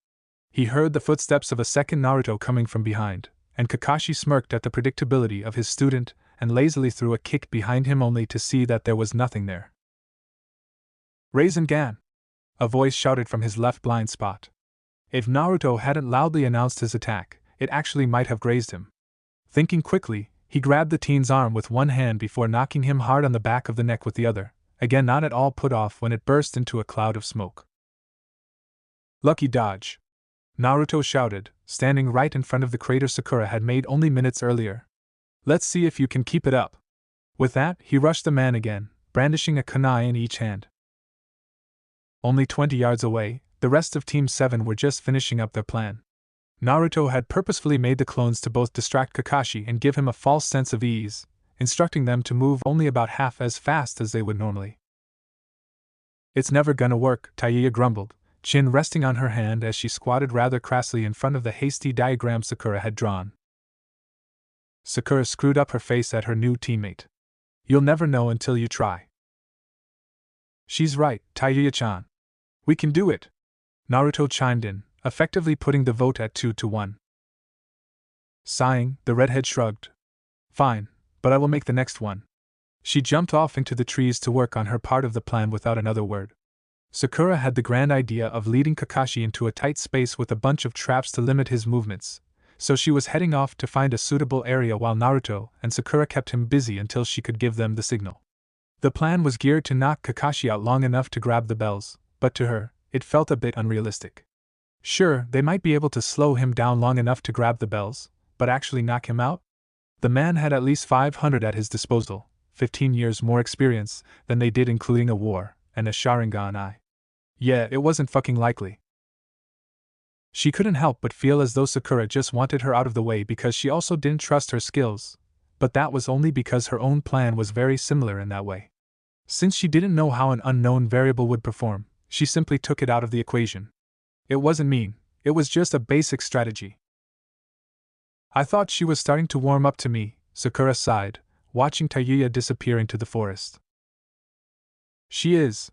He heard the footsteps of a second Naruto coming from behind, and Kakashi smirked at the predictability of his student and lazily threw a kick behind him only to see that there was nothing there. Rasengan! A voice shouted from his left blind spot. If Naruto hadn't loudly announced his attack, it actually might have grazed him. Thinking quickly, he grabbed the teen's arm with one hand before knocking him hard on the back of the neck with the other, again not at all put off when it burst into a cloud of smoke. Lucky dodge! Naruto shouted, standing right in front of the crater Sakura had made only minutes earlier. Let's see if you can keep it up. With that, he rushed the man again, brandishing a kunai in each hand. Only 20 yards away, the rest of Team 7 were just finishing up their plan. Naruto had purposefully made the clones to both distract Kakashi and give him a false sense of ease, instructing them to move only about half as fast as they would normally. It's never gonna work, Tayuya grumbled, chin resting on her hand as she squatted rather crassly in front of the hasty diagram Sakura had drawn. Sakura screwed up her face at her new teammate. You'll never know until you try. She's right, Tayuya-chan. We can do it! Naruto chimed in, effectively putting the vote at 2-1. Sighing, the redhead shrugged. Fine, but I will make the next one. She jumped off into the trees to work on her part of the plan without another word. Sakura had the grand idea of leading Kakashi into a tight space with a bunch of traps to limit his movements, so she was heading off to find a suitable area while Naruto and Sakura kept him busy until she could give them the signal. The plan was geared to knock Kakashi out long enough to grab the bells, but to her, it felt a bit unrealistic. Sure, they might be able to slow him down long enough to grab the bells, but actually knock him out? The man had at least 500 at his disposal, 15 years more experience than they did including a war, and a Sharingan eye. Yeah, it wasn't fucking likely. She couldn't help but feel as though Sakura just wanted her out of the way because she also didn't trust her skills, but that was only because her own plan was very similar in that way. Since she didn't know how an unknown variable would perform, she simply took it out of the equation. It wasn't mean, it was just a basic strategy. I thought she was starting to warm up to me, Sakura sighed, watching Tayuya disappear into the forest. She is.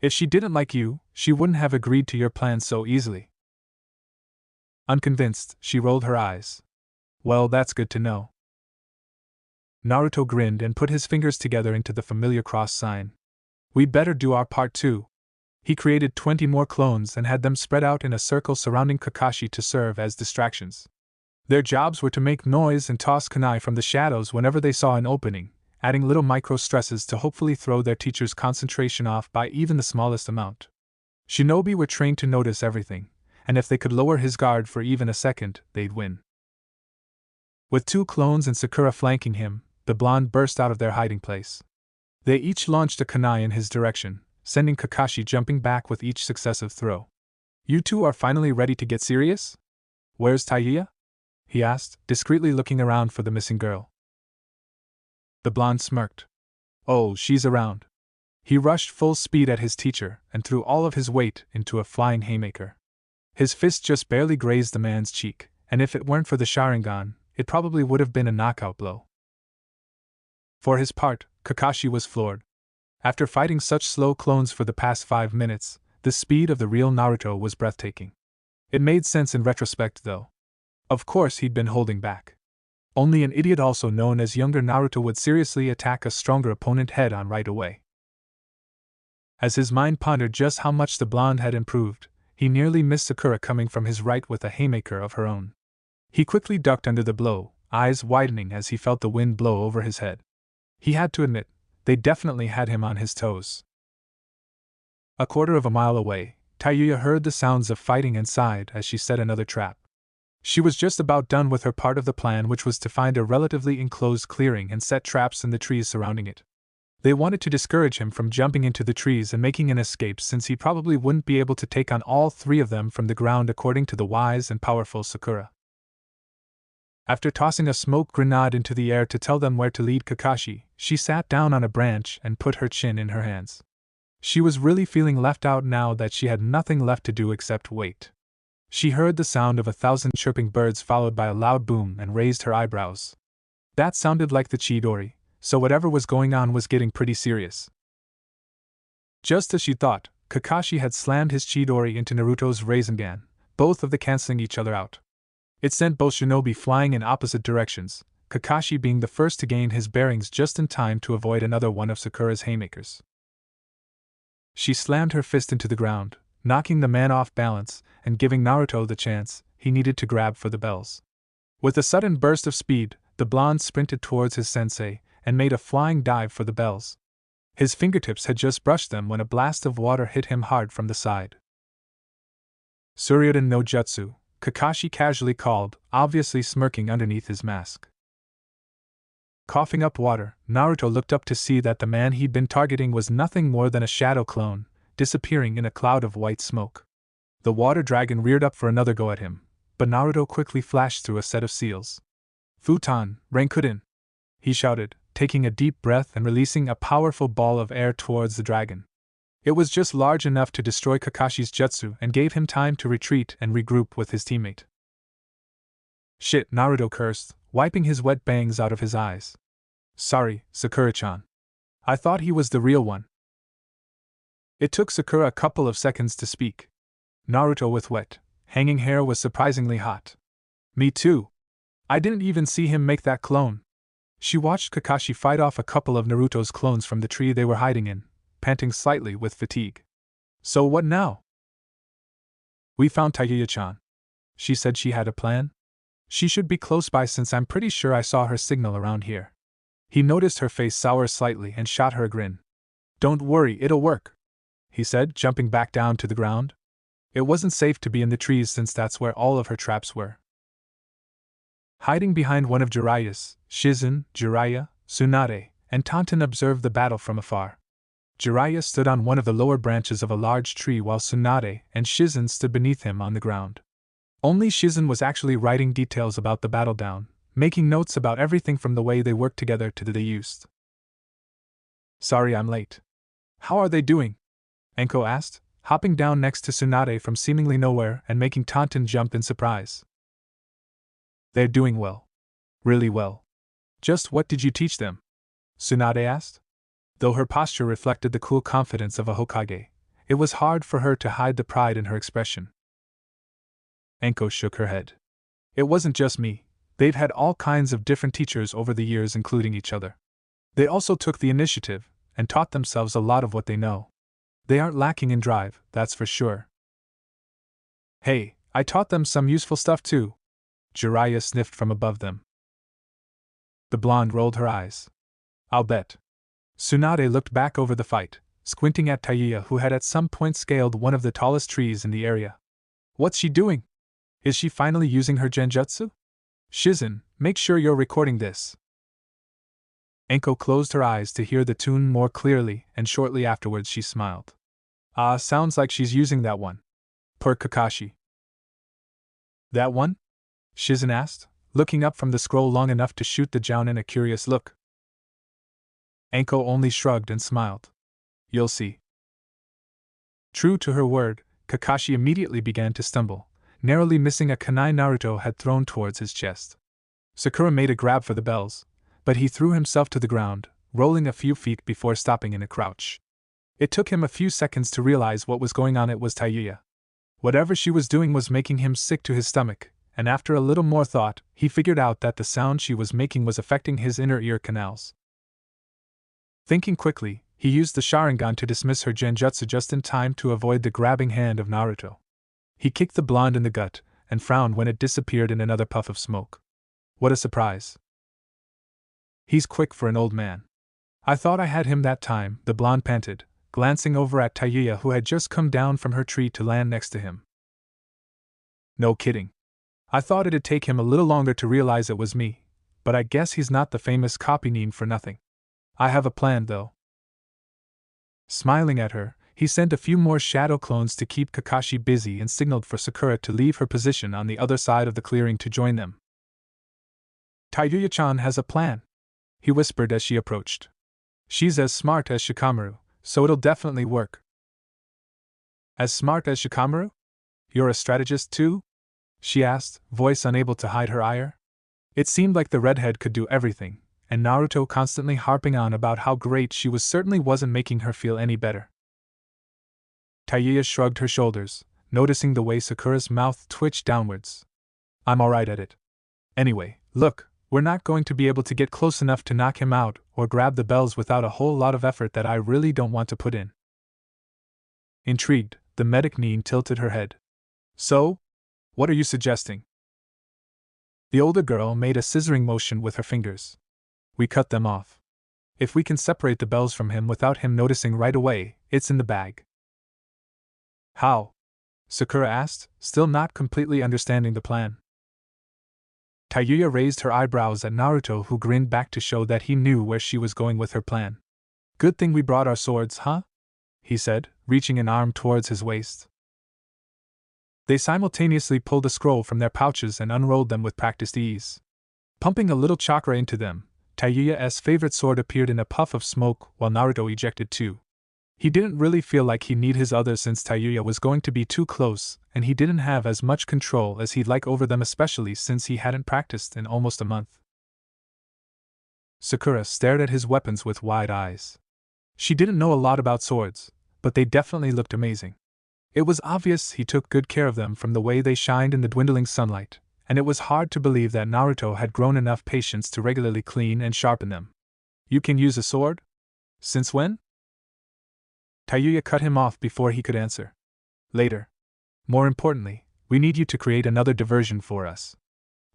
If she didn't like you, she wouldn't have agreed to your plan so easily. Unconvinced, she rolled her eyes. Well, that's good to know. Naruto grinned and put his fingers together into the familiar cross sign. We'd better do our part too. He created 20 more clones and had them spread out in a circle surrounding Kakashi to serve as distractions. Their jobs were to make noise and toss kunai from the shadows whenever they saw an opening, adding little micro-stresses to hopefully throw their teacher's concentration off by even the smallest amount. Shinobi were trained to notice everything, and if they could lower his guard for even a second, they'd win. With 2 clones and Sakura flanking him, the blonde burst out of their hiding place. They each launched a kunai in his direction, sending Kakashi jumping back with each successive throw. You two are finally ready to get serious? Where's Tayuya? He asked, discreetly looking around for the missing girl. The blonde smirked. Oh, she's around. He rushed full speed at his teacher and threw all of his weight into a flying haymaker. His fist just barely grazed the man's cheek, and if it weren't for the Sharingan, it probably would have been a knockout blow. For his part, Kakashi was floored. After fighting such slow clones for the past 5 minutes, the speed of the real Naruto was breathtaking. It made sense in retrospect, though. Of course, he'd been holding back. Only an idiot also known as younger Naruto would seriously attack a stronger opponent head-on right away. As his mind pondered just how much the blonde had improved, he nearly missed Sakura coming from his right with a haymaker of her own. He quickly ducked under the blow, eyes widening as he felt the wind blow over his head. He had to admit, they definitely had him on his toes. A quarter of a mile away, Tayuya heard the sounds of fighting and sighed as she set another trap. She was just about done with her part of the plan, which was to find a relatively enclosed clearing and set traps in the trees surrounding it. They wanted to discourage him from jumping into the trees and making an escape, since he probably wouldn't be able to take on all 3 of them from the ground, according to the wise and powerful Sakura. After tossing a smoke grenade into the air to tell them where to lead Kakashi, she sat down on a branch and put her chin in her hands. She was really feeling left out now that she had nothing left to do except wait. She heard the sound of 1,000 chirping birds followed by a loud boom and raised her eyebrows. That sounded like the Chidori, so whatever was going on was getting pretty serious. Just as she thought, Kakashi had slammed his Chidori into Naruto's Rasengan, both of them canceling each other out. It sent both shinobi flying in opposite directions, Kakashi being the first to gain his bearings just in time to avoid another one of Sakura's haymakers. She slammed her fist into the ground, knocking the man off balance and giving Naruto the chance he needed to grab for the bells. With a sudden burst of speed, the blonde sprinted towards his sensei and made a flying dive for the bells. His fingertips had just brushed them when a blast of water hit him hard from the side. Suryudan no Jutsu, Kakashi casually called, obviously smirking underneath his mask. Coughing up water, Naruto looked up to see that the man he'd been targeting was nothing more than a shadow clone, disappearing in a cloud of white smoke. The water dragon reared up for another go at him, but Naruto quickly flashed through a set of seals. Futon, Rankuden! He shouted, taking a deep breath and releasing a powerful ball of air towards the dragon. It was just large enough to destroy Kakashi's jutsu and gave him time to retreat and regroup with his teammate. Shit, Naruto cursed, wiping his wet bangs out of his eyes. Sorry, Sakura-chan. I thought he was the real one. It took Sakura a couple of seconds to speak. Naruto with wet, hanging hair was surprisingly hot. Me too. I didn't even see him make that clone. She watched Kakashi fight off a couple of Naruto's clones from the tree they were hiding in, panting slightly with fatigue. So what now? We found Tayuya-chan. She said she had a plan. She should be close by since I'm pretty sure I saw her signal around here. He noticed her face sour slightly and shot her a grin. Don't worry, it'll work, he said, jumping back down to the ground. It wasn't safe to be in the trees since that's where all of her traps were. Hiding behind one of Jiraiya's, Shizen, Jiraiya, Tsunade, and Tonton observed the battle from afar. Jiraiya stood on one of the lower branches of a large tree while Tsunade and Shizen stood beneath him on the ground. Only Shizen was actually writing details about the battle down, making notes about everything from the way they worked together to the they used. Sorry I'm late. How are they doing? Enko asked, hopping down next to Tsunade from seemingly nowhere and making Taunton jump in surprise. They're doing well. Really well. Just what did you teach them? Tsunade asked. Though her posture reflected the cool confidence of a Hokage, it was hard for her to hide the pride in her expression. Enko shook her head. It wasn't just me. They've had all kinds of different teachers over the years, including each other. They also took the initiative and taught themselves a lot of what they know. They aren't lacking in drive, that's for sure. Hey, I taught them some useful stuff too. Jiraiya sniffed from above them. The blonde rolled her eyes. I'll bet. Tsunade looked back over the fight, squinting at Taiya, who had at some point scaled one of the tallest trees in the area. What's she doing? Is she finally using her genjutsu? Shizen, make sure you're recording this. Enko closed her eyes to hear the tune more clearly, and shortly afterwards she smiled. Sounds like she's using that one. Per Kakashi. That one? Shizen asked, looking up from the scroll long enough to shoot the Jounin a curious look. Enko only shrugged and smiled. You'll see. True to her word, Kakashi immediately began to stumble, narrowly missing a kunai Naruto had thrown towards his chest. Sakura made a grab for the bells, but he threw himself to the ground, rolling a few feet before stopping in a crouch. It took him a few seconds to realize what was going on. It was Taiya. Whatever she was doing was making him sick to his stomach, and after a little more thought, he figured out that the sound she was making was affecting his inner ear canals. Thinking quickly, he used the Sharingan to dismiss her genjutsu just in time to avoid the grabbing hand of Naruto. He kicked the blonde in the gut, and frowned when it disappeared in another puff of smoke. What a surprise. He's quick for an old man. I thought I had him that time, the blonde panted, glancing over at Taiya, who had just come down from her tree to land next to him. No kidding. I thought it'd take him a little longer to realize it was me, but I guess he's not the famous copy Nin for nothing. I have a plan, though. Smiling at her, he sent a few more shadow clones to keep Kakashi busy and signaled for Sakura to leave her position on the other side of the clearing to join them. Taiya-chan has a plan, he whispered as she approached. She's as smart as Shikamaru, so it'll definitely work. As smart as Shikamaru? You're a strategist too? She asked, voice unable to hide her ire. It seemed like the redhead could do everything, and Naruto constantly harping on about how great she was certainly wasn't making her feel any better. Taiya shrugged her shoulders, noticing the way Sakura's mouth twitched downwards. I'm alright at it. Anyway, look, we're not going to be able to get close enough to knock him out or grab the bells without a whole lot of effort that I really don't want to put in. Intrigued, the medic Nin tilted her head. So? What are you suggesting? The older girl made a scissoring motion with her fingers. We cut them off. If we can separate the bells from him without him noticing right away, it's in the bag. How? Sakura asked, still not completely understanding the plan. Taiya raised her eyebrows at Naruto, who grinned back to show that he knew where she was going with her plan. Good thing we brought our swords, huh? He said, reaching an arm towards his waist. They simultaneously pulled a scroll from their pouches and unrolled them with practiced ease. Pumping a little chakra into them, Taiya's favorite sword appeared in a puff of smoke while Naruto ejected too. He didn't really feel like he'd need his others since Taiya was going to be too close, and he didn't have as much control as he'd like over them, especially since he hadn't practiced in almost a month. Sakura stared at his weapons with wide eyes. She didn't know a lot about swords, but they definitely looked amazing. It was obvious he took good care of them from the way they shined in the dwindling sunlight, and it was hard to believe that Naruto had grown enough patience to regularly clean and sharpen them. You can use a sword? Since when? Taiya cut him off before he could answer. Later. More importantly, we need you to create another diversion for us.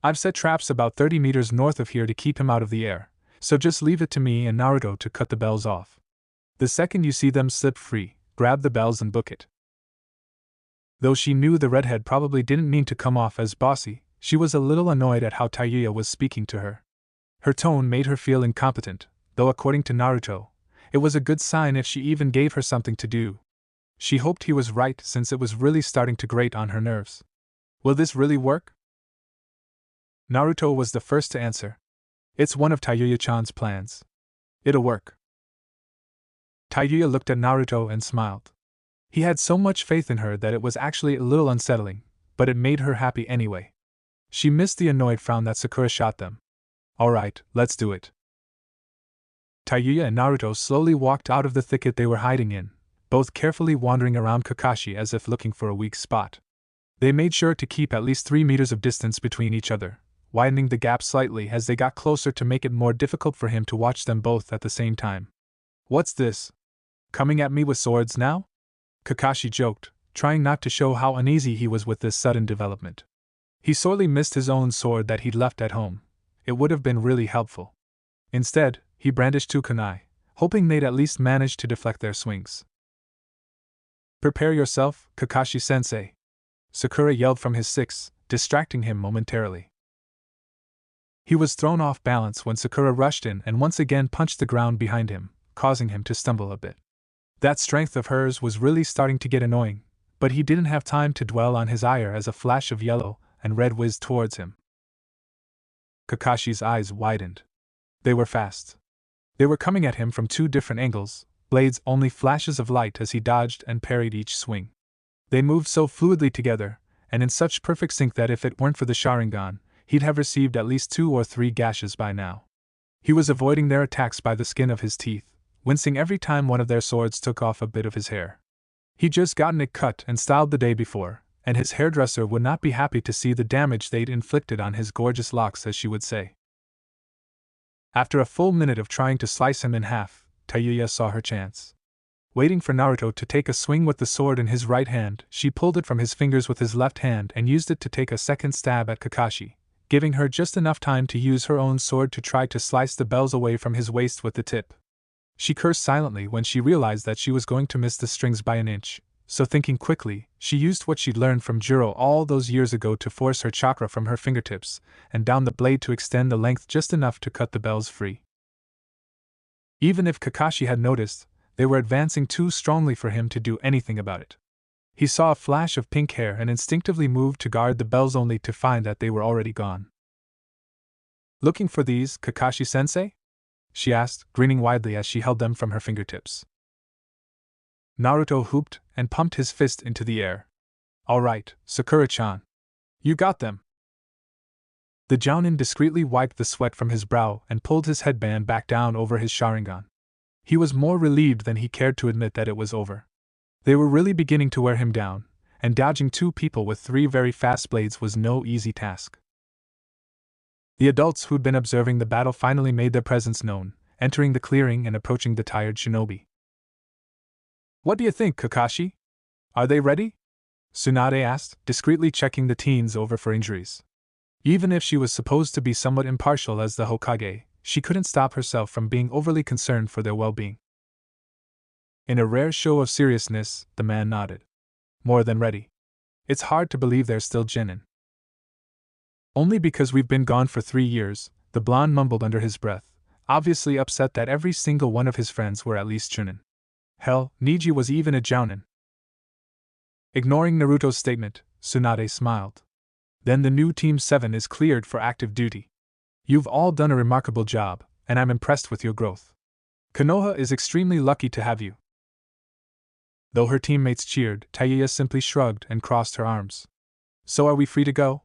I've set traps about 30 meters north of here to keep him out of the air, so just leave it to me and Naruto to cut the bells off. The second you see them slip free, grab the bells and book it. Though she knew the redhead probably didn't mean to come off as bossy, she was a little annoyed at how Taiya was speaking to her. Her tone made her feel incompetent, though according to Naruto, it was a good sign if she even gave her something to do. She hoped he was right since it was really starting to grate on her nerves. Will this really work? Naruto was the first to answer. It's one of Taiyuya-chan's plans. It'll work. Taiyuya looked at Naruto and smiled. He had so much faith in her that it was actually a little unsettling, but it made her happy anyway. She missed the annoyed frown that Sakura shot them. Alright, let's do it. Taiyuya and Naruto slowly walked out of the thicket they were hiding in, both carefully wandering around Kakashi as if looking for a weak spot. They made sure to keep at least 3 meters of distance between each other, widening the gap slightly as they got closer to make it more difficult for him to watch them both at the same time. What's this? Coming at me with swords now? Kakashi joked, trying not to show how uneasy he was with this sudden development. He sorely missed his own sword that he'd left at home. It would have been really helpful. Instead, he brandished two kunai, hoping they'd at least manage to deflect their swings. Prepare yourself, Kakashi-sensei. Sakura yelled from his six, distracting him momentarily. He was thrown off balance when Sakura rushed in and once again punched the ground behind him, causing him to stumble a bit. That strength of hers was really starting to get annoying, but he didn't have time to dwell on his ire as a flash of yellow and red whizzed towards him. Kakashi's eyes widened. They were fast. They were coming at him from 2 different angles, blades only flashes of light as he dodged and parried each swing. They moved so fluidly together, and in such perfect sync that if it weren't for the Sharingan, he'd have received at least 2 or 3 gashes by now. He was avoiding their attacks by the skin of his teeth, wincing every time one of their swords took off a bit of his hair. He'd just gotten it cut and styled the day before, and his hairdresser would not be happy to see the damage they'd inflicted on his gorgeous locks, as she would say. After a full minute of trying to slice him in half, Taiyuya saw her chance. Waiting for Naruto to take a swing with the sword in his right hand, she pulled it from his fingers with his left hand and used it to take a second stab at Kakashi, giving her just enough time to use her own sword to try to slice the bells away from his waist with the tip. She cursed silently when she realized that she was going to miss the strings by an inch, so thinking quickly, she used what she'd learned from Jiro all those years ago to force her chakra from her fingertips and down the blade to extend the length just enough to cut the bells free. Even if Kakashi had noticed, they were advancing too strongly for him to do anything about it. He saw a flash of pink hair and instinctively moved to guard the bells only to find that they were already gone. Looking for these, Kakashi-sensei? She asked, grinning widely as she held them from her fingertips. Naruto whooped and pumped his fist into the air. All right, Sakura-chan. You got them. The Jounin discreetly wiped the sweat from his brow and pulled his headband back down over his Sharingan. He was more relieved than he cared to admit that it was over. They were really beginning to wear him down, and dodging 2 people with 3 very fast blades was no easy task. The adults who'd been observing the battle finally made their presence known, entering the clearing and approaching the tired shinobi. What do you think, Kakashi? Are they ready? Tsunade asked, discreetly checking the teens over for injuries. Even if she was supposed to be somewhat impartial as the Hokage, she couldn't stop herself from being overly concerned for their well-being. In a rare show of seriousness, the man nodded. More than ready. It's hard to believe they're still Genin. Only because we've been gone for 3 years, the blonde mumbled under his breath, obviously upset that every single one of his friends were at least Chunin. Hell, Niji was even a Jounin. Ignoring Naruto's statement, Tsunade smiled. Then the new Team 7 is cleared for active duty. You've all done a remarkable job, and I'm impressed with your growth. Konoha is extremely lucky to have you. Though her teammates cheered, Taiyuya simply shrugged and crossed her arms. So are we free to go?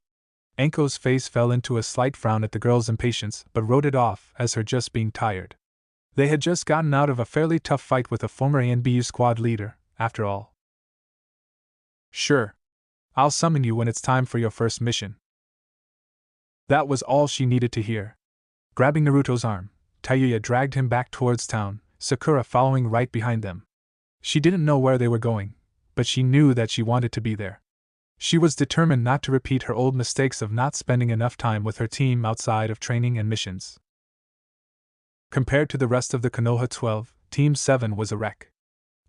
Anko's face fell into a slight frown at the girl's impatience but wrote it off as her just being tired. They had just gotten out of a fairly tough fight with a former ANBU squad leader, after all. Sure. I'll summon you when it's time for your first mission. That was all she needed to hear. Grabbing Naruto's arm, Taiyuya dragged him back towards town, Sakura following right behind them. She didn't know where they were going, but she knew that she wanted to be there. She was determined not to repeat her old mistakes of not spending enough time with her team outside of training and missions. Compared to the rest of the Konoha 12, Team 7 was a wreck.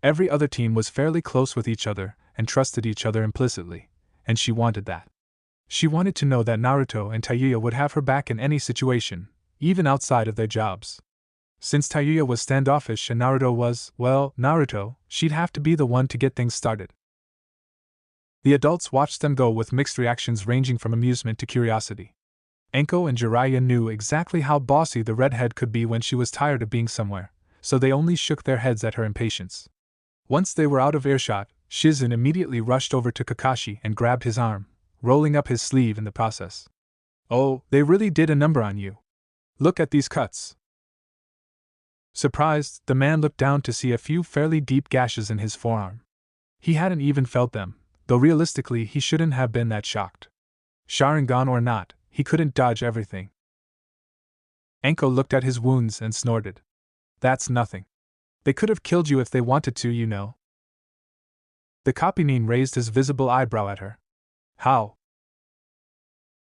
Every other team was fairly close with each other and trusted each other implicitly, and she wanted that. She wanted to know that Naruto and Taiyuya would have her back in any situation, even outside of their jobs. Since Taiyuya was standoffish and Naruto was, well, Naruto, she'd have to be the one to get things started. The adults watched them go with mixed reactions ranging from amusement to curiosity. Enko and Jiraiya knew exactly how bossy the redhead could be when she was tired of being somewhere, so they only shook their heads at her impatience. Once they were out of earshot, Shizen immediately rushed over to Kakashi and grabbed his arm, rolling up his sleeve in the process. "Oh, they really did a number on you. Look at these cuts." Surprised, the man looked down to see a few fairly deep gashes in his forearm. He hadn't even felt them, though realistically he shouldn't have been that shocked. Sharingan or not, he couldn't dodge everything. Enko looked at his wounds and snorted. "That's nothing. They could have killed you if they wanted to, you know." The Kopinin raised his visible eyebrow at her. "How?"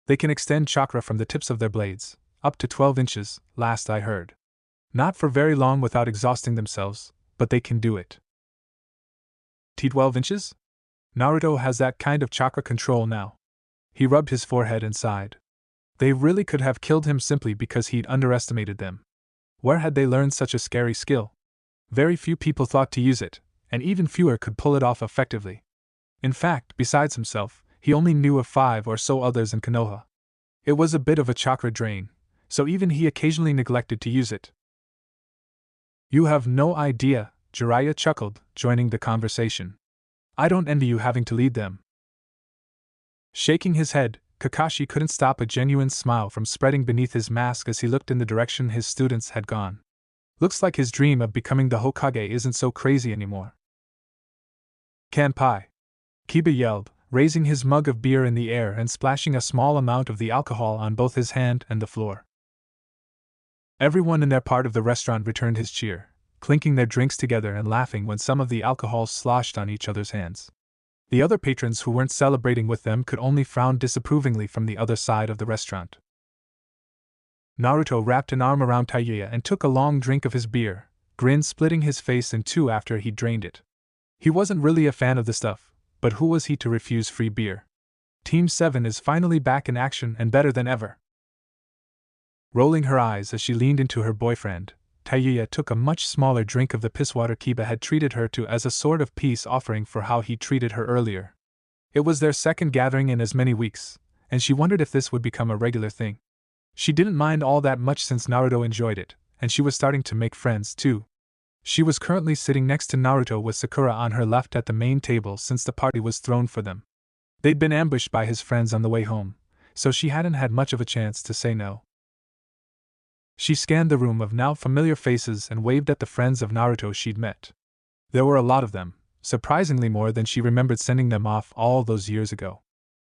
"They can extend chakra from the tips of their blades, up to 12 inches, last I heard. Not for very long without exhausting themselves, but they can do it." "12 inches? Naruto has that kind of chakra control now." He rubbed his forehead and sighed. They really could have killed him simply because he'd underestimated them. Where had they learned such a scary skill? Very few people thought to use it, and even fewer could pull it off effectively. In fact, besides himself, he only knew of 5 or so others in Konoha. It was a bit of a chakra drain, so even he occasionally neglected to use it. "You have no idea," Jiraiya chuckled, joining the conversation. "I don't envy you having to lead them." Shaking his head, Kakashi couldn't stop a genuine smile from spreading beneath his mask as he looked in the direction his students had gone. Looks like his dream of becoming the Hokage isn't so crazy anymore. "Kanpai!" Kiba yelled, raising his mug of beer in the air and splashing a small amount of the alcohol on both his hand and the floor. Everyone in their part of the restaurant returned his cheer, clinking their drinks together and laughing when some of the alcohol sloshed on each other's hands. The other patrons who weren't celebrating with them could only frown disapprovingly from the other side of the restaurant. Naruto wrapped an arm around Taiuya and took a long drink of his beer, grin splitting his face in two after he'd drained it. He wasn't really a fan of the stuff, but who was he to refuse free beer? Team 7 is finally back in action and better than ever. Rolling her eyes as she leaned into her boyfriend, Taiuya took a much smaller drink of the pisswater Kiba had treated her to as a sort of peace offering for how he treated her earlier. It was their second gathering in as many weeks, and she wondered if this would become a regular thing. She didn't mind all that much since Naruto enjoyed it, and she was starting to make friends too. She was currently sitting next to Naruto with Sakura on her left at the main table since the party was thrown for them. They'd been ambushed by his friends on the way home, so she hadn't had much of a chance to say no. She scanned the room of now familiar faces and waved at the friends of Naruto she'd met. There were a lot of them, surprisingly more than she remembered sending them off all those years ago.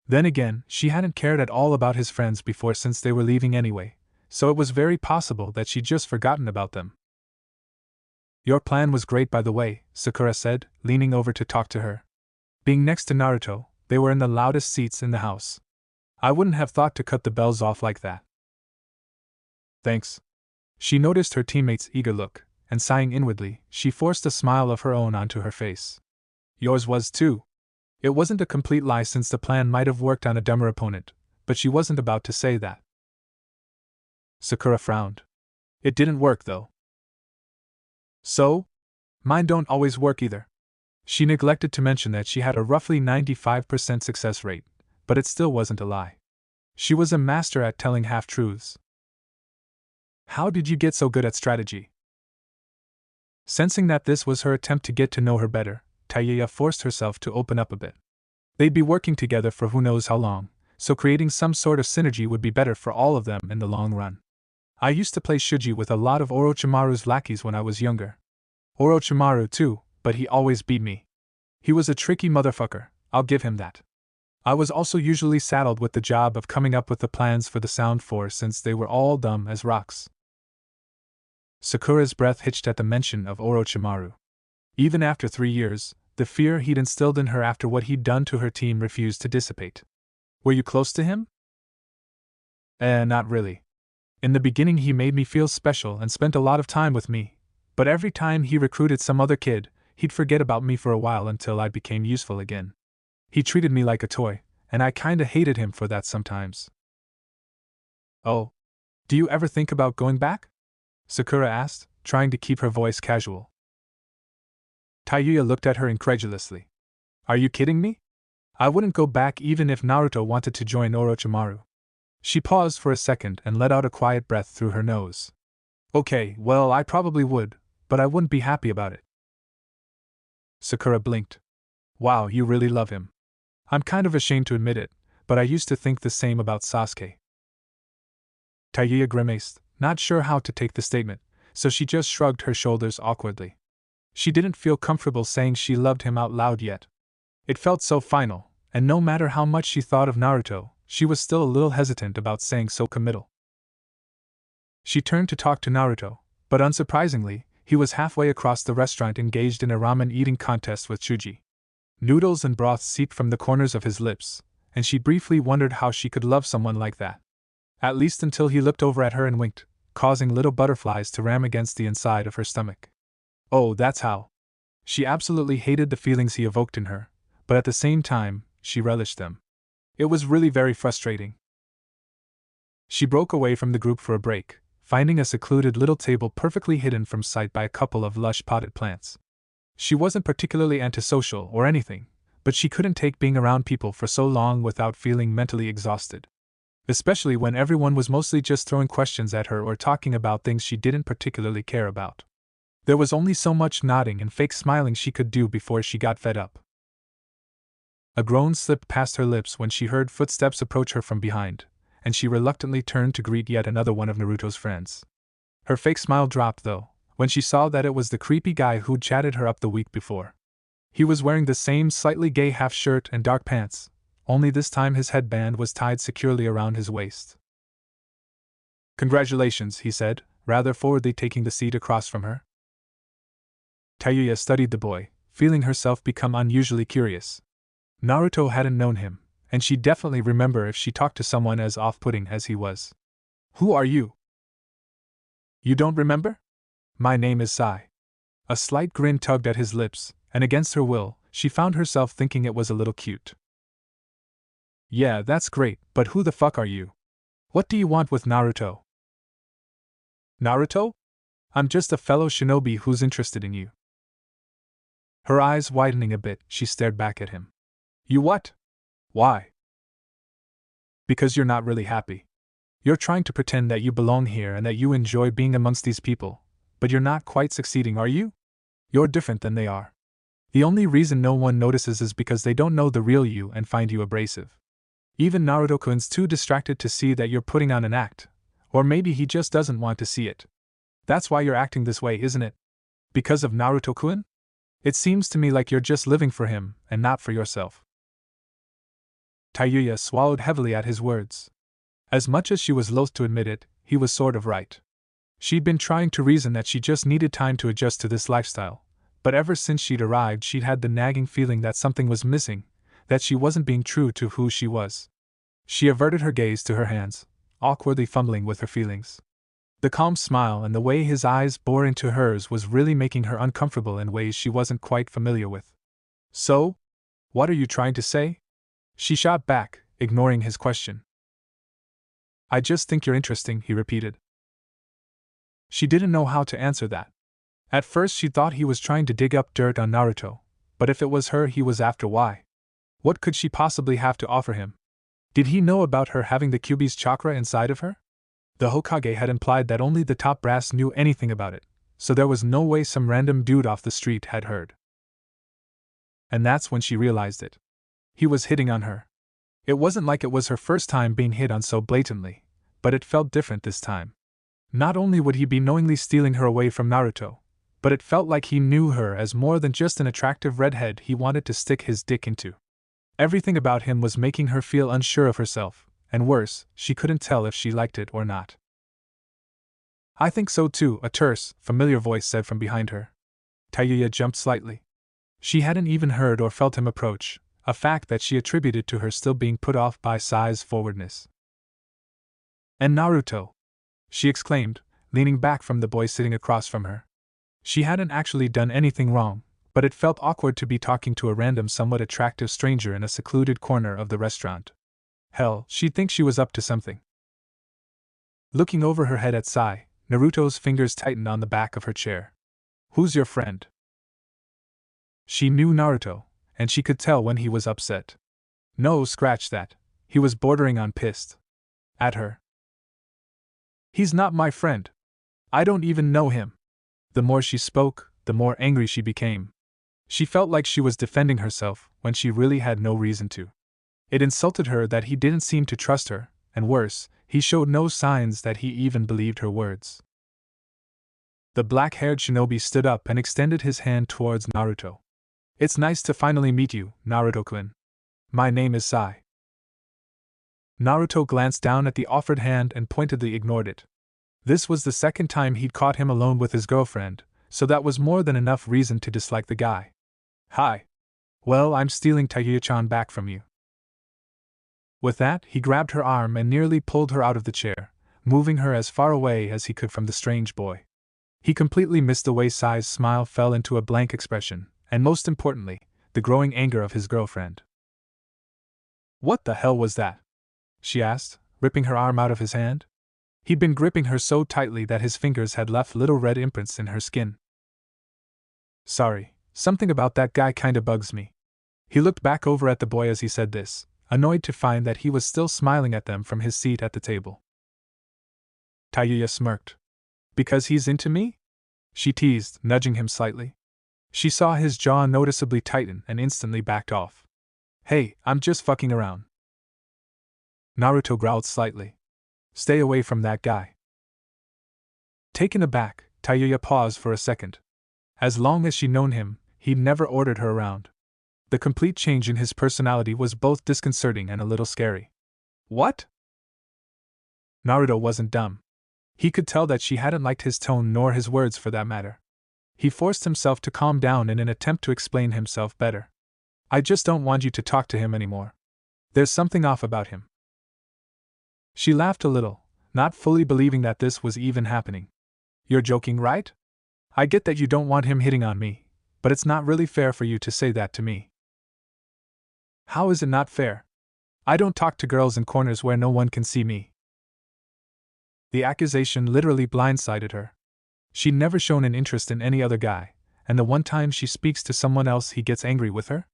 Then again, she hadn't cared at all about his friends before since they were leaving anyway, so it was very possible that she'd just forgotten about them. "Your plan was great, by the way," Sakura said, leaning over to talk to her. Being next to Naruto, they were in the loudest seats in the house. "I wouldn't have thought to cut the bells off like that." "Thanks." She noticed her teammate's eager look, and sighing inwardly, she forced a smile of her own onto her face. "Yours was too." It wasn't a complete lie since the plan might have worked on a dumber opponent, but she wasn't about to say that. Sakura frowned. "It didn't work, though." "So? Mine don't always work either." She neglected to mention that she had a roughly 95% success rate, but it still wasn't a lie. She was a master at telling half-truths. "How did you get so good at strategy?" Sensing that this was her attempt to get to know her better, Taiuya forced herself to open up a bit. They'd be working together for who knows how long, so creating some sort of synergy would be better for all of them in the long run. "I used to play Shuji with a lot of Orochimaru's lackeys when I was younger. Orochimaru too, but he always beat me. He was a tricky motherfucker, I'll give him that. I was also usually saddled with the job of coming up with the plans for the Sound Force since they were all dumb as rocks." Sakura's breath hitched at the mention of Orochimaru. Even after 3 years, the fear he'd instilled in her after what he'd done to her team refused to dissipate. "Were you close to him?" Not really. In the beginning he made me feel special and spent a lot of time with me, but every time he recruited some other kid, he'd forget about me for a while until I became useful again. He treated me like a toy, and I kinda hated him for that sometimes." "Oh. Do you ever think about going back?" Sakura asked, trying to keep her voice casual. Taiuya looked at her incredulously. "Are you kidding me? I wouldn't go back even if Naruto wanted to join Orochimaru. She paused for a second and let out a quiet breath through her nose. Okay, well, I probably would, but I wouldn't be happy about it. Sakura blinked. Wow, you really love him. I'm kind of ashamed to admit it, but I used to think the same about Sasuke. Tayuya grimaced, not sure how to take the statement, so she just shrugged her shoulders awkwardly. She didn't feel comfortable saying she loved him out loud yet. It felt so final, and no matter how much she thought of Naruto, she was still a little hesitant about saying so committal. She turned to talk to Naruto, but unsurprisingly, he was halfway across the restaurant engaged in a ramen eating contest with Chuji. Noodles and broth seeped from the corners of his lips, and she briefly wondered how she could love someone like that. At least until he looked over at her and winked, causing little butterflies to ram against the inside of her stomach. Oh, that's how. She absolutely hated the feelings he evoked in her, but at the same time, she relished them. It was really very frustrating. She broke away from the group for a break, finding a secluded little table perfectly hidden from sight by a couple of lush potted plants. She wasn't particularly antisocial or anything, but she couldn't take being around people for so long without feeling mentally exhausted. Especially when everyone was mostly just throwing questions at her or talking about things she didn't particularly care about. There was only so much nodding and fake smiling she could do before she got fed up. A groan slipped past her lips when she heard footsteps approach her from behind, and she reluctantly turned to greet yet another one of Naruto's friends. Her fake smile dropped, though, when she saw that it was the creepy guy who'd chatted her up the week before. He was wearing the same slightly gay half shirt and dark pants, only this time his headband was tied securely around his waist. Congratulations, he said, rather forwardly taking the seat across from her. Tayuya studied the boy, feeling herself become unusually curious. Naruto hadn't known him, and she'd definitely remember if she talked to someone as off-putting as he was. Who are you? You don't remember? My name is Sai. A slight grin tugged at his lips, and against her will, she found herself thinking it was a little cute. Yeah, that's great, but who the fuck are you? What do you want with Naruto? Naruto? I'm just a fellow shinobi who's interested in you. Her eyes widening a bit, she stared back at him. You what? Why? Because you're not really happy. You're trying to pretend that you belong here and that you enjoy being amongst these people, but you're not quite succeeding, are you? You're different than they are. The only reason no one notices is because they don't know the real you and find you abrasive. Even Naruto-kun's too distracted to see that you're putting on an act, or maybe he just doesn't want to see it. That's why you're acting this way, isn't it? Because of Naruto-kun? It seems to me like you're just living for him and not for yourself. Tayuya swallowed heavily at his words. As much as she was loath to admit it, he was sort of right. She'd been trying to reason that she just needed time to adjust to this lifestyle, but ever since she'd arrived she'd had the nagging feeling that something was missing, that she wasn't being true to who she was. She averted her gaze to her hands, awkwardly fumbling with her feelings. The calm smile and the way his eyes bore into hers was really making her uncomfortable in ways she wasn't quite familiar with. So? What are you trying to say? She shot back, ignoring his question. I just think you're interesting, he repeated. She didn't know how to answer that. At first she thought he was trying to dig up dirt on Naruto, but if it was her he was after, why? What could she possibly have to offer him? Did he know about her having the Kyuubi's chakra inside of her? The Hokage had implied that only the top brass knew anything about it, so there was no way some random dude off the street had heard. And that's when she realized it. He was hitting on her. It wasn't like it was her first time being hit on so blatantly, but it felt different this time. Not only would he be knowingly stealing her away from Naruto, but it felt like he knew her as more than just an attractive redhead he wanted to stick his dick into. Everything about him was making her feel unsure of herself, and worse, she couldn't tell if she liked it or not. I think so too, a terse, familiar voice said from behind her. Tayuya jumped slightly. She hadn't even heard or felt him approach, a fact that she attributed to her still being put off by Sai's forwardness. And Naruto! She exclaimed, leaning back from the boy sitting across from her. She hadn't actually done anything wrong, but it felt awkward to be talking to a random somewhat attractive stranger in a secluded corner of the restaurant. Hell, she'd think she was up to something. Looking over her head at Sai, Naruto's fingers tightened on the back of her chair. Who's your friend? She knew Naruto, and she could tell when he was upset. No, scratch that. He was bordering on pissed. At her. He's not my friend. I don't even know him. The more she spoke, the more angry she became. She felt like she was defending herself when she really had no reason to. It insulted her that he didn't seem to trust her, and worse, he showed no signs that he even believed her words. The black-haired shinobi stood up and extended his hand towards Naruto. It's nice to finally meet you, Naruto-kun. My name is Sai. Naruto glanced down at the offered hand and pointedly ignored it. This was the second time he'd caught him alone with his girlfriend, so that was more than enough reason to dislike the guy. Hi. Well, I'm stealing Tayuya-chan back from you. With that, he grabbed her arm and nearly pulled her out of the chair, moving her as far away as he could from the strange boy. He completely missed the way Sai's smile fell into a blank expression, and most importantly, the growing anger of his girlfriend. What the hell was that? She asked, ripping her arm out of his hand. He'd been gripping her so tightly that his fingers had left little red imprints in her skin. Sorry, something about that guy kinda bugs me. He looked back over at the boy as he said this, annoyed to find that he was still smiling at them from his seat at the table. Tayuya smirked. Because he's into me? She teased, nudging him slightly. She saw his jaw noticeably tighten and instantly backed off. Hey, I'm just fucking around. Naruto growled slightly. Stay away from that guy. Taken aback, Tayuya paused for a second. As long as she'd known him, he'd never ordered her around. The complete change in his personality was both disconcerting and a little scary. What? Naruto wasn't dumb. He could tell that she hadn't liked his tone nor his words for that matter. He forced himself to calm down in an attempt to explain himself better. I just don't want you to talk to him anymore. There's something off about him. She laughed a little, not fully believing that this was even happening. You're joking, right? I get that you don't want him hitting on me, but it's not really fair for you to say that to me. How is it not fair? I don't talk to girls in corners where no one can see me. The accusation literally blindsided her. She'd never shown an interest in any other guy, and the one time she speaks to someone else he gets angry with her?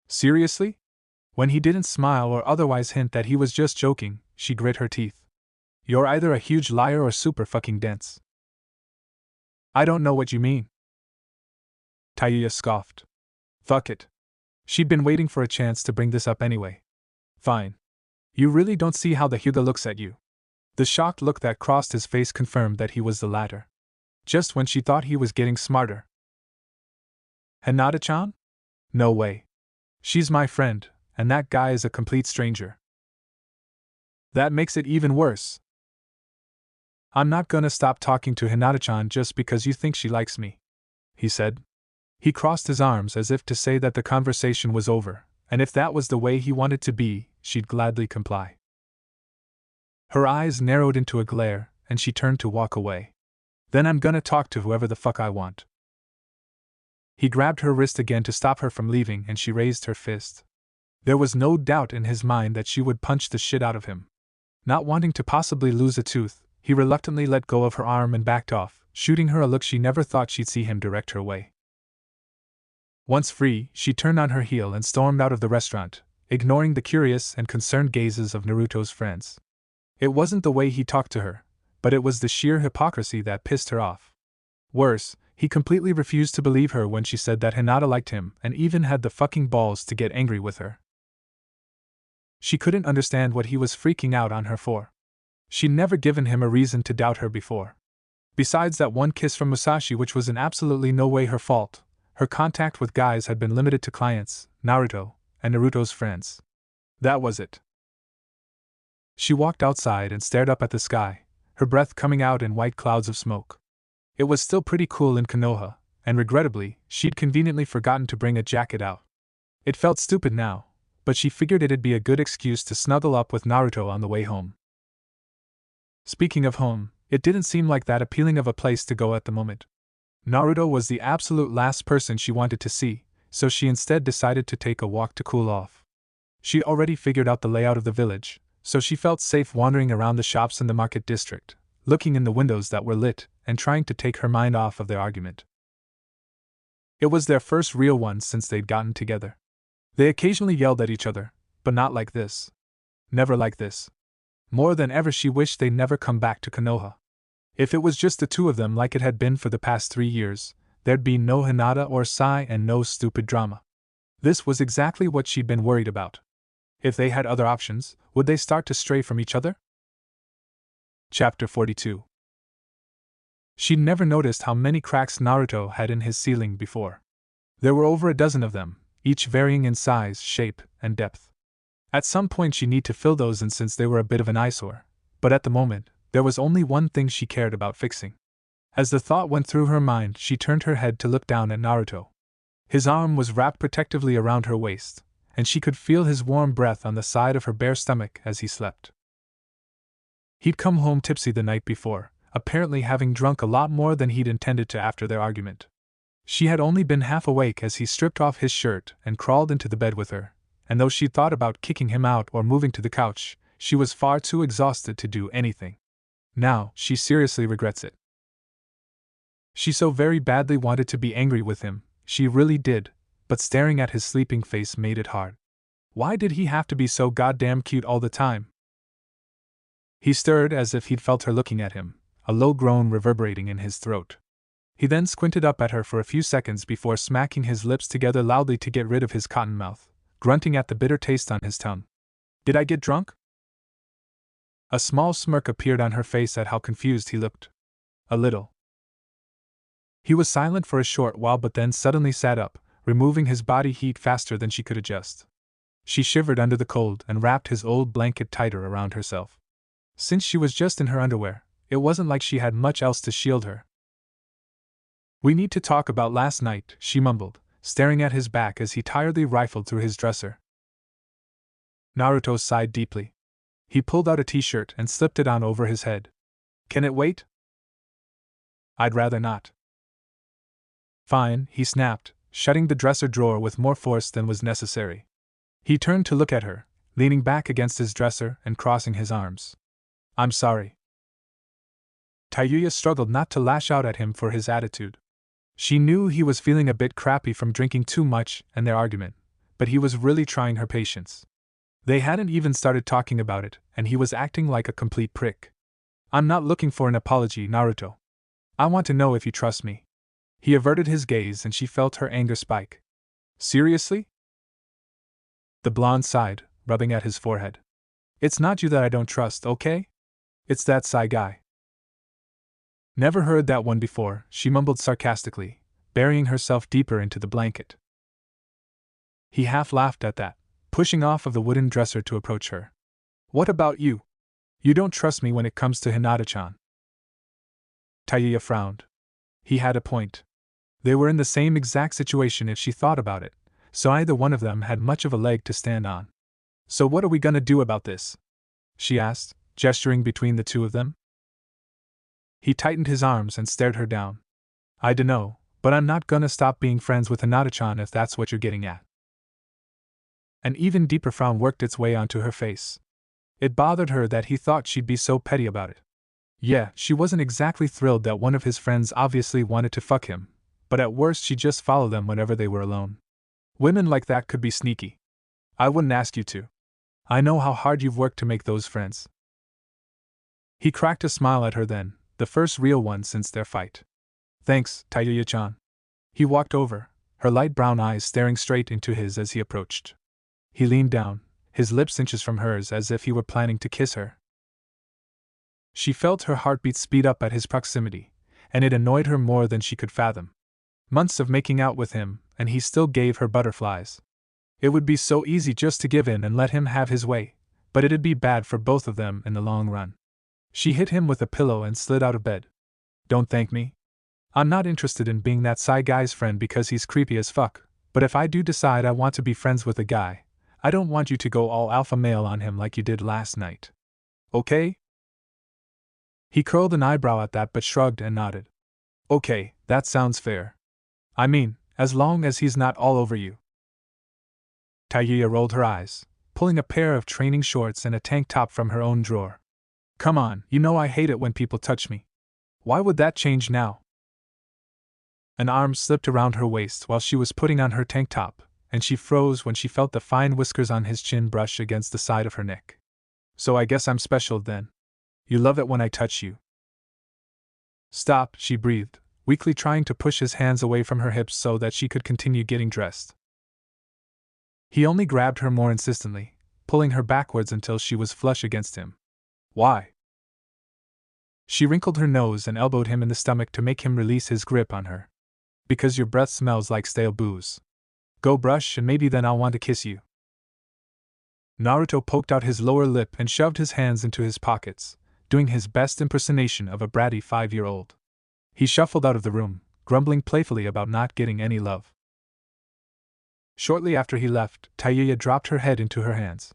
Seriously? When he didn't smile or otherwise hint that he was just joking, she grit her teeth. You're either a huge liar or super fucking dense. I don't know what you mean. Tayuya scoffed. Fuck it. She'd been waiting for a chance to bring this up anyway. Fine. You really don't see how the Hyuga looks at you. The shocked look that crossed his face confirmed that he was the latter. Just when she thought he was getting smarter. Hinata-chan? No way. She's my friend, and that guy is a complete stranger. That makes it even worse. I'm not gonna stop talking to Hinata-chan just because you think she likes me, he said. He crossed his arms as if to say that the conversation was over, and if that was the way he wanted to be, she'd gladly comply. Her eyes narrowed into a glare, and she turned to walk away. Then I'm gonna talk to whoever the fuck I want. He grabbed her wrist again to stop her from leaving, and she raised her fist. There was no doubt in his mind that she would punch the shit out of him. Not wanting to possibly lose a tooth, he reluctantly let go of her arm and backed off, shooting her a look she never thought she'd see him direct her way. Once free, she turned on her heel and stormed out of the restaurant, ignoring the curious and concerned gazes of Naruto's friends. It wasn't the way he talked to her, but it was the sheer hypocrisy that pissed her off. Worse, he completely refused to believe her when she said that Hinata liked him and even had the fucking balls to get angry with her. She couldn't understand what he was freaking out on her for. She'd never given him a reason to doubt her before. Besides that one kiss from Musashi, which was in absolutely no way her fault, her contact with guys had been limited to clients, Naruto, and Naruto's friends. That was it. She walked outside and stared up at the sky, her breath coming out in white clouds of smoke. It was still pretty cool in Konoha, and regrettably, she'd conveniently forgotten to bring a jacket out. It felt stupid now, but she figured it'd be a good excuse to snuggle up with Naruto on the way home. Speaking of home, it didn't seem like that appealing of a place to go at the moment. Naruto was the absolute last person she wanted to see, so she instead decided to take a walk to cool off. She already figured out the layout of the village, so she felt safe wandering around the shops in the market district, looking in the windows that were lit, and trying to take her mind off of their argument. It was their first real one since they'd gotten together. They occasionally yelled at each other, But not like this. Never like this. More than ever she wished they'd never come back to Konoha. If it was just the two of them like it had been for the past 3 years, there'd be no Hinata or Sai and no stupid drama. This was exactly what she'd been worried about. If they had other options, would they start to stray from each other? Chapter 42. She'd never noticed how many cracks Naruto had in his ceiling before. There were over a dozen of them, each varying in size, shape, and depth. At some point she'd need to fill those in since they were a bit of an eyesore, but at the moment, there was only one thing she cared about fixing. As the thought went through her mind, she turned her head to look down at Naruto. His arm was wrapped protectively around her waist, and she could feel his warm breath on the side of her bare stomach as he slept. He'd come home tipsy the night before, apparently having drunk a lot more than he'd intended to after their argument. She had only been half awake as he stripped off his shirt and crawled into the bed with her, and though she'd thought about kicking him out or moving to the couch, she was far too exhausted to do anything. Now, she seriously regrets it. She so very badly wanted to be angry with him, she really did, but staring at his sleeping face made it hard. Why did he have to be so goddamn cute all the time? He stirred as if he'd felt her looking at him, a low groan reverberating in his throat. He then squinted up at her for a few seconds before smacking his lips together loudly to get rid of his cotton mouth, grunting at the bitter taste on his tongue. Did I get drunk? A small smirk appeared on her face at how confused he looked. A little. He was silent for a short while but then suddenly sat up, removing his body heat faster than she could adjust. She shivered under the cold and wrapped his old blanket tighter around herself. Since she was just in her underwear, it wasn't like she had much else to shield her. We need to talk about last night, she mumbled, staring at his back as he tiredly rifled through his dresser. Naruto sighed deeply. He pulled out a t-shirt and slipped it on over his head. Can it wait? I'd rather not. Fine, he snapped, shutting the dresser drawer with more force than was necessary. He turned to look at her, leaning back against his dresser and crossing his arms. I'm sorry. Tayuya struggled not to lash out at him for his attitude. She knew he was feeling a bit crappy from drinking too much and their argument, but he was really trying her patience. They hadn't even started talking about it, and he was acting like a complete prick. I'm not looking for an apology, Naruto. I want to know if you trust me. He averted his gaze and she felt her anger spike. Seriously? The blonde sighed, rubbing at his forehead. It's not you that I don't trust, okay? It's that Sai guy. Never heard that one before, she mumbled sarcastically, burying herself deeper into the blanket. He half laughed at that, pushing off of the wooden dresser to approach her. What about you? You don't trust me when it comes to Hinata-chan. Tayuya frowned. He had a point. They were in the same exact situation if she thought about it, so either one of them had much of a leg to stand on. So what are we gonna do about this? She asked, gesturing between the two of them. He tightened his arms and stared her down. I dunno, but I'm not gonna stop being friends with Hinata-chan if that's what you're getting at. An even deeper frown worked its way onto her face. It bothered her that he thought she'd be so petty about it. Yeah, she wasn't exactly thrilled that one of his friends obviously wanted to fuck him, but at worst she'd just follow them whenever they were alone. Women like that could be sneaky. I wouldn't ask you to. I know how hard you've worked to make those friends. He cracked a smile at her then, the first real one since their fight. Thanks, Tayuya-chan. He walked over, her light brown eyes staring straight into his as he approached. He leaned down, his lips inches from hers as if he were planning to kiss her. She felt her heartbeat speed up at his proximity, and it annoyed her more than she could fathom. Months of making out with him, and he still gave her butterflies. It would be so easy just to give in and let him have his way, but it'd be bad for both of them in the long run. She hit him with a pillow and slid out of bed. Don't thank me. I'm not interested in being that Sai guy's friend because he's creepy as fuck, but if I do decide I want to be friends with a guy, I don't want you to go all alpha male on him like you did last night. Okay? He curled an eyebrow at that but shrugged and nodded. Okay, that sounds fair. I mean, as long as he's not all over you. Tayuya rolled her eyes, pulling a pair of training shorts and a tank top from her own drawer. Come on, you know I hate it when people touch me. Why would that change now? An arm slipped around her waist while she was putting on her tank top, and she froze when she felt the fine whiskers on his chin brush against the side of her neck. So I guess I'm special then. You love it when I touch you. Stop, she breathed, weakly trying to push his hands away from her hips so that she could continue getting dressed. He only grabbed her more insistently, pulling her backwards until she was flush against him. Why? She wrinkled her nose and elbowed him in the stomach to make him release his grip on her. Because your breath smells like stale booze. Go brush and maybe then I'll want to kiss you. Naruto poked out his lower lip and shoved his hands into his pockets, doing his best impersonation of a bratty 5-year-old. He shuffled out of the room, grumbling playfully about not getting any love. Shortly after he left, Tayuya dropped her head into her hands.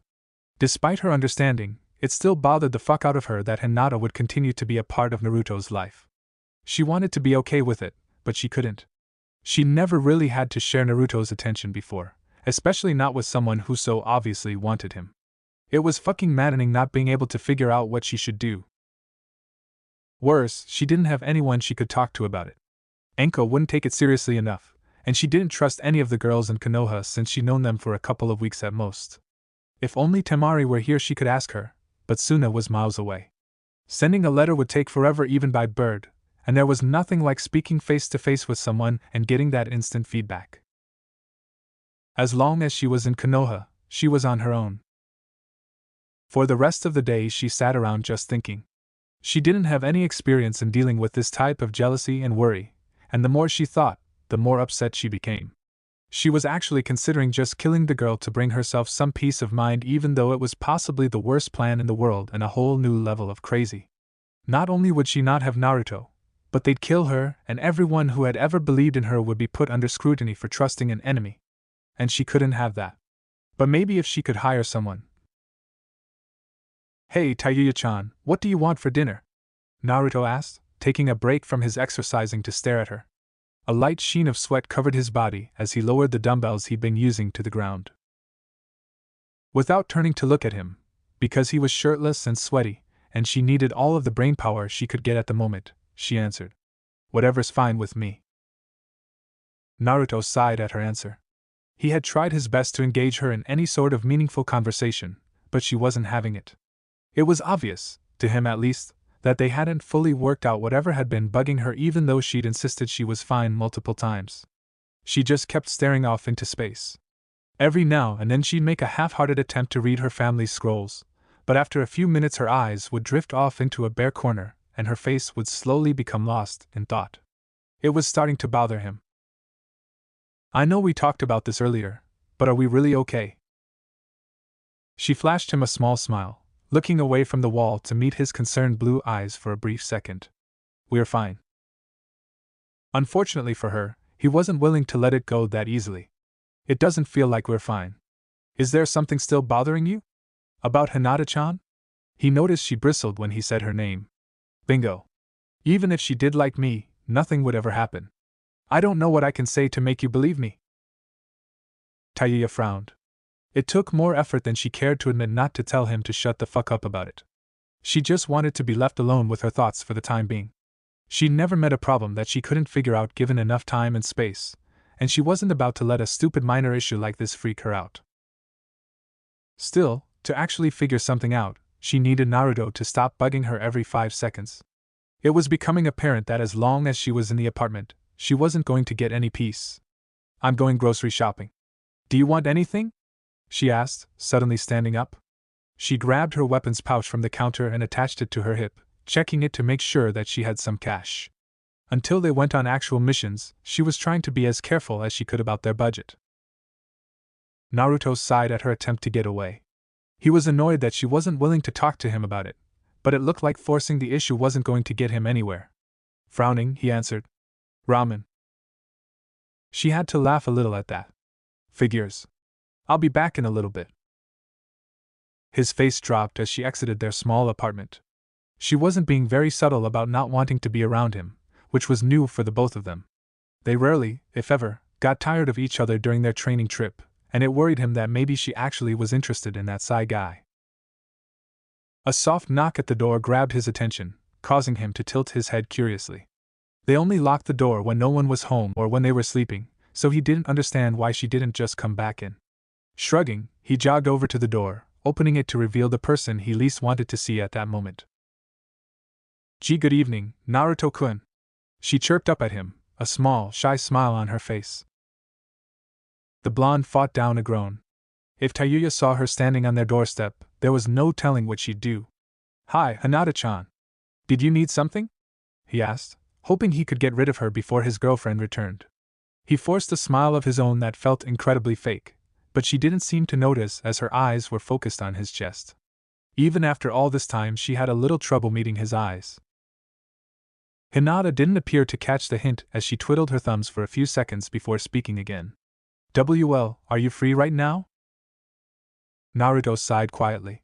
Despite her understanding, it still bothered the fuck out of her that Hinata would continue to be a part of Naruto's life. She wanted to be okay with it, but she couldn't. She never really had to share Naruto's attention before, especially not with someone who so obviously wanted him. It was fucking maddening not being able to figure out what she should do. Worse, she didn't have anyone she could talk to about it. Enko wouldn't take it seriously enough, and she didn't trust any of the girls in Konoha since she'd known them for a couple of weeks at most. If only Temari were here she could ask her, but Suna was miles away. Sending a letter would take forever even by bird, and there was nothing like speaking face to face with someone and getting that instant feedback. As long as she was in Konoha, she was on her own. For the rest of the day she sat around just thinking. She didn't have any experience in dealing with this type of jealousy and worry, and the more she thought, the more upset she became. She was actually considering just killing the girl to bring herself some peace of mind, even though it was possibly the worst plan in the world and a whole new level of crazy. Not only would she not have Naruto, but they'd kill her, and everyone who had ever believed in her would be put under scrutiny for trusting an enemy. And she couldn't have that. But maybe if she could hire someone. Hey Tayuya-chan, what do you want for dinner? Naruto asked, taking a break from his exercising to stare at her. A light sheen of sweat covered his body as he lowered the dumbbells he'd been using to the ground. Without turning to look at him, because he was shirtless and sweaty, and she needed all of the brainpower she could get at the moment, she answered. Whatever's fine with me. Naruto sighed at her answer. He had tried his best to engage her in any sort of meaningful conversation, but she wasn't having it. It was obvious, to him at least, that they hadn't fully worked out whatever had been bugging her, even though she'd insisted she was fine multiple times. She just kept staring off into space. Every now and then she'd make a half-hearted attempt to read her family's scrolls, but after a few minutes her eyes would drift off into a bare corner, and her face would slowly become lost in thought. It was starting to bother him. I know we talked about this earlier, but are we really okay? She flashed him a small smile, looking away from the wall to meet his concerned blue eyes for a brief second. We're fine. Unfortunately for her, he wasn't willing to let it go that easily. It doesn't feel like we're fine. Is there something still bothering you? About Hinata-chan? He noticed she bristled when he said her name. Bingo. Even if she did like me, nothing would ever happen. I don't know what I can say to make you believe me. Tayuya frowned. It took more effort than she cared to admit not to tell him to shut the fuck up about it. She just wanted to be left alone with her thoughts for the time being. She'd never met a problem that she couldn't figure out given enough time and space, and she wasn't about to let a stupid minor issue like this freak her out. Still, to actually figure something out, she needed Naruto to stop bugging her every 5 seconds. It was becoming apparent that as long as she was in the apartment, she wasn't going to get any peace. I'm going grocery shopping. Do you want anything? She asked, suddenly standing up. She grabbed her weapons pouch from the counter and attached it to her hip, checking it to make sure that she had some cash. Until they went on actual missions, she was trying to be as careful as she could about their budget. Naruto sighed at her attempt to get away. He was annoyed that she wasn't willing to talk to him about it, but it looked like forcing the issue wasn't going to get him anywhere. Frowning, he answered, Ramen. She had to laugh a little at that. Figures. I'll be back in a little bit. His face dropped as she exited their small apartment. She wasn't being very subtle about not wanting to be around him, which was new for the both of them. They rarely, if ever, got tired of each other during their training trip, and it worried him that maybe she actually was interested in that Psy guy. A soft knock at the door grabbed his attention, causing him to tilt his head curiously. They only locked the door when no one was home or when they were sleeping, so he didn't understand why she didn't just come back in. Shrugging, he jogged over to the door, opening it to reveal the person he least wanted to see at that moment. "Gee, good evening, Naruto-kun," she chirped up at him, a small, shy smile on her face. The blonde fought down a groan. If Tayuya saw her standing on their doorstep, there was no telling what she'd do. "Hi, Hinata-chan. Did you need something?" he asked, hoping he could get rid of her before his girlfriend returned. He forced a smile of his own that felt incredibly fake, but she didn't seem to notice as her eyes were focused on his chest. Even after all this time, she had a little trouble meeting his eyes. Hinata didn't appear to catch the hint as she twiddled her thumbs for a few seconds before speaking again. "Well, are you free right now?" Naruto sighed quietly.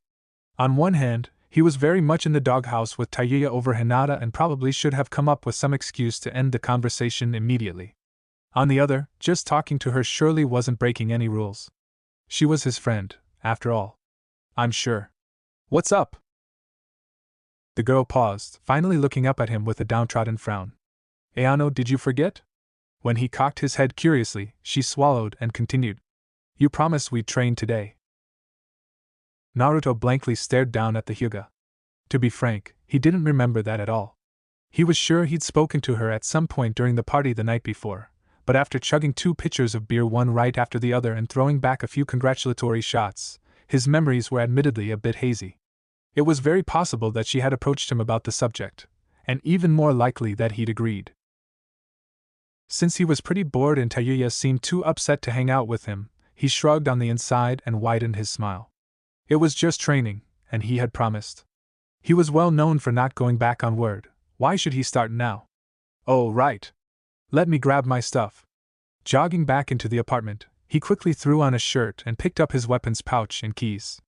On one hand, he was very much in the doghouse with Tayuya over Hinata and probably should have come up with some excuse to end the conversation immediately. On the other, just talking to her surely wasn't breaking any rules. She was his friend, after all. "I'm sure." "What's up?" The girl paused, finally looking up at him with a downtrodden frown. "Ayano, did you forget?" When he cocked his head curiously, she swallowed and continued. "You promised we'd train today." Naruto blankly stared down at the Hyuga. To be frank, he didn't remember that at all. He was sure he'd spoken to her at some point during the party the night before, but after chugging 2 pitchers of beer one right after the other and throwing back a few congratulatory shots, his memories were admittedly a bit hazy. It was very possible that she had approached him about the subject, and even more likely that he'd agreed. Since he was pretty bored and Tayuya seemed too upset to hang out with him, he shrugged on the inside and widened his smile. It was just training, and he had promised. He was well known for not going back on word. Why should he start now? "Oh, right. Let me grab my stuff." Jogging back into the apartment, he quickly threw on a shirt and picked up his weapons pouch and keys.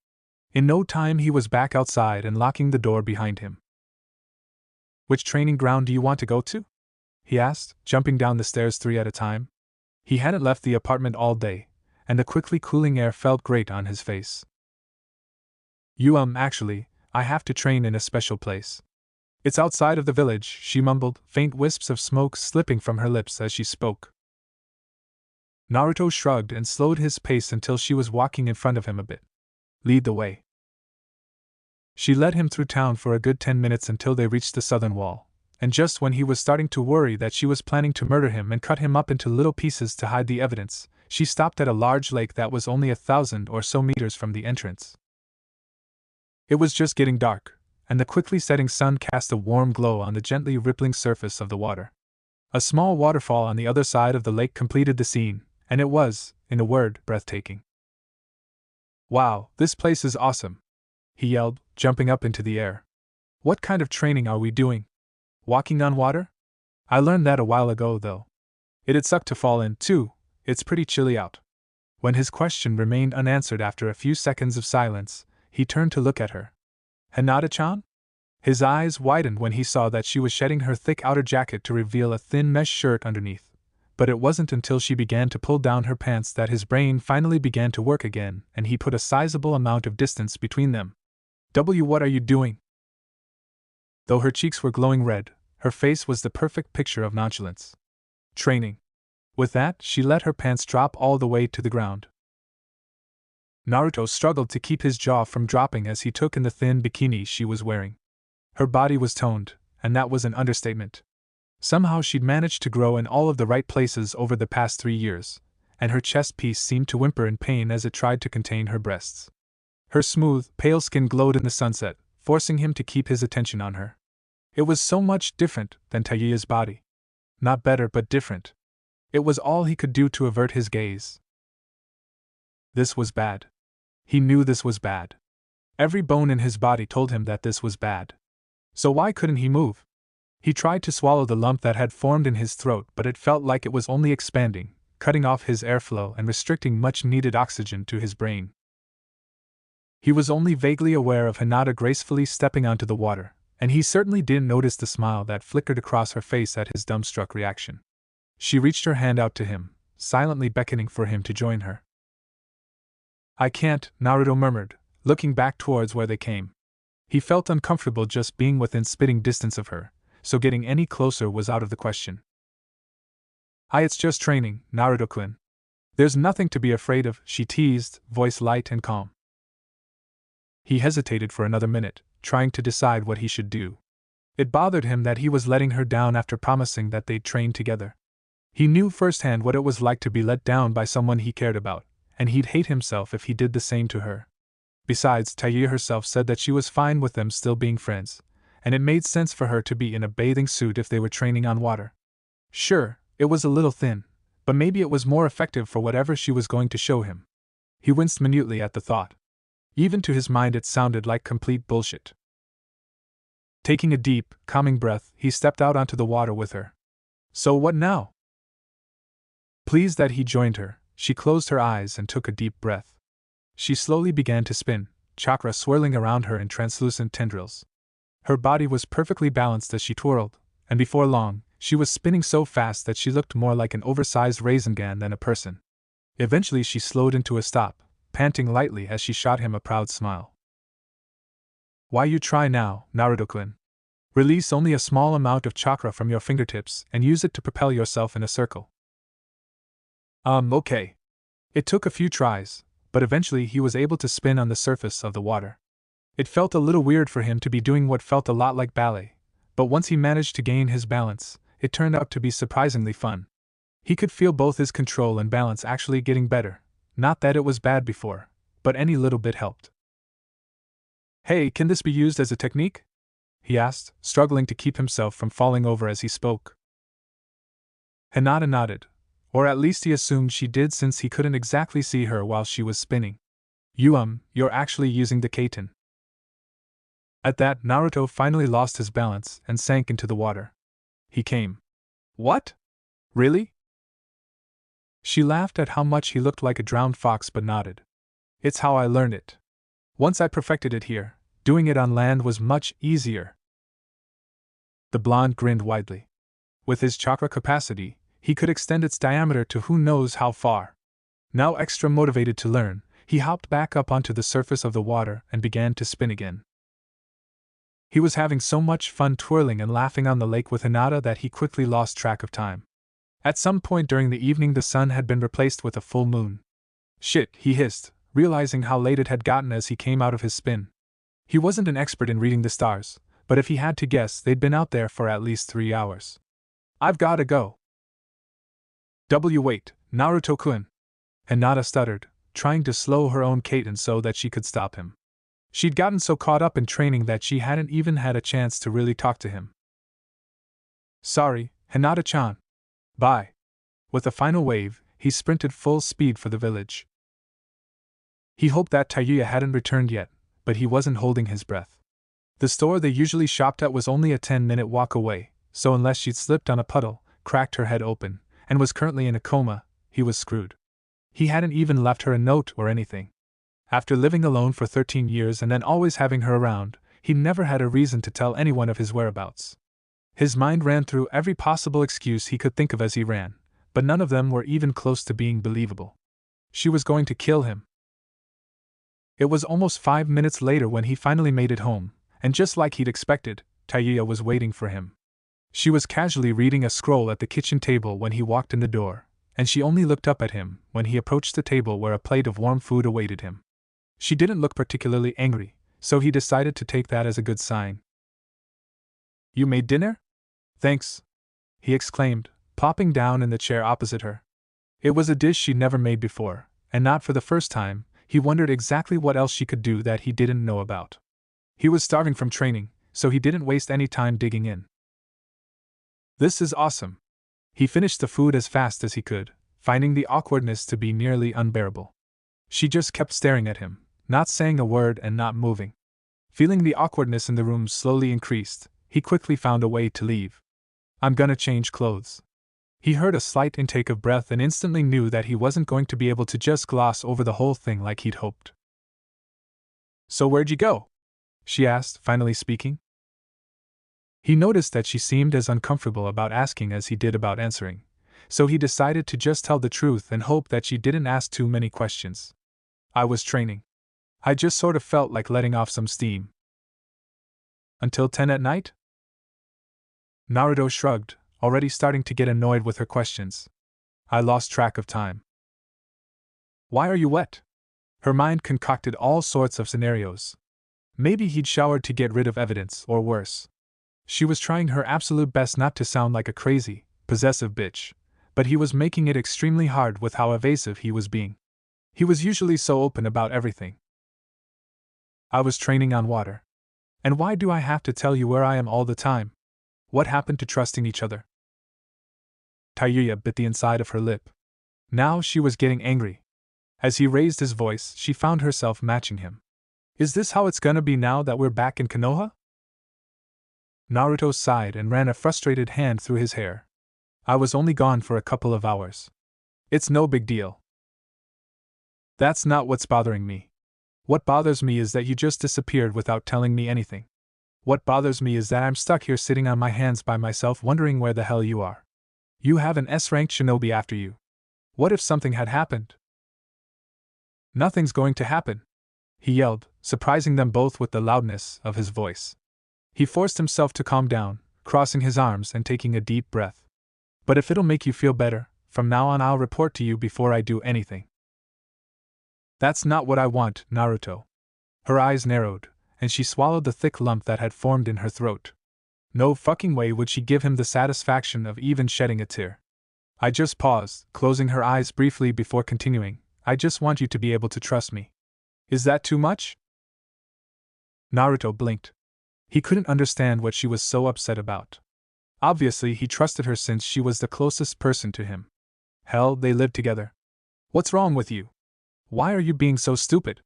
In no time he was back outside and locking the door behind him. "Which training ground do you want to go to?" he asked, jumping down the stairs 3 at a time. He hadn't left the apartment all day, and the quickly cooling air felt great on his face. Actually, I have to train in a special place. It's outside of the village," she mumbled, faint wisps of smoke slipping from her lips as she spoke. Naruto shrugged and slowed his pace until she was walking in front of him a bit. "Lead the way." She led him through town for a good 10 minutes until they reached the southern wall, and just when he was starting to worry that she was planning to murder him and cut him up into little pieces to hide the evidence, she stopped at a large lake that was only 1,000 or so meters from the entrance. It was just getting dark, and the quickly setting sun cast a warm glow on the gently rippling surface of the water. A small waterfall on the other side of the lake completed the scene, and it was, in a word, breathtaking. "Wow, this place is awesome!" he yelled, jumping up into the air. "What kind of training are we doing? Walking on water? I learned that a while ago, though. It'd suck to fall in, too. It's pretty chilly out." When his question remained unanswered after a few seconds of silence, he turned to look at her. "Hinata-chan?" His eyes widened when he saw that she was shedding her thick outer jacket to reveal a thin mesh shirt underneath, but it wasn't until she began to pull down her pants that his brain finally began to work again and he put a sizable amount of distance between them. What are you doing?" Though her cheeks were glowing red, her face was the perfect picture of nonchalance. "Training." With that, she let her pants drop all the way to the ground. Naruto struggled to keep his jaw from dropping as he took in the thin bikini she was wearing. Her body was toned, and that was an understatement. Somehow she'd managed to grow in all of the right places over the past 3 years, and her chest piece seemed to whimper in pain as it tried to contain her breasts. Her smooth, pale skin glowed in the sunset, forcing him to keep his attention on her. It was so much different than Tayuya's body. Not better, but different. It was all he could do to avert his gaze. This was bad. He knew this was bad. Every bone in his body told him that this was bad. So why couldn't he move? He tried to swallow the lump that had formed in his throat, but it felt like it was only expanding, cutting off his airflow and restricting much-needed oxygen to his brain. He was only vaguely aware of Hinata gracefully stepping onto the water, and he certainly didn't notice the smile that flickered across her face at his dumbstruck reaction. She reached her hand out to him, silently beckoning for him to join her. "I can't," Naruto murmured, looking back towards where they came. He felt uncomfortable just being within spitting distance of her, so getting any closer was out of the question. It's just training, Naruto-kun. There's nothing to be afraid of, she teased, voice light and calm. He hesitated for another minute, trying to decide what he should do. It bothered him that he was letting her down after promising that they'd train together. He knew firsthand what it was like to be let down by someone he cared about, and he'd hate himself if he did the same to her. Besides, Taiya herself said that she was fine with them still being friends, and it made sense for her to be in a bathing suit if they were training on water. Sure, it was a little thin, but maybe it was more effective for whatever she was going to show him. He winced minutely at the thought. Even to his mind it sounded like complete bullshit. Taking a deep, calming breath, he stepped out onto the water with her. So what now? Pleased that he joined her, she closed her eyes and took a deep breath. She slowly began to spin, chakra swirling around her in translucent tendrils. Her body was perfectly balanced as she twirled, and before long, she was spinning so fast that she looked more like an oversized raisin gun than a person. Eventually she slowed into a stop, panting lightly as she shot him a proud smile. Why you try now, Naruto-kun? Release only a small amount of chakra from your fingertips and use it to propel yourself in a circle. Okay. It took a few tries, but eventually he was able to spin on the surface of the water. It felt a little weird for him to be doing what felt a lot like ballet, but once he managed to gain his balance, it turned out to be surprisingly fun. He could feel both his control and balance actually getting better, not that it was bad before, but any little bit helped. Hey, can this be used as a technique? He asked, struggling to keep himself from falling over as he spoke. Hinata nodded, or at least he assumed she did since he couldn't exactly see her while she was spinning. You're actually using the kaiten. At that, Naruto finally lost his balance and sank into the water. He came. What? Really? She laughed at how much he looked like a drowned fox but nodded. It's how I learned it. Once I perfected it here, doing it on land was much easier. The blonde grinned widely. With his chakra capacity, he could extend its diameter to who knows how far. Now extra motivated to learn, he hopped back up onto the surface of the water and began to spin again. He was having so much fun twirling and laughing on the lake with Hinata that he quickly lost track of time. At some point during the evening the sun had been replaced with a full moon. Shit, he hissed, realizing how late it had gotten as he came out of his spin. He wasn't an expert in reading the stars, but if he had to guess, they'd been out there for at least 3 hours. I've gotta go. Wait, Naruto-kun. Hinata stuttered, trying to slow her own kaiten so that she could stop him. She'd gotten so caught up in training that she hadn't even had a chance to really talk to him. Sorry, Hinata-chan. Bye. With a final wave, he sprinted full speed for the village. He hoped that Taiya hadn't returned yet, but he wasn't holding his breath. The store they usually shopped at was only a 10-minute walk away, so unless she'd slipped on a puddle, cracked her head open, and was currently in a coma, he was screwed. He hadn't even left her a note or anything. After living alone for 13 years and then always having her around, he never had a reason to tell anyone of his whereabouts. His mind ran through every possible excuse he could think of as he ran, but none of them were even close to being believable. She was going to kill him. It was almost 5 minutes later when he finally made it home, and just like he'd expected, Taiya was waiting for him. She was casually reading a scroll at the kitchen table when he walked in the door, and she only looked up at him when he approached the table where a plate of warm food awaited him. She didn't look particularly angry, so he decided to take that as a good sign. You made dinner? Thanks, he exclaimed, plopping down in the chair opposite her. It was a dish she'd never made before, and not for the first time, he wondered exactly what else she could do that he didn't know about. He was starving from training, so he didn't waste any time digging in. This is awesome. He finished the food as fast as he could, finding the awkwardness to be nearly unbearable. She just kept staring at him, not saying a word and not moving. Feeling the awkwardness in the room slowly increased, he quickly found a way to leave. I'm gonna change clothes. He heard a slight intake of breath and instantly knew that he wasn't going to be able to just gloss over the whole thing like he'd hoped. So where'd you go? She asked, finally speaking. He noticed that she seemed as uncomfortable about asking as he did about answering, so he decided to just tell the truth and hope that she didn't ask too many questions. I was training. I just sort of felt like letting off some steam. Until 10 at night? Naruto shrugged, already starting to get annoyed with her questions. I lost track of time. Why are you wet? Her mind concocted all sorts of scenarios. Maybe he'd showered to get rid of evidence, or worse. She was trying her absolute best not to sound like a crazy, possessive bitch, but he was making it extremely hard with how evasive he was being. He was usually so open about everything. I was training on water. And why do I have to tell you where I am all the time? What happened to trusting each other? Taiyuya bit the inside of her lip. Now she was getting angry. As he raised his voice, she found herself matching him. Is this how it's gonna be now that we're back in Konoha? Naruto sighed and ran a frustrated hand through his hair. I was only gone for a couple of hours. It's no big deal. That's not what's bothering me. What bothers me is that you just disappeared without telling me anything. What bothers me is that I'm stuck here sitting on my hands by myself wondering where the hell you are. You have an S-ranked shinobi after you. What if something had happened? Nothing's going to happen, he yelled, surprising them both with the loudness of his voice. He forced himself to calm down, crossing his arms and taking a deep breath. But if it'll make you feel better, from now on I'll report to you before I do anything. That's not what I want, Naruto. Her eyes narrowed, and she swallowed the thick lump that had formed in her throat. No fucking way would she give him the satisfaction of even shedding a tear. I just paused, closing her eyes briefly before continuing. I just want you to be able to trust me. Is that too much? Naruto blinked. He couldn't understand what she was so upset about. Obviously, he trusted her since she was the closest person to him. Hell, they lived together. What's wrong with you? Why are you being so stupid?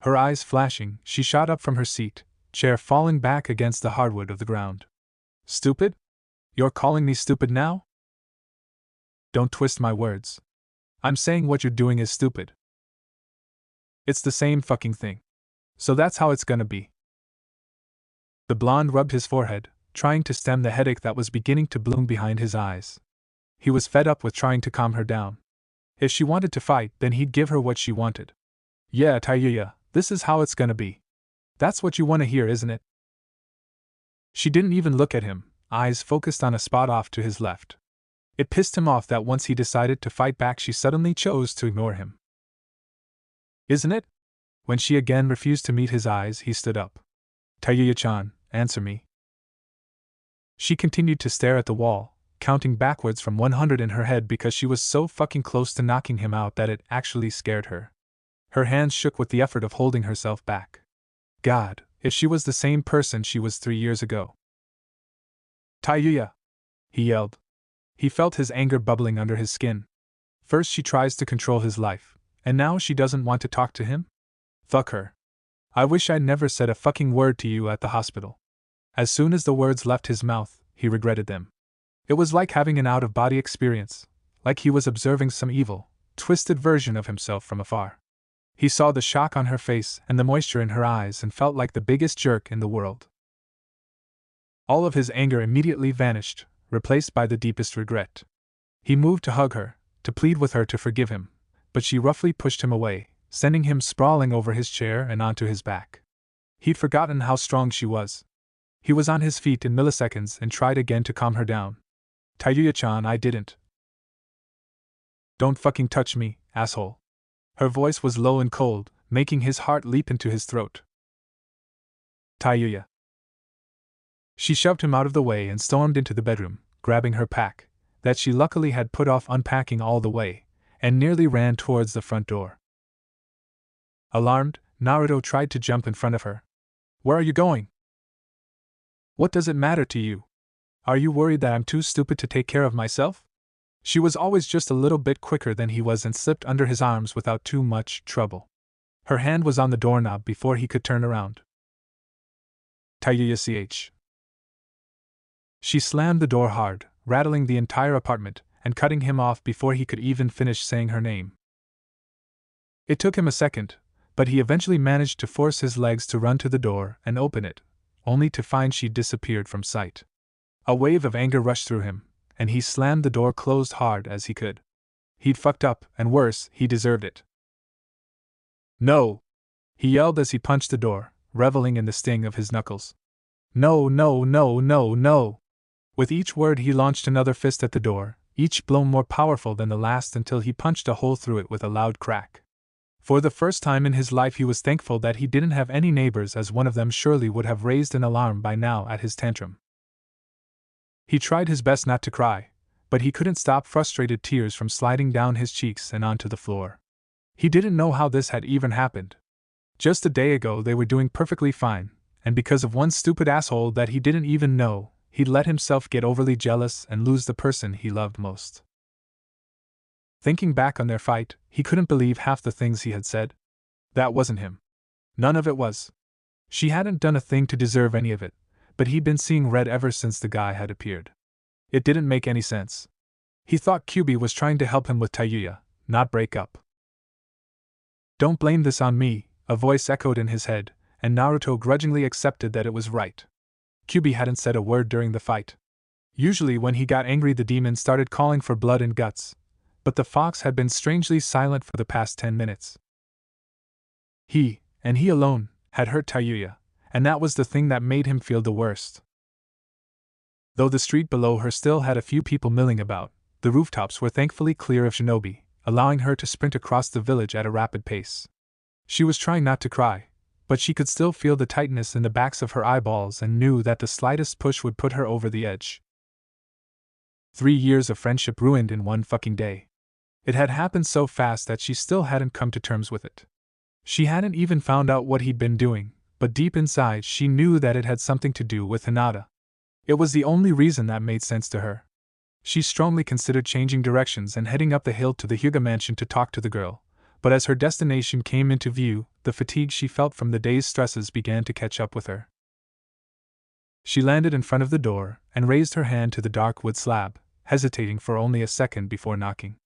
Her eyes flashing, she shot up from her seat, chair falling back against the hardwood of the ground. Stupid? You're calling me stupid now? Don't twist my words. I'm saying what you're doing is stupid. It's the same fucking thing. So that's how it's gonna be. The blonde rubbed his forehead, trying to stem the headache that was beginning to bloom behind his eyes. He was fed up with trying to calm her down. If she wanted to fight, then he'd give her what she wanted. Yeah, Taiyuya, this is how it's gonna be. That's what you want to hear, isn't it? She didn't even look at him, eyes focused on a spot off to his left. It pissed him off that once he decided to fight back, she suddenly chose to ignore him. Isn't it? When she again refused to meet his eyes, he stood up. Taiyuya-chan, answer me. She continued to stare at the wall, counting backwards from 100 in her head because she was so fucking close to knocking him out that it actually scared her. Her hands shook with the effort of holding herself back. God, if she was the same person she was 3 years ago. Taiyuya! He yelled. He felt his anger bubbling under his skin. First she tries to control his life, and now she doesn't want to talk to him? Fuck her. I wish I'd never said a fucking word to you at the hospital. As soon as the words left his mouth, he regretted them. It was like having an out-of-body experience, like he was observing some evil, twisted version of himself from afar. He saw the shock on her face and the moisture in her eyes and felt like the biggest jerk in the world. All of his anger immediately vanished, replaced by the deepest regret. He moved to hug her, to plead with her to forgive him, but she roughly pushed him away, sending him sprawling over his chair and onto his back. He'd forgotten how strong she was. He was on his feet in milliseconds and tried again to calm her down. Taiyuya-chan, I didn't. Don't fucking touch me, asshole. Her voice was low and cold, making his heart leap into his throat. Taiyuya. She shoved him out of the way and stormed into the bedroom, grabbing her pack, that she luckily had put off unpacking all the way, and nearly ran towards the front door. Alarmed, Naruto tried to jump in front of her. Where are you going? What does it matter to you? Are you worried that I'm too stupid to take care of myself? She was always just a little bit quicker than he was and slipped under his arms without too much trouble. Her hand was on the doorknob before he could turn around. Taiyuya-ch. She slammed the door hard, rattling the entire apartment, and cutting him off before he could even finish saying her name. It took him a second, but he eventually managed to force his legs to run to the door and open it, only to find she'd disappeared from sight. A wave of anger rushed through him, and he slammed the door closed hard as he could. He'd fucked up, and worse, he deserved it. No! He yelled as he punched the door, reveling in the sting of his knuckles. No, no, no, no, no! With each word he launched another fist at the door, each blow more powerful than the last until he punched a hole through it with a loud crack. For the first time in his life he was thankful that he didn't have any neighbors, as one of them surely would have raised an alarm by now at his tantrum. He tried his best not to cry, but he couldn't stop frustrated tears from sliding down his cheeks and onto the floor. He didn't know how this had even happened. Just a day ago they were doing perfectly fine, and because of one stupid asshole that he didn't even know, he'd let himself get overly jealous and lose the person he loved most. Thinking back on their fight, he couldn't believe half the things he had said. That wasn't him. None of it was. She hadn't done a thing to deserve any of it, but he'd been seeing red ever since the guy had appeared. It didn't make any sense. He thought Kyubi was trying to help him with Tayuya, not break up. Don't blame this on me, a voice echoed in his head, and Naruto grudgingly accepted that it was right. Kyubi hadn't said a word during the fight. Usually when he got angry the demon started calling for blood and guts, but the fox had been strangely silent for the past 10 minutes. He, and he alone, had hurt Tayuya, and that was the thing that made him feel the worst. Though the street below her still had a few people milling about, the rooftops were thankfully clear of shinobi, allowing her to sprint across the village at a rapid pace. She was trying not to cry, but she could still feel the tightness in the backs of her eyeballs and knew that the slightest push would put her over the edge. 3 years of friendship ruined in one fucking day. It had happened so fast that she still hadn't come to terms with it. She hadn't even found out what he'd been doing, but deep inside she knew that it had something to do with Hinata. It was the only reason that made sense to her. She strongly considered changing directions and heading up the hill to the Hyuga mansion to talk to the girl, but as her destination came into view, the fatigue she felt from the day's stresses began to catch up with her. She landed in front of the door and raised her hand to the dark wood slab, hesitating for only a second before knocking.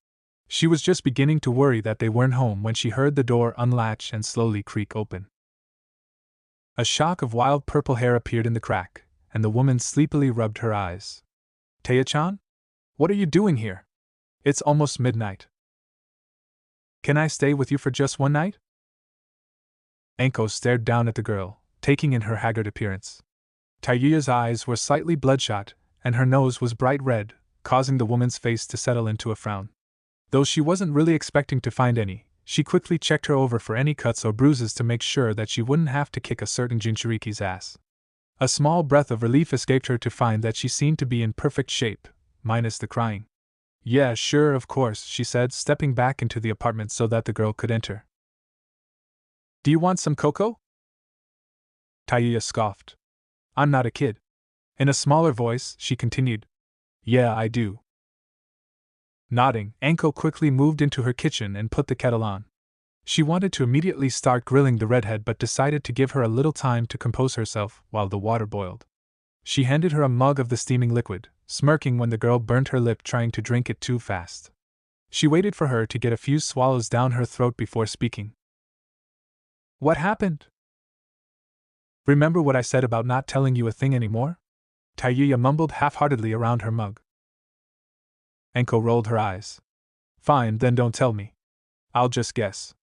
She was just beginning to worry that they weren't home when she heard the door unlatch and slowly creak open. A shock of wild purple hair appeared in the crack, and the woman sleepily rubbed her eyes. "Taya-chan? What are you doing here? It's almost midnight. Can I stay with you for just one night?" Anko stared down at the girl, taking in her haggard appearance. Tayuya's eyes were slightly bloodshot, and her nose was bright red, causing the woman's face to settle into a frown. Though she wasn't really expecting to find any, she quickly checked her over for any cuts or bruises to make sure that she wouldn't have to kick a certain Jinchuriki's ass. A small breath of relief escaped her to find that she seemed to be in perfect shape, minus the crying. "Yeah, sure, of course," she said, stepping back into the apartment so that the girl could enter. "Do you want some cocoa?" Tayuya scoffed. "I'm not a kid." In a smaller voice, she continued. "Yeah, I do." Nodding, Anko quickly moved into her kitchen and put the kettle on. She wanted to immediately start grilling the redhead but decided to give her a little time to compose herself while the water boiled. She handed her a mug of the steaming liquid, smirking when the girl burnt her lip trying to drink it too fast. She waited for her to get a few swallows down her throat before speaking. "What happened? Remember what I said about not telling you a thing anymore?" Tayuya mumbled half-heartedly around her mug. Anko rolled her eyes. "Fine, then don't tell me. I'll just guess.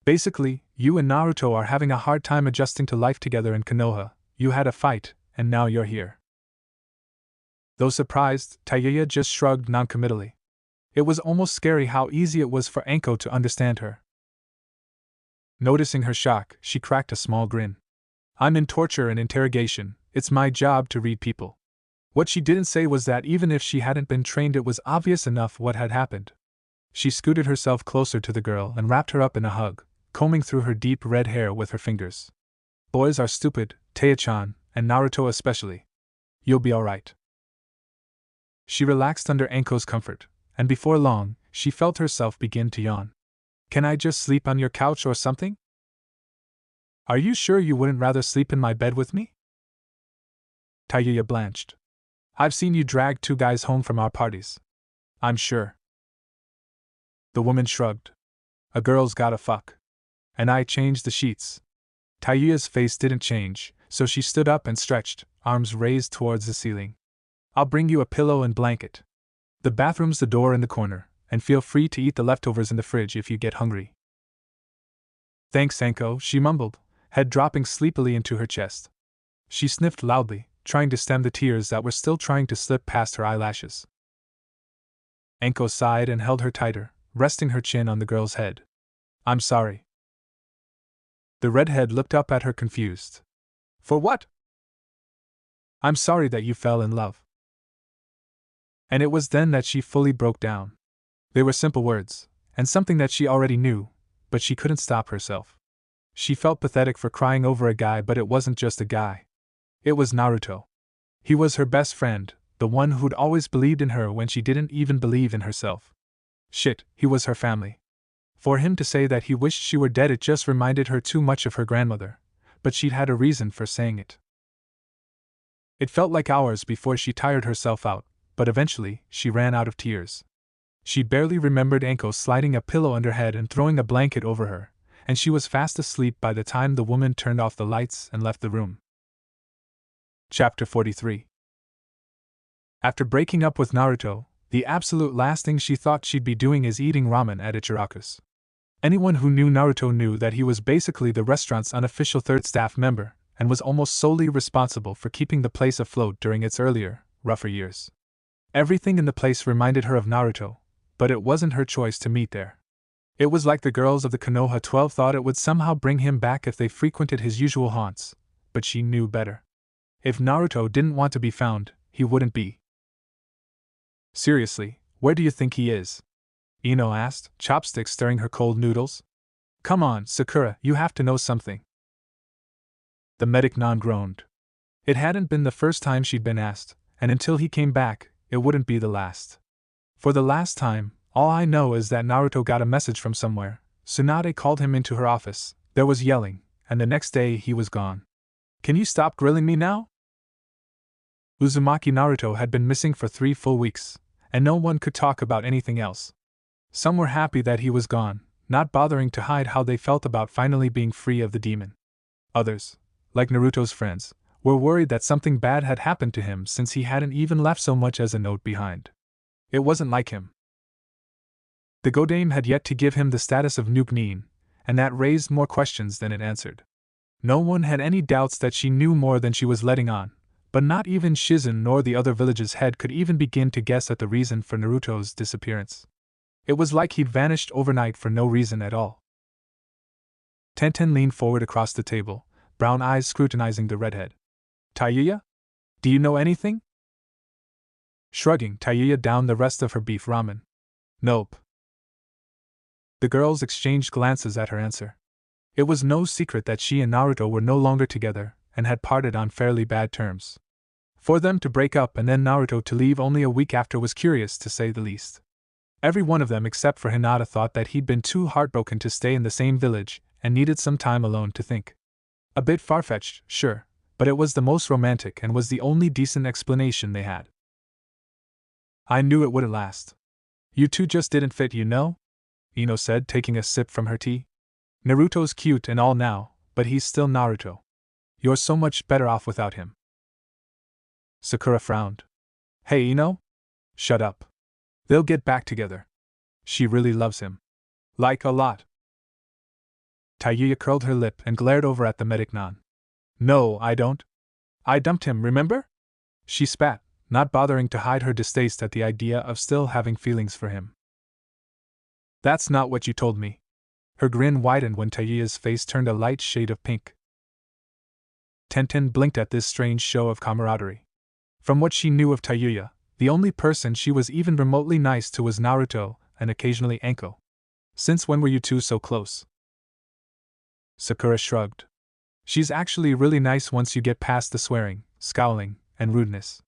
Basically, you and Naruto are having a hard time adjusting to life together in Konoha. You had a fight, and now you're here." Though surprised, Tayuya just shrugged noncommittally. It was almost scary how easy it was for Anko to understand her. Noticing her shock, she cracked a small grin. "I'm in torture and interrogation. It's my job to read people." What she didn't say was that even if she hadn't been trained, it was obvious enough what had happened. She scooted herself closer to the girl and wrapped her up in a hug, combing through her deep red hair with her fingers. "Boys are stupid, Taya-chan, and Naruto especially. You'll be alright." She relaxed under Anko's comfort, and before long, she felt herself begin to yawn. "Can I just sleep on your couch or something?" "Are you sure you wouldn't rather sleep in my bed with me?" Tayuya blanched. "I've seen you drag 2 guys home from our parties. I'm sure." The woman shrugged. "A girl's gotta fuck. And I changed the sheets." Tayuya's face didn't change, so she stood up and stretched, arms raised towards the ceiling. "I'll bring you a pillow and blanket. The bathroom's the door in the corner, and feel free to eat the leftovers in the fridge if you get hungry." "Thanks, Anko," she mumbled, head dropping sleepily into her chest. She sniffed loudly, trying to stem the tears that were still trying to slip past her eyelashes. Anko sighed and held her tighter, resting her chin on the girl's head. I'm sorry. The redhead looked up at her confused. For what? I'm sorry that you fell in love. And it was then that she fully broke down. They were simple words, and something that she already knew, but she couldn't stop herself. She felt pathetic for crying over a guy, but it wasn't just a guy. It was Naruto. He was her best friend, the one who'd always believed in her when she didn't even believe in herself. Shit, he was her family. For him to say that he wished she were dead, it just reminded her too much of her grandmother, but she'd had a reason for saying it. It felt like hours before she tired herself out, but eventually, she ran out of tears. She barely remembered Anko sliding a pillow under her head and throwing a blanket over her, and she was fast asleep by the time the woman turned off the lights and left the room. Chapter 43. After breaking up with Naruto, the absolute last thing she thought she'd be doing is eating ramen at Ichiraku's. Anyone who knew Naruto knew that he was basically the restaurant's unofficial third staff member, and was almost solely responsible for keeping the place afloat during its earlier, rougher years. Everything in the place reminded her of Naruto, but it wasn't her choice to meet there. It was like the girls of the Konoha 12 thought it would somehow bring him back if they frequented his usual haunts, but she knew better. If Naruto didn't want to be found, he wouldn't be. Seriously, where do you think he is? Ino asked, chopsticks stirring her cold noodles. Come on, Sakura, you have to know something. The medic non-groaned. It hadn't been the first time she'd been asked, and until he came back, it wouldn't be the last. For the last time, all I know is that Naruto got a message from somewhere. Tsunade called him into her office, there was yelling, and the next day he was gone. Can you stop grilling me now? Uzumaki Naruto had been missing for 3 full weeks, and no one could talk about anything else. Some were happy that he was gone, not bothering to hide how they felt about finally being free of the demon. Others, like Naruto's friends, were worried that something bad had happened to him since he hadn't even left so much as a note behind. It wasn't like him. The Godame had yet to give him the status of Nuke-Nin, and that raised more questions than it answered. No one had any doubts that she knew more than she was letting on, but not even Shizen nor the other village's head could even begin to guess at the reason for Naruto's disappearance. It was like he'd vanished overnight for no reason at all. Tenten leaned forward across the table, brown eyes scrutinizing the redhead. Tayuya? Do you know anything? Shrugging, Tayuya downed the rest of her beef ramen. Nope. The girls exchanged glances at her answer. It was no secret that she and Naruto were no longer together, and had parted on fairly bad terms. For them to break up and then Naruto to leave only a week after was curious, to say the least. Every one of them except for Hinata thought that he'd been too heartbroken to stay in the same village, and needed some time alone to think. A bit far-fetched, sure, but it was the most romantic and was the only decent explanation they had. I knew it wouldn't last. You two just didn't fit, you know? Ino said, taking a sip from her tea. Naruto's cute and all now, but he's still Naruto. You're so much better off without him. Sakura frowned. Hey, Ino? Shut up. They'll get back together. She really loves him. Like a lot. Tayuya curled her lip and glared over at the medic non. No, I don't. I dumped him, remember? She spat, not bothering to hide her distaste at the idea of still having feelings for him. That's not what you told me. Her grin widened when Tayuya's face turned a light shade of pink. Tenten blinked at this strange show of camaraderie. From what she knew of Tayuya, the only person she was even remotely nice to was Naruto, and occasionally Anko. Since when were you two so close? Sakura shrugged. She's actually really nice once you get past the swearing, scowling, and rudeness.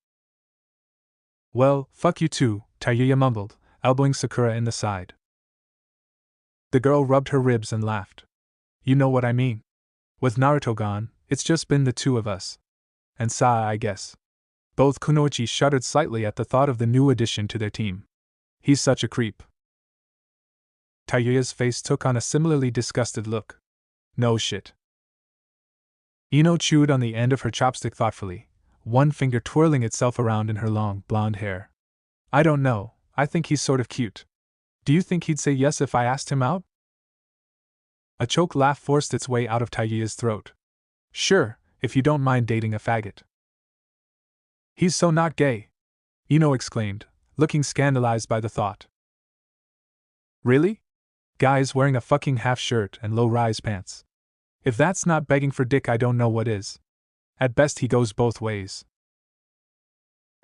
Well, fuck you too, Tayuya mumbled, elbowing Sakura in the side. The girl rubbed her ribs and laughed. You know what I mean. With Naruto gone, it's just been the two of us. And Sai, I guess. Both Kunoichi shuddered slightly at the thought of the new addition to their team. He's such a creep. Tayuya's face took on a similarly disgusted look. No shit. Ino chewed on the end of her chopstick thoughtfully, one finger twirling itself around in her long, blonde hair. I don't know, I think he's sort of cute. Do you think he'd say yes if I asked him out? A choked laugh forced its way out of Tayuya's throat. Sure, if you don't mind dating a faggot. He's so not gay, Ino exclaimed, looking scandalized by the thought. Really? Guys wearing a fucking half shirt and low-rise pants. If that's not begging for dick, I don't know what is. At best, he goes both ways.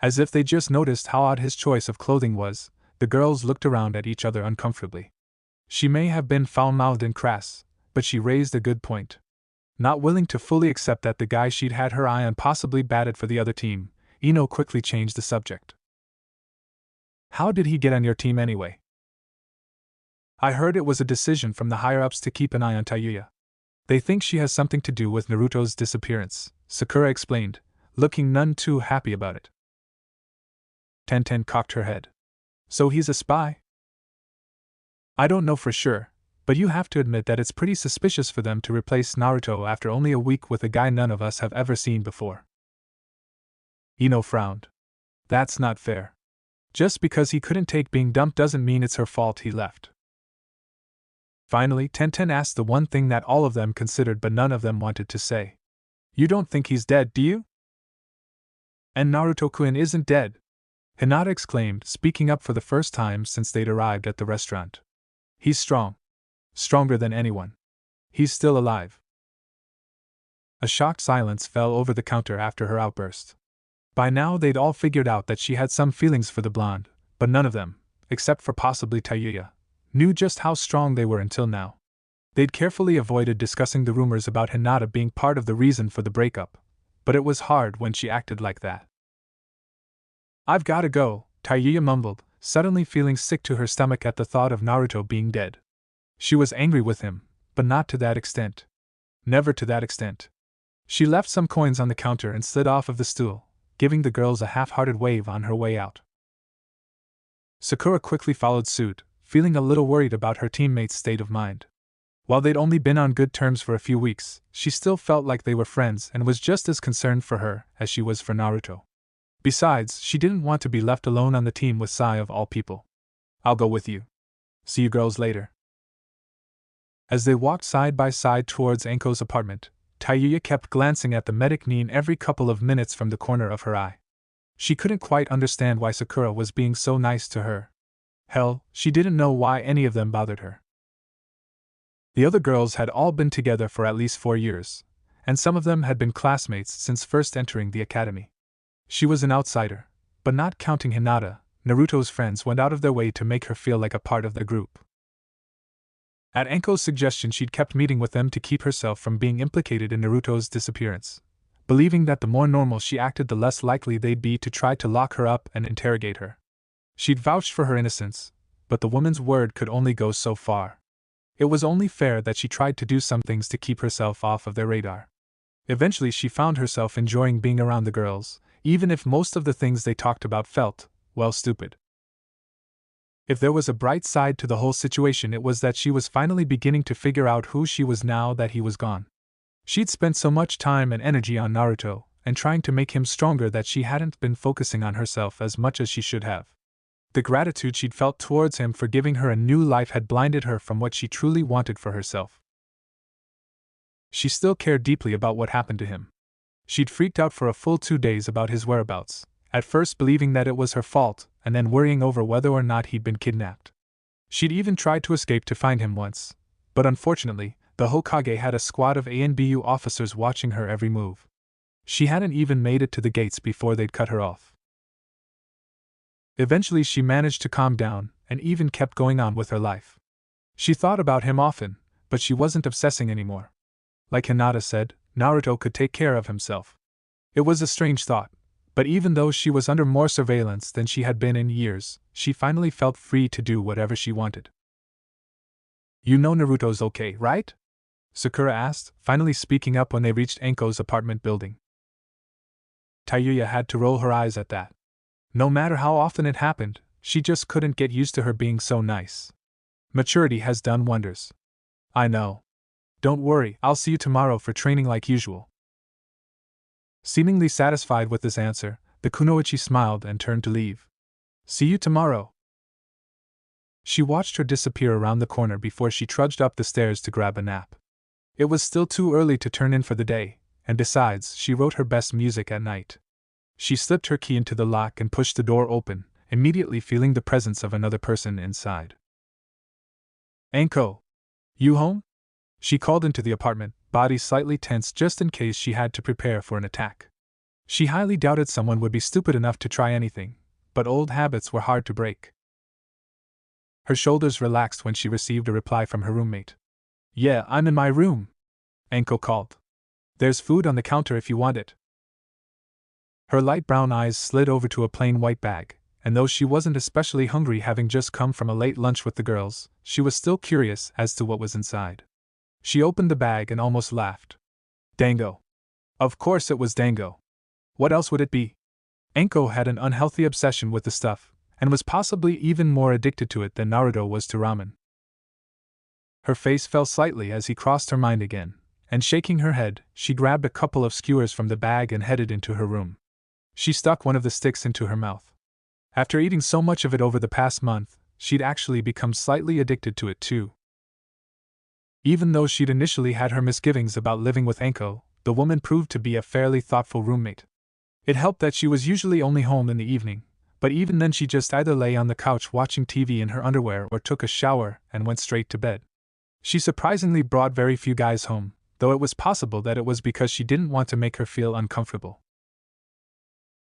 As if they just noticed how odd his choice of clothing was, the girls looked around at each other uncomfortably. She may have been foul-mouthed and crass, but she raised a good point. Not willing to fully accept that the guy she'd had her eye on possibly batted for the other team, Ino quickly changed the subject. How did he get on your team anyway? I heard it was a decision from the higher-ups to keep an eye on Tayuya. They think she has something to do with Naruto's disappearance, Sakura explained, looking none too happy about it. Tenten cocked her head. So he's a spy? I don't know for sure, but you have to admit that it's pretty suspicious for them to replace Naruto after only a week with a guy none of us have ever seen before. Ino frowned. That's not fair. Just because he couldn't take being dumped doesn't mean it's her fault he left. Finally, Tenten asked the one thing that all of them considered but none of them wanted to say. You don't think he's dead, do you? And Naruto-kun isn't dead, Hinata exclaimed, speaking up for the first time since they'd arrived at the restaurant. He's strong. Stronger than anyone. He's still alive. A shocked silence fell over the counter after her outburst. By now they'd all figured out that she had some feelings for the blonde, but none of them, except for possibly Tayuya, knew just how strong they were until now. They'd carefully avoided discussing the rumors about Hinata being part of the reason for the breakup, but it was hard when she acted like that. I've gotta go, Tayuya mumbled, suddenly feeling sick to her stomach at the thought of Naruto being dead. She was angry with him, but not to that extent. Never to that extent. She left some coins on the counter and slid off of the stool, giving the girls a half-hearted wave on her way out. Sakura quickly followed suit, feeling a little worried about her teammates' state of mind. While they'd only been on good terms for a few weeks, she still felt like they were friends and was just as concerned for her as she was for Naruto. Besides, she didn't want to be left alone on the team with Sai of all people. I'll go with you. See you girls later. As they walked side by side towards Anko's apartment, Tayuya kept glancing at the medic Nin every couple of minutes from the corner of her eye. She couldn't quite understand why Sakura was being so nice to her. Hell, she didn't know why any of them bothered her. The other girls had all been together for at least 4 years, and some of them had been classmates since first entering the academy. She was an outsider, but not counting Hinata, Naruto's friends went out of their way to make her feel like a part of the group. At Anko's suggestion, she'd kept meeting with them to keep herself from being implicated in Naruto's disappearance, believing that the more normal she acted, the less likely they'd be to try to lock her up and interrogate her. She'd vouched for her innocence, but the woman's word could only go so far. It was only fair that she tried to do some things to keep herself off of their radar. Eventually she found herself enjoying being around the girls, even if most of the things they talked about felt, well, stupid. If there was a bright side to the whole situation, it was that she was finally beginning to figure out who she was now that he was gone. She'd spent so much time and energy on Naruto, and trying to make him stronger, that she hadn't been focusing on herself as much as she should have. The gratitude she'd felt towards him for giving her a new life had blinded her from what she truly wanted for herself. She still cared deeply about what happened to him. She'd freaked out for a full 2 days about his whereabouts, at first believing that it was her fault, and then worrying over whether or not he'd been kidnapped. She'd even tried to escape to find him once, but unfortunately, the Hokage had a squad of ANBU officers watching her every move. She hadn't even made it to the gates before they'd cut her off. Eventually she managed to calm down, and even kept going on with her life. She thought about him often, but she wasn't obsessing anymore. Like Hinata said, Naruto could take care of himself. It was a strange thought, but even though she was under more surveillance than she had been in years, she finally felt free to do whatever she wanted. You know Naruto's okay, right? Sakura asked, finally speaking up when they reached Anko's apartment building. Tayuya had to roll her eyes at that. No matter how often it happened, she just couldn't get used to her being so nice. Maturity has done wonders. I know. Don't worry, I'll see you tomorrow for training like usual. Seemingly satisfied with this answer, the kunoichi smiled and turned to leave. See you tomorrow. She watched her disappear around the corner before she trudged up the stairs to grab a nap. It was still too early to turn in for the day, and besides, she wrote her best music at night. She slipped her key into the lock and pushed the door open, immediately feeling the presence of another person inside. Anko! You home? She called into the apartment, body slightly tense just in case she had to prepare for an attack. She highly doubted someone would be stupid enough to try anything, but old habits were hard to break. Her shoulders relaxed when she received a reply from her roommate. Yeah, I'm in my room, Anko called. There's food on the counter if you want it. Her light brown eyes slid over to a plain white bag, and though she wasn't especially hungry having just come from a late lunch with the girls, she was still curious as to what was inside. She opened the bag and almost laughed. Dango. Of course it was dango. What else would it be? Anko had an unhealthy obsession with the stuff, and was possibly even more addicted to it than Naruto was to ramen. Her face fell slightly as he crossed her mind again, and shaking her head, she grabbed a couple of skewers from the bag and headed into her room. She stuck one of the sticks into her mouth. After eating so much of it over the past month, she'd actually become slightly addicted to it too. Even though she'd initially had her misgivings about living with Anko, the woman proved to be a fairly thoughtful roommate. It helped that she was usually only home in the evening, but even then she just either lay on the couch watching TV in her underwear or took a shower and went straight to bed. She surprisingly brought very few guys home, though it was possible that it was because she didn't want to make her feel uncomfortable.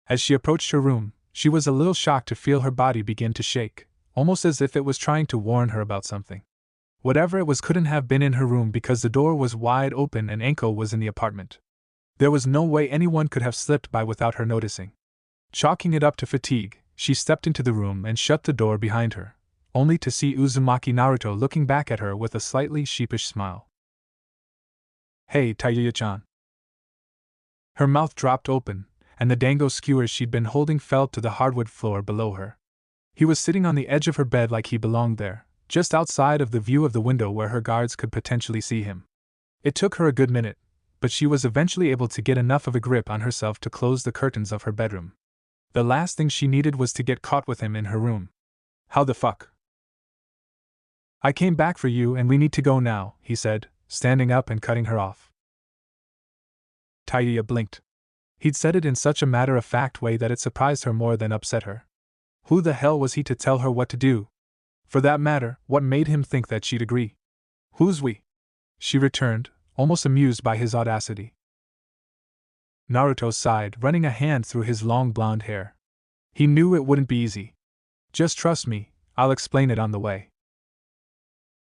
As she approached her room, she was a little shocked to feel her body begin to shake, almost as if it was trying to warn her about something. Whatever it was couldn't have been in her room because the door was wide open and Anko was in the apartment. There was no way anyone could have slipped by without her noticing. Chalking it up to fatigue, she stepped into the room and shut the door behind her, only to see Uzumaki Naruto looking back at her with a slightly sheepish smile. Hey, Tayuya-chan. Her mouth dropped open, and the dango skewers she'd been holding fell to the hardwood floor below her. He was sitting on the edge of her bed like he belonged there, just outside of the view of the window where her guards could potentially see him. It took her a good minute, but she was eventually able to get enough of a grip on herself to close the curtains of her bedroom. The last thing she needed was to get caught with him in her room. How the fuck? I came back for you and we need to go now, he said, standing up and cutting her off. Tayuya blinked. He'd said it in such a matter-of-fact way that it surprised her more than upset her. Who the hell was he to tell her what to do? For that matter, what made him think that she'd agree? Who's we? She returned, almost amused by his audacity. Naruto sighed, running a hand through his long blonde hair. He knew it wouldn't be easy. Just trust me, I'll explain it on the way.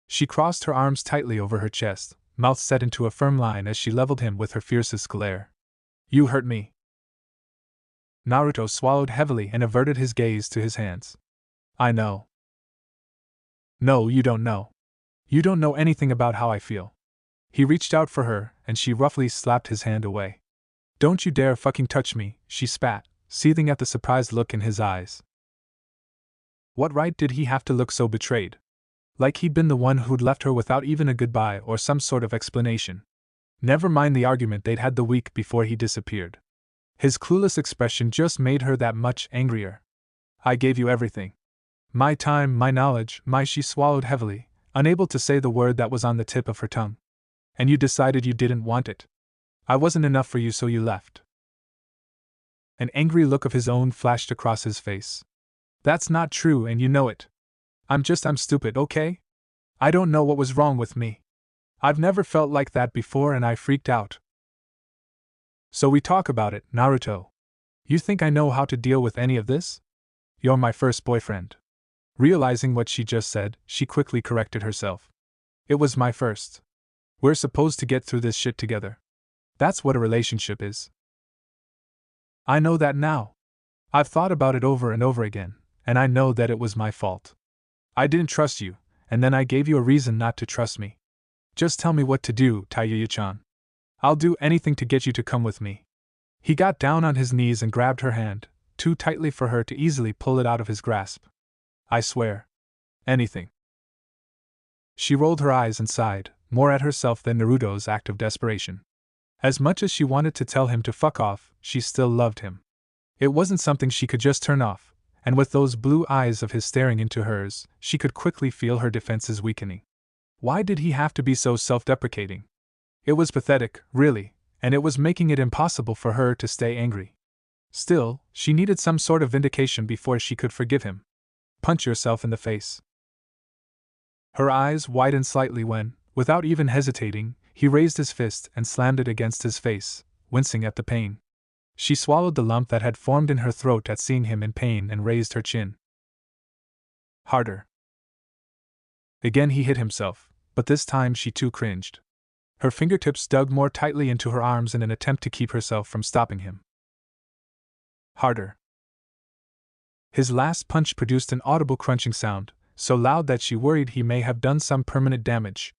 She crossed her arms tightly over her chest, mouth set into a firm line as she leveled him with her fiercest glare. You hurt me. Naruto swallowed heavily and averted his gaze to his hands. I know. No, you don't know. You don't know anything about how I feel. He reached out for her, and she roughly slapped his hand away. Don't you dare fucking touch me, she spat, seething at the surprised look in his eyes. What right did he have to look so betrayed? Like he'd been the one who'd left her without even a goodbye or some sort of explanation. Never mind the argument they'd had the week before he disappeared. His clueless expression just made her that much angrier. I gave you everything. My time, my knowledge, she swallowed heavily, unable to say the word that was on the tip of her tongue. And you decided you didn't want it. I wasn't enough for you, so you left. An angry look of his own flashed across his face. That's not true and you know it. I'm stupid, okay? I don't know what was wrong with me. I've never felt like that before and I freaked out. So we talk about it, Naruto. You think I know how to deal with any of this? You're my first boyfriend. Realizing what she just said, she quickly corrected herself. It was my first. We're supposed to get through this shit together. That's what a relationship is. I know that now. I've thought about it over and over again, and I know that it was my fault. I didn't trust you, and then I gave you a reason not to trust me. Just tell me what to do, Tayuya-chan. I'll do anything to get you to come with me. He got down on his knees and grabbed her hand, too tightly for her to easily pull it out of his grasp. I swear. Anything. She rolled her eyes and sighed, more at herself than Naruto's act of desperation. As much as she wanted to tell him to fuck off, she still loved him. It wasn't something she could just turn off, and with those blue eyes of his staring into hers, she could quickly feel her defenses weakening. Why did he have to be so self-deprecating? It was pathetic, really, and it was making it impossible for her to stay angry. Still, she needed some sort of vindication before she could forgive him. Punch yourself in the face. Her eyes widened slightly when, without even hesitating, he raised his fist and slammed it against his face, wincing at the pain. She swallowed the lump that had formed in her throat at seeing him in pain and raised her chin. Harder. Again he hit himself, but this time she too cringed. Her fingertips dug more tightly into her arms in an attempt to keep herself from stopping him. Harder. His last punch produced an audible crunching sound, so loud that she worried he may have done some permanent damage.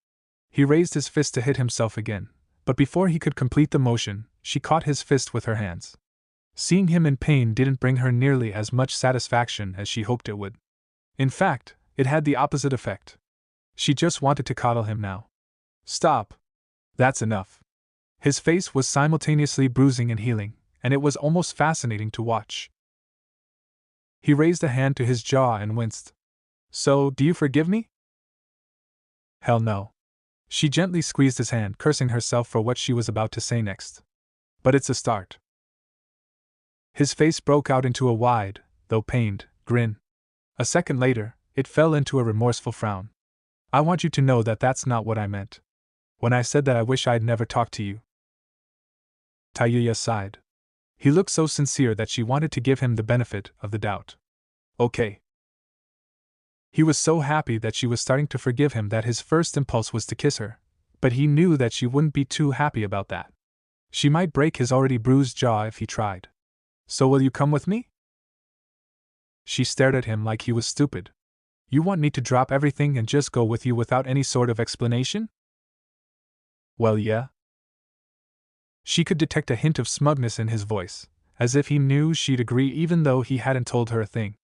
He raised his fist to hit himself again, but before he could complete the motion, she caught his fist with her hands. Seeing him in pain didn't bring her nearly as much satisfaction as she hoped it would. In fact, it had the opposite effect. She just wanted to coddle him now. Stop. That's enough. His face was simultaneously bruising and healing, and it was almost fascinating to watch. He raised a hand to his jaw and winced. So, do you forgive me? Hell no. She gently squeezed his hand, cursing herself for what she was about to say next. But it's a start. His face broke out into a wide, though pained, grin. A second later, it fell into a remorseful frown. I want you to know that that's not what I meant. When I said that I wish I'd never talked to you. Tayuya sighed. He looked so sincere that she wanted to give him the benefit of the doubt. Okay. He was so happy that she was starting to forgive him that his first impulse was to kiss her, but he knew that she wouldn't be too happy about that. She might break his already bruised jaw if he tried. So will you come with me? She stared at him like he was stupid. You want me to drop everything and just go with you without any sort of explanation? Well, yeah. She could detect a hint of smugness in his voice, as if he knew she'd agree even though he hadn't told her a thing.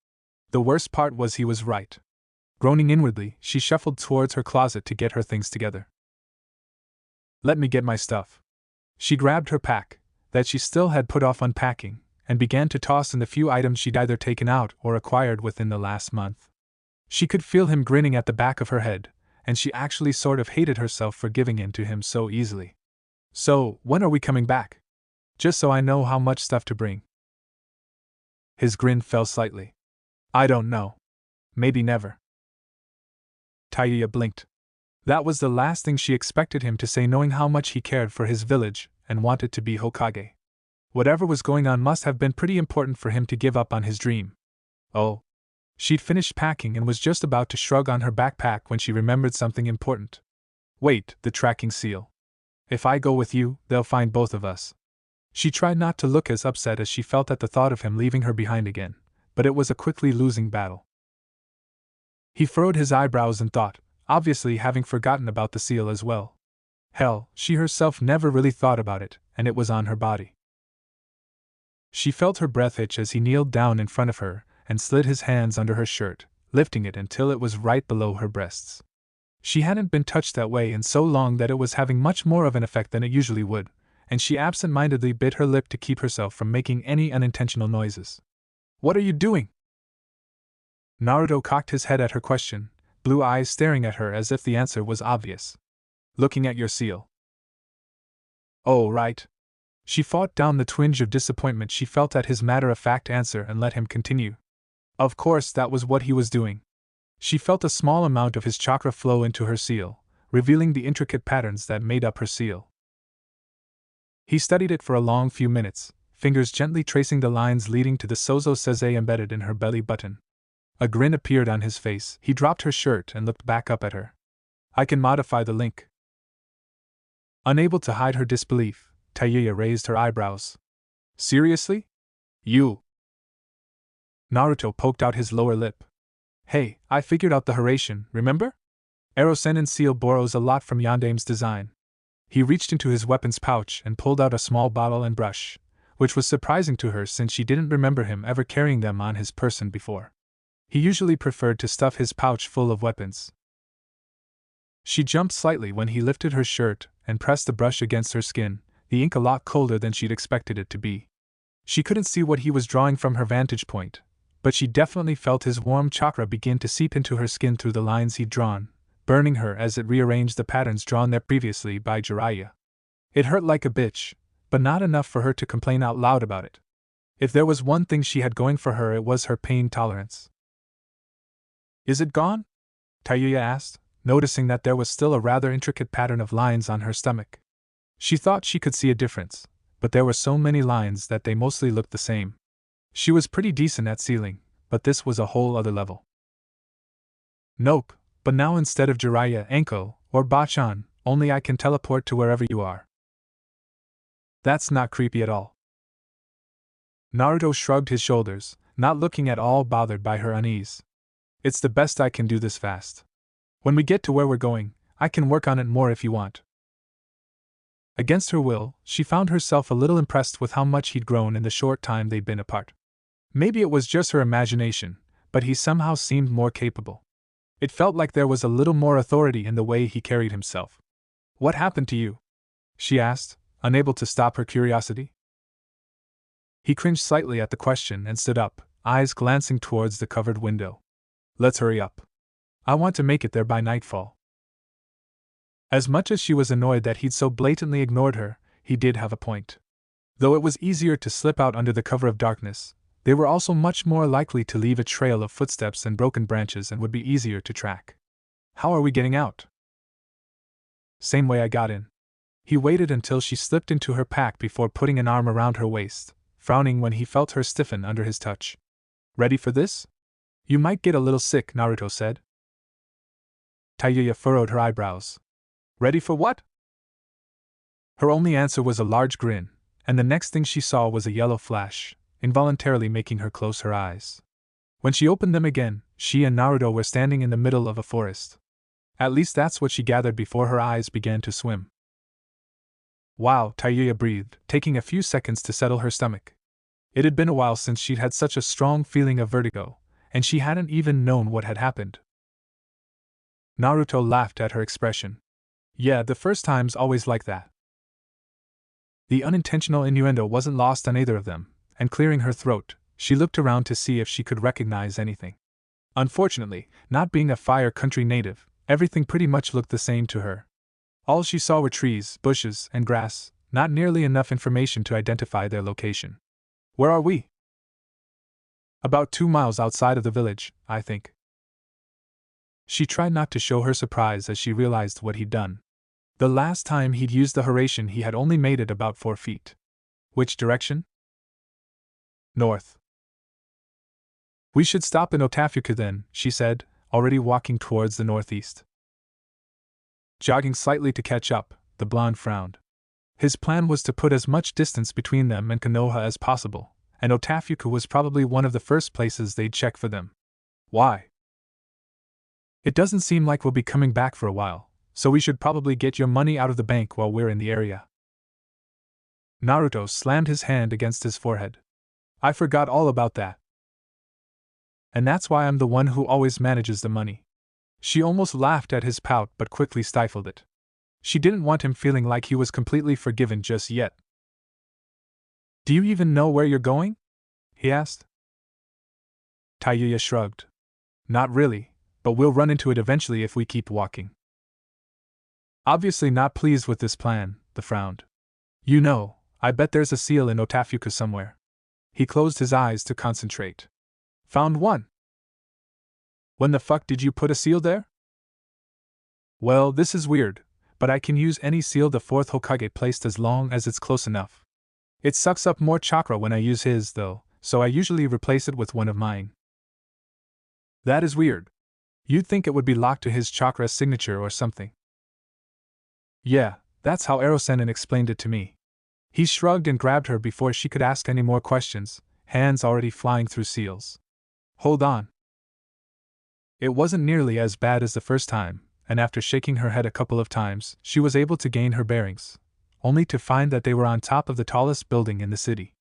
The worst part was he was right. Groaning inwardly, she shuffled towards her closet to get her things together. Let me get my stuff. She grabbed her pack, that she still had put off unpacking, and began to toss in the few items she'd either taken out or acquired within the last month. She could feel him grinning at the back of her head, and she actually sort of hated herself for giving in to him so easily. So, when are we coming back? Just so I know how much stuff to bring. His grin fell slightly. I don't know. Maybe never. Tayuya blinked. That was the last thing she expected him to say, knowing how much he cared for his village and wanted to be Hokage. Whatever was going on must have been pretty important for him to give up on his dream. Oh. She'd finished packing and was just about to shrug on her backpack when she remembered something important. Wait, the tracking seal. If I go with you, they'll find both of us. She tried not to look as upset as she felt at the thought of him leaving her behind again, but it was a quickly losing battle. He furrowed his eyebrows in thought, obviously having forgotten about the seal as well. Hell, she herself never really thought about it, and it was on her body. She felt her breath hitch as he kneeled down in front of her and slid his hands under her shirt, lifting it until it was right below her breasts. She hadn't been touched that way in so long that it was having much more of an effect than it usually would, and she absent-mindedly bit her lip to keep herself from making any unintentional noises. What are you doing? Naruto cocked his head at her question, blue eyes staring at her as if the answer was obvious. Looking at your seal. Oh, right. She fought down the twinge of disappointment she felt at his matter-of-fact answer and let him continue. Of course, that was what he was doing. She felt a small amount of his chakra flow into her seal, revealing the intricate patterns that made up her seal. He studied it for a long few minutes, fingers gently tracing the lines leading to the Sozo Seze embedded in her belly button. A grin appeared on his face. He dropped her shirt and looked back up at her. I can modify the link. Unable to hide her disbelief, Tayuya raised her eyebrows. Seriously? You? Naruto poked out his lower lip. Hey, I figured out the Haration, remember? Erosen seal borrows a lot from Yandame's design. He reached into his weapons pouch and pulled out a small bottle and brush, which was surprising to her since she didn't remember him ever carrying them on his person before. He usually preferred to stuff his pouch full of weapons. She jumped slightly when he lifted her shirt and pressed the brush against her skin, the ink a lot colder than she'd expected it to be. She couldn't see what he was drawing from her vantage point, but she definitely felt his warm chakra begin to seep into her skin through the lines he'd drawn, burning her as it rearranged the patterns drawn there previously by Jiraiya. It hurt like a bitch, but not enough for her to complain out loud about it. If there was one thing she had going for her, it was her pain tolerance. Is it gone? Tayuya asked, noticing that there was still a rather intricate pattern of lines on her stomach. She thought she could see a difference, but there were so many lines that they mostly looked the same. She was pretty decent at sealing, but this was a whole other level. Nope, but now instead of Jiraiya, Enko, or Bachan, only I can teleport to wherever you are. That's not creepy at all. Naruto shrugged his shoulders, not looking at all bothered by her unease. It's the best I can do this fast. When we get to where we're going, I can work on it more if you want. Against her will, she found herself a little impressed with how much he'd grown in the short time they'd been apart. Maybe it was just her imagination, but he somehow seemed more capable. It felt like there was a little more authority in the way he carried himself. What happened to you? She asked, unable to stop her curiosity. He cringed slightly at the question and stood up, eyes glancing towards the covered window. Let's hurry up. I want to make it there by nightfall. As much as she was annoyed that he'd so blatantly ignored her, he did have a point. Though it was easier to slip out under the cover of darkness, they were also much more likely to leave a trail of footsteps and broken branches and would be easier to track. How are we getting out? Same way I got in. He waited until she slipped into her pack before putting an arm around her waist, frowning when he felt her stiffen under his touch. Ready for this? You might get a little sick, Naruto said. Tayuya furrowed her eyebrows. Ready for what? Her only answer was a large grin, and the next thing she saw was a yellow flash, involuntarily making her close her eyes. When she opened them again, she and Naruto were standing in the middle of a forest. At least that's what she gathered before her eyes began to swim. Wow, Tayuya breathed, taking a few seconds to settle her stomach. It had been a while since she'd had such a strong feeling of vertigo, and she hadn't even known what had happened. Naruto laughed at her expression. Yeah, the first time's always like that. The unintentional innuendo wasn't lost on either of them, and clearing her throat, she looked around to see if she could recognize anything. Unfortunately, not being a Fire Country native, everything pretty much looked the same to her. All she saw were trees, bushes, and grass, not nearly enough information to identify their location. Where are we? About 2 miles outside of the village, I think. She tried not to show her surprise as she realized what he'd done. The last time he'd used the Horatian, he had only made it about 4 feet. Which direction? North. We should stop in Otafuku then, she said, already walking towards the northeast. Jogging slightly to catch up, the blonde frowned. His plan was to put as much distance between them and Konoha as possible, and Otafuku was probably one of the first places they'd check for them. Why? It doesn't seem like we'll be coming back for a while, so we should probably get your money out of the bank while we're in the area. Naruto slammed his hand against his forehead. I forgot all about that. And that's why I'm the one who always manages the money. She almost laughed at his pout but quickly stifled it. She didn't want him feeling like he was completely forgiven just yet. Do you even know where you're going? He asked. Tayuya shrugged. Not really, but we'll run into it eventually if we keep walking. Obviously not pleased with this plan, the frowned. You know, I bet there's a seal in Otafuku somewhere. He closed his eyes to concentrate. Found one. When the fuck did you put a seal there? Well, this is weird, but I can use any seal the 4th Hokage placed as long as it's close enough. It sucks up more chakra when I use his, though, so I usually replace it with one of mine. That is weird. You'd think it would be locked to his chakra signature or something. Yeah, that's how Erosenin explained it to me. He shrugged and grabbed her before she could ask any more questions, hands already flying through seals. Hold on. It wasn't nearly as bad as the first time, and after shaking her head a couple of times, she was able to gain her bearings, only to find that they were on top of the tallest building in the city.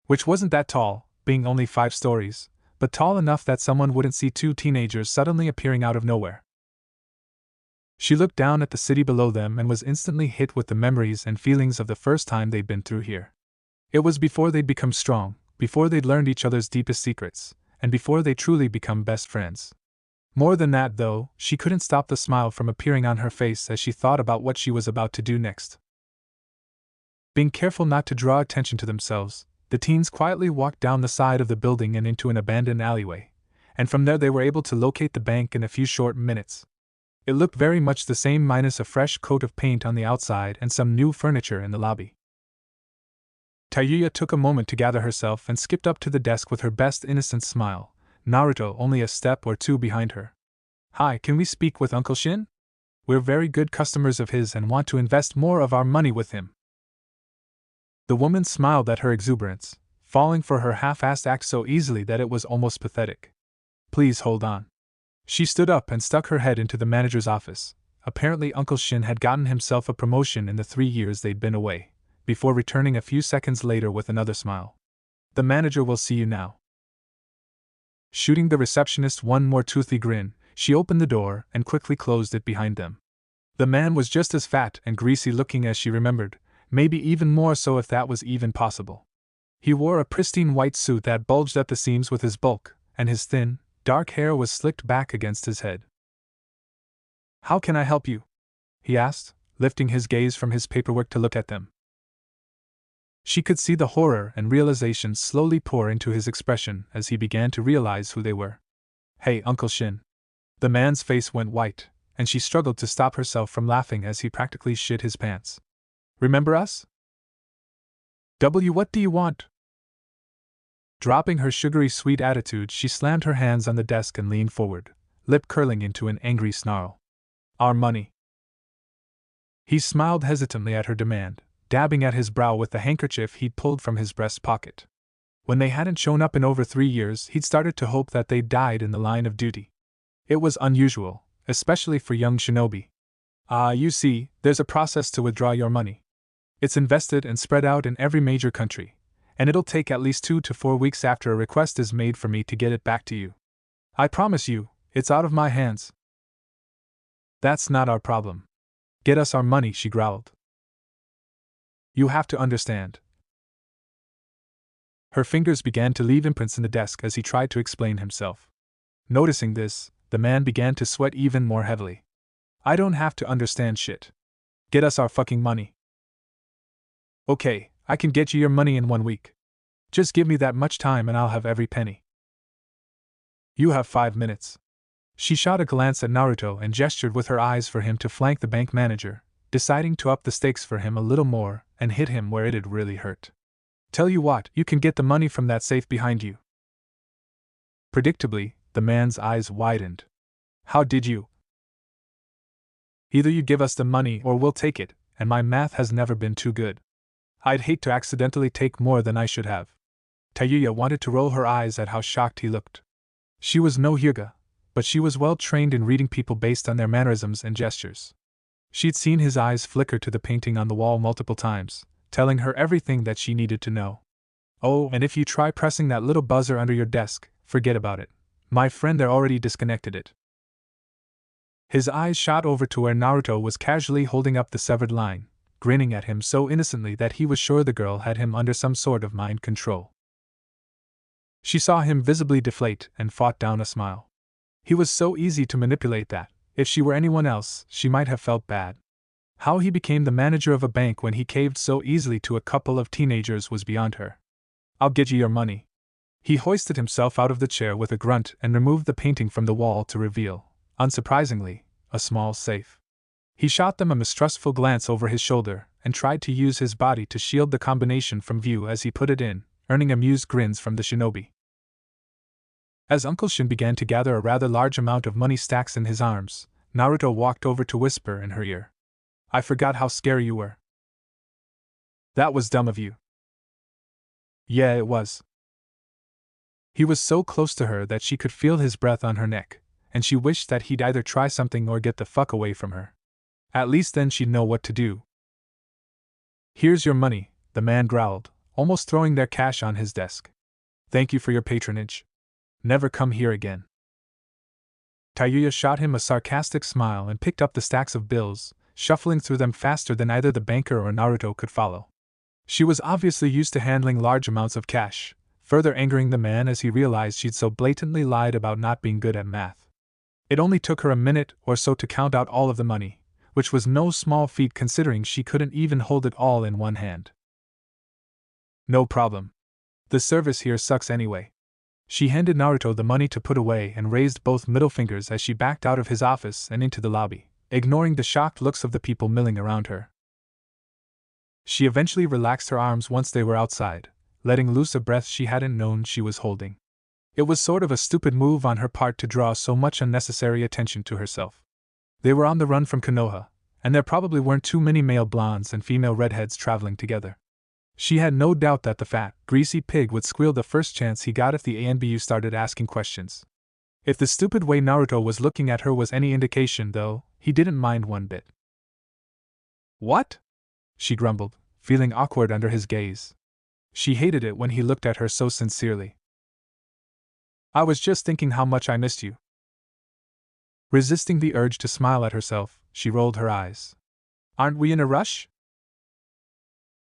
Which wasn't that tall, being only 5 stories, but tall enough that someone wouldn't see 2 teenagers suddenly appearing out of nowhere. She looked down at the city below them and was instantly hit with the memories and feelings of the first time they'd been through here. It was before they'd become strong, before they'd learned each other's deepest secrets, and before they truly become best friends. More than that, though, she couldn't stop the smile from appearing on her face as she thought about what she was about to do next. Being careful not to draw attention to themselves, the teens quietly walked down the side of the building and into an abandoned alleyway, and from there they were able to locate the bank in a few short minutes. It looked very much the same minus a fresh coat of paint on the outside and some new furniture in the lobby. Tayuya took a moment to gather herself and skipped up to the desk with her best innocent smile, Naruto only a step or two behind her. "Hi, can we speak with Uncle Shin? We're very good customers of his and want to invest more of our money with him." The woman smiled at her exuberance, falling for her half-assed act so easily that it was almost pathetic. "Please hold on." She stood up and stuck her head into the manager's office. Apparently Uncle Shin had gotten himself a promotion in the 3 years they'd been away, before returning a few seconds later with another smile. "The manager will see you now." Shooting the receptionist one more toothy grin, she opened the door and quickly closed it behind them. The man was just as fat and greasy looking as she remembered, maybe even more so if that was even possible. He wore a pristine white suit that bulged at the seams with his bulk, and his thin, dark hair was slicked back against his head. "How can I help you?" he asked, lifting his gaze from his paperwork to look at them. She could see the horror and realization slowly pour into his expression as he began to realize who they were. "Hey, Uncle Shin." The man's face went white, and she struggled to stop herself from laughing as he practically shit his pants. "Remember us?" What do you want?" Dropping her sugary sweet attitude, she slammed her hands on the desk and leaned forward, lip curling into an angry snarl. "Our money." He smiled hesitantly at her demand, dabbing at his brow with the handkerchief he'd pulled from his breast pocket. When they hadn't shown up in over 3 years, he'd started to hope that they'd died in the line of duty. It was unusual, especially for young shinobi. You see, there's a process to withdraw your money. It's invested and spread out in every major country, and it'll take at least 2 to 4 weeks after a request is made for me to get it back to you. I promise you, it's out of my hands." "That's not our problem. Get us our money," she growled. "You have to understand." Her fingers began to leave imprints in the desk as he tried to explain himself. Noticing this, the man began to sweat even more heavily. "I don't have to understand shit. Get us our fucking money." "Okay, I can get you your money in 1 week. Just give me that much time and I'll have every penny." "You have 5 minutes." She shot a glance at Naruto and gestured with her eyes for him to flank the bank manager, deciding to up the stakes for him a little more and hit him where it'd really hurt. "Tell you what, you can get the money from that safe behind you." Predictably, the man's eyes widened. "How did you?" "Either you give us the money or we'll take it, and my math has never been too good. I'd hate to accidentally take more than I should have." Tayuya wanted to roll her eyes at how shocked he looked. She was no Hyuga, but she was well trained in reading people based on their mannerisms and gestures. She'd seen his eyes flicker to the painting on the wall multiple times, telling her everything that she needed to know. "Oh, and if you try pressing that little buzzer under your desk, forget about it. My friend there already disconnected it." His eyes shot over to where Naruto was casually holding up the severed line, grinning at him so innocently that he was sure the girl had him under some sort of mind control. She saw him visibly deflate and fought down a smile. He was so easy to manipulate that, if she were anyone else, she might have felt bad. How he became the manager of a bank when he caved so easily to a couple of teenagers was beyond her. "I'll get you your money." He hoisted himself out of the chair with a grunt and removed the painting from the wall to reveal, unsurprisingly, a small safe. He shot them a mistrustful glance over his shoulder and tried to use his body to shield the combination from view as he put it in, earning amused grins from the shinobi. As Uncle Shin began to gather a rather large amount of money stacks in his arms, Naruto walked over to whisper in her ear. "I forgot how scary you were." "That was dumb of you." "Yeah, it was." He was so close to her that she could feel his breath on her neck, and she wished that he'd either try something or get the fuck away from her. At least then she'd know what to do. "Here's your money," the man growled, almost throwing their cash on his desk. "Thank you for your patronage. Never come here again." Tayuya shot him a sarcastic smile and picked up the stacks of bills, shuffling through them faster than either the banker or Naruto could follow. She was obviously used to handling large amounts of cash, further angering the man as he realized she'd so blatantly lied about not being good at math. It only took her a minute or so to count out all of the money, which was no small feat considering she couldn't even hold it all in one hand. "No problem. The service here sucks anyway. She handed Naruto the money to put away and raised both middle fingers as she backed out of his office and into the lobby, ignoring the shocked looks of the people milling around her. She eventually relaxed her arms once they were outside, letting loose a breath she hadn't known she was holding. It was sort of a stupid move on her part to draw so much unnecessary attention to herself. They were on the run from Konoha, and there probably weren't too many male blondes and female redheads traveling together. She had no doubt that the fat, greasy pig would squeal the first chance he got if the ANBU started asking questions. If the stupid way Naruto was looking at her was any indication, though, he didn't mind one bit. "What?" she grumbled, feeling awkward under his gaze. She hated it when he looked at her so sincerely. "I was just thinking how much I missed you." Resisting the urge to smile at herself, she rolled her eyes. "Aren't we in a rush?"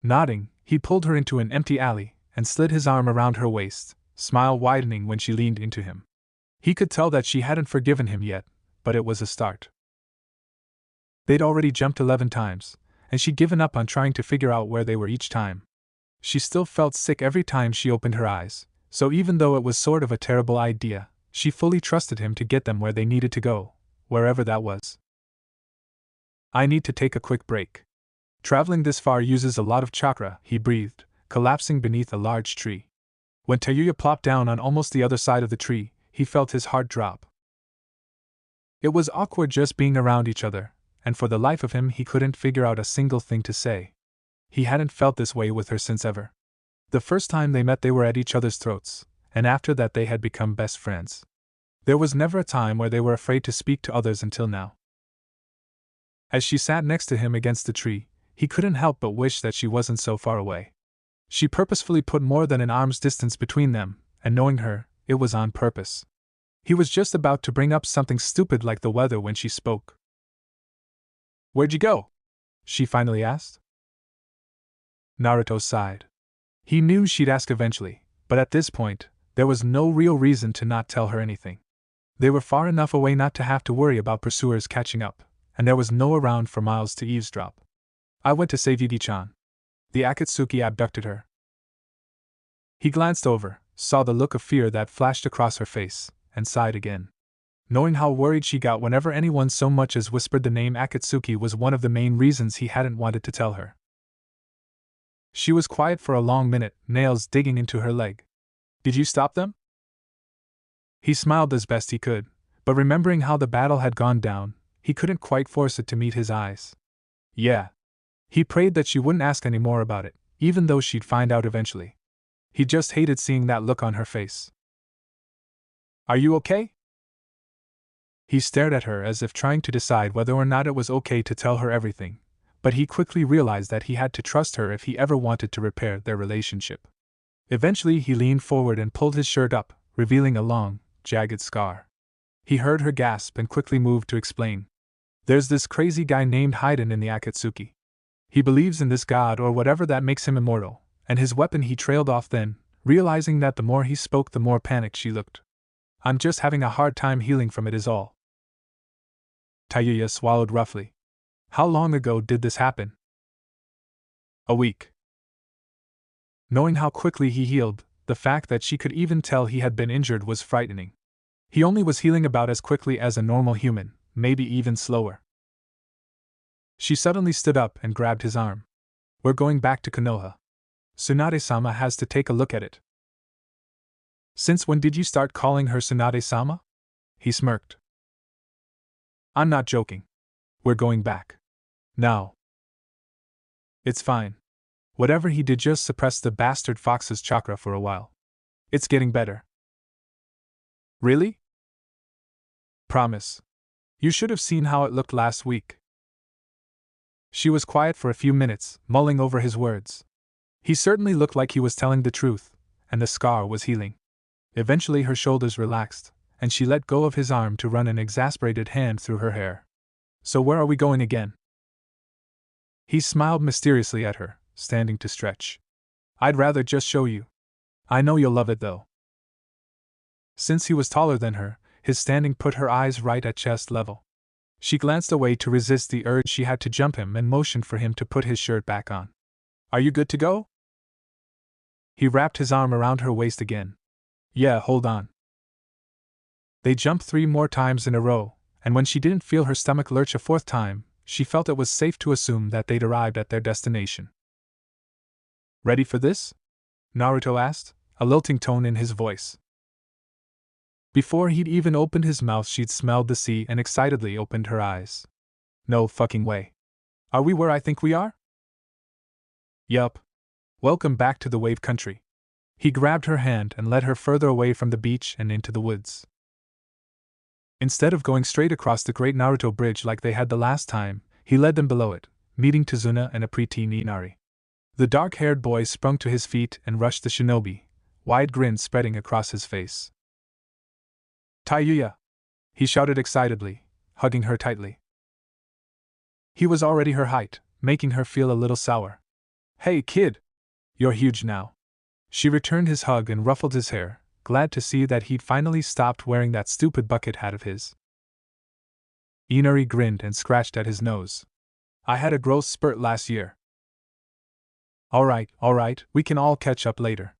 Nodding, he pulled her into an empty alley and slid his arm around her waist, smile widening when she leaned into him. He could tell that she hadn't forgiven him yet, but it was a start. They'd already jumped 11 times, and she'd given up on trying to figure out where they were each time. She still felt sick every time she opened her eyes, so even though it was sort of a terrible idea, she fully trusted him to get them where they needed to go, wherever that was. "I need to take a quick break. Traveling this far uses a lot of chakra," he breathed, collapsing beneath a large tree. When Tayuya plopped down on almost the other side of the tree, he felt his heart drop. It was awkward just being around each other, and for the life of him he couldn't figure out a single thing to say. He hadn't felt this way with her since ever. The first time they met they were at each other's throats, and after that they had become best friends. There was never a time where they were afraid to speak to others until now. As she sat next to him against the tree, he couldn't help but wish that she wasn't so far away. She purposefully put more than an arm's distance between them, and knowing her, it was on purpose. He was just about to bring up something stupid like the weather when she spoke. "Where'd you go?" she finally asked. Naruto sighed. He knew she'd ask eventually, but at this point, there was no real reason to not tell her anything. They were far enough away not to have to worry about pursuers catching up, and there was no around for miles to eavesdrop. "I went to save Yugi-chan. The Akatsuki abducted her." He glanced over, saw the look of fear that flashed across her face, and sighed again. Knowing how worried she got whenever anyone so much as whispered the name Akatsuki was one of the main reasons he hadn't wanted to tell her. She was quiet for a long minute, nails digging into her leg. "Did you stop them?" He smiled as best he could, but remembering how the battle had gone down, he couldn't quite force it to meet his eyes. "Yeah." He prayed that she wouldn't ask any more about it, even though she'd find out eventually. He just hated seeing that look on her face. "Are you okay?" He stared at her as if trying to decide whether or not it was okay to tell her everything, but he quickly realized that he had to trust her if he ever wanted to repair their relationship. Eventually he leaned forward and pulled his shirt up, revealing a long, jagged scar. He heard her gasp and quickly moved to explain. "There's this crazy guy named Haiden in the Akatsuki. He believes in this god or whatever that makes him immortal, and his weapon." He trailed off then, realizing that the more he spoke the more panicked she looked. "I'm just having a hard time healing from it is all." Tayuya swallowed roughly. "How long ago did this happen?" "A week." Knowing how quickly he healed, the fact that she could even tell he had been injured was frightening. He only was healing about as quickly as a normal human, maybe even slower. She suddenly stood up and grabbed his arm. "We're going back to Konoha. Tsunade-sama has to take a look at it." "Since when did you start calling her Tsunade-sama?" He smirked. "I'm not joking. We're going back. Now." "It's fine. Whatever he did just suppressed the bastard fox's chakra for a while. It's getting better." "Really?" "Promise. You should have seen how it looked last week." She was quiet for a few minutes, mulling over his words. He certainly looked like he was telling the truth, and the scar was healing. Eventually her shoulders relaxed, and she let go of his arm to run an exasperated hand through her hair. "So where are we going again?" He smiled mysteriously at her, standing to stretch. "I'd rather just show you. I know you'll love it though." Since he was taller than her, his standing put her eyes right at chest level. She glanced away to resist the urge she had to jump him and motioned for him to put his shirt back on. "Are you good to go?" He wrapped his arm around her waist again. Yeah, hold on. They jumped 3 more times in a row, and when she didn't feel her stomach lurch a 4th time, she felt it was safe to assume that they'd arrived at their destination. Ready for this? Naruto asked, a lilting tone in his voice. Before he'd even opened his mouth, she'd smelled the sea and excitedly opened her eyes. No fucking way. Are we where I think we are? Yup. Welcome back to the wave country. He grabbed her hand and led her further away from the beach and into the woods. Instead of going straight across the great Naruto bridge like they had the last time, he led them below it, meeting Tazuna and a preteen Inari. The dark-haired boy sprung to his feet and rushed the shinobi, wide grin spreading across his face. Tayuya! He shouted excitedly, hugging her tightly. He was already her height, making her feel a little sour. Hey, kid! You're huge now. She returned his hug and ruffled his hair, glad to see that he'd finally stopped wearing that stupid bucket hat of his. Inari grinned and scratched at his nose. I had a growth spurt last year. Alright, we can all catch up later.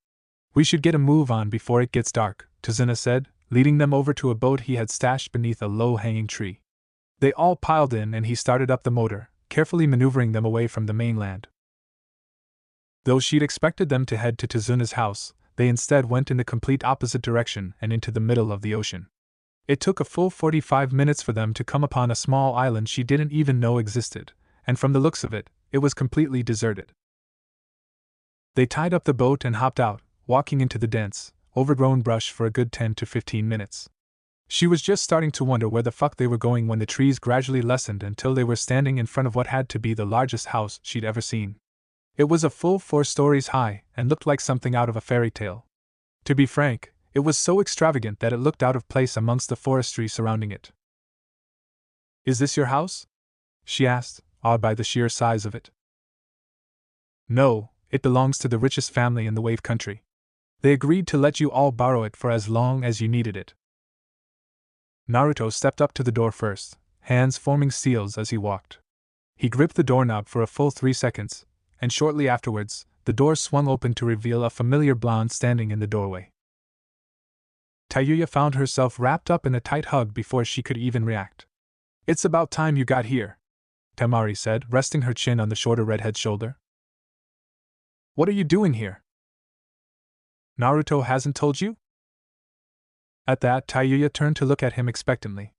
We should get a move on before it gets dark, Tazuna said, leading them over to a boat he had stashed beneath a low-hanging tree. They all piled in and he started up the motor, carefully maneuvering them away from the mainland. Though she'd expected them to head to Tazuna's house, they instead went in the complete opposite direction and into the middle of the ocean. It took a full 45 minutes for them to come upon a small island she didn't even know existed, and from the looks of it, it was completely deserted. They tied up the boat and hopped out, walking into the dense, overgrown brush for a good 10 to 15 minutes. She was just starting to wonder where the fuck they were going when the trees gradually lessened until they were standing in front of what had to be the largest house she'd ever seen. It was a full 4 stories high and looked like something out of a fairy tale. To be frank, it was so extravagant that it looked out of place amongst the forestry surrounding it. Is this your house? She asked, awed by the sheer size of it. No, it belongs to the richest family in the wave country. They agreed to let you all borrow it for as long as you needed it. Naruto stepped up to the door first, hands forming seals as he walked. He gripped the doorknob for a full 3 seconds, and shortly afterwards, the door swung open to reveal a familiar blonde standing in the doorway. Tayuya found herself wrapped up in a tight hug before she could even react. It's about time you got here, Temari said, resting her chin on the shorter redhead's shoulder. What are you doing here? Naruto hasn't told you? At that, Tayuya turned to look at him expectantly.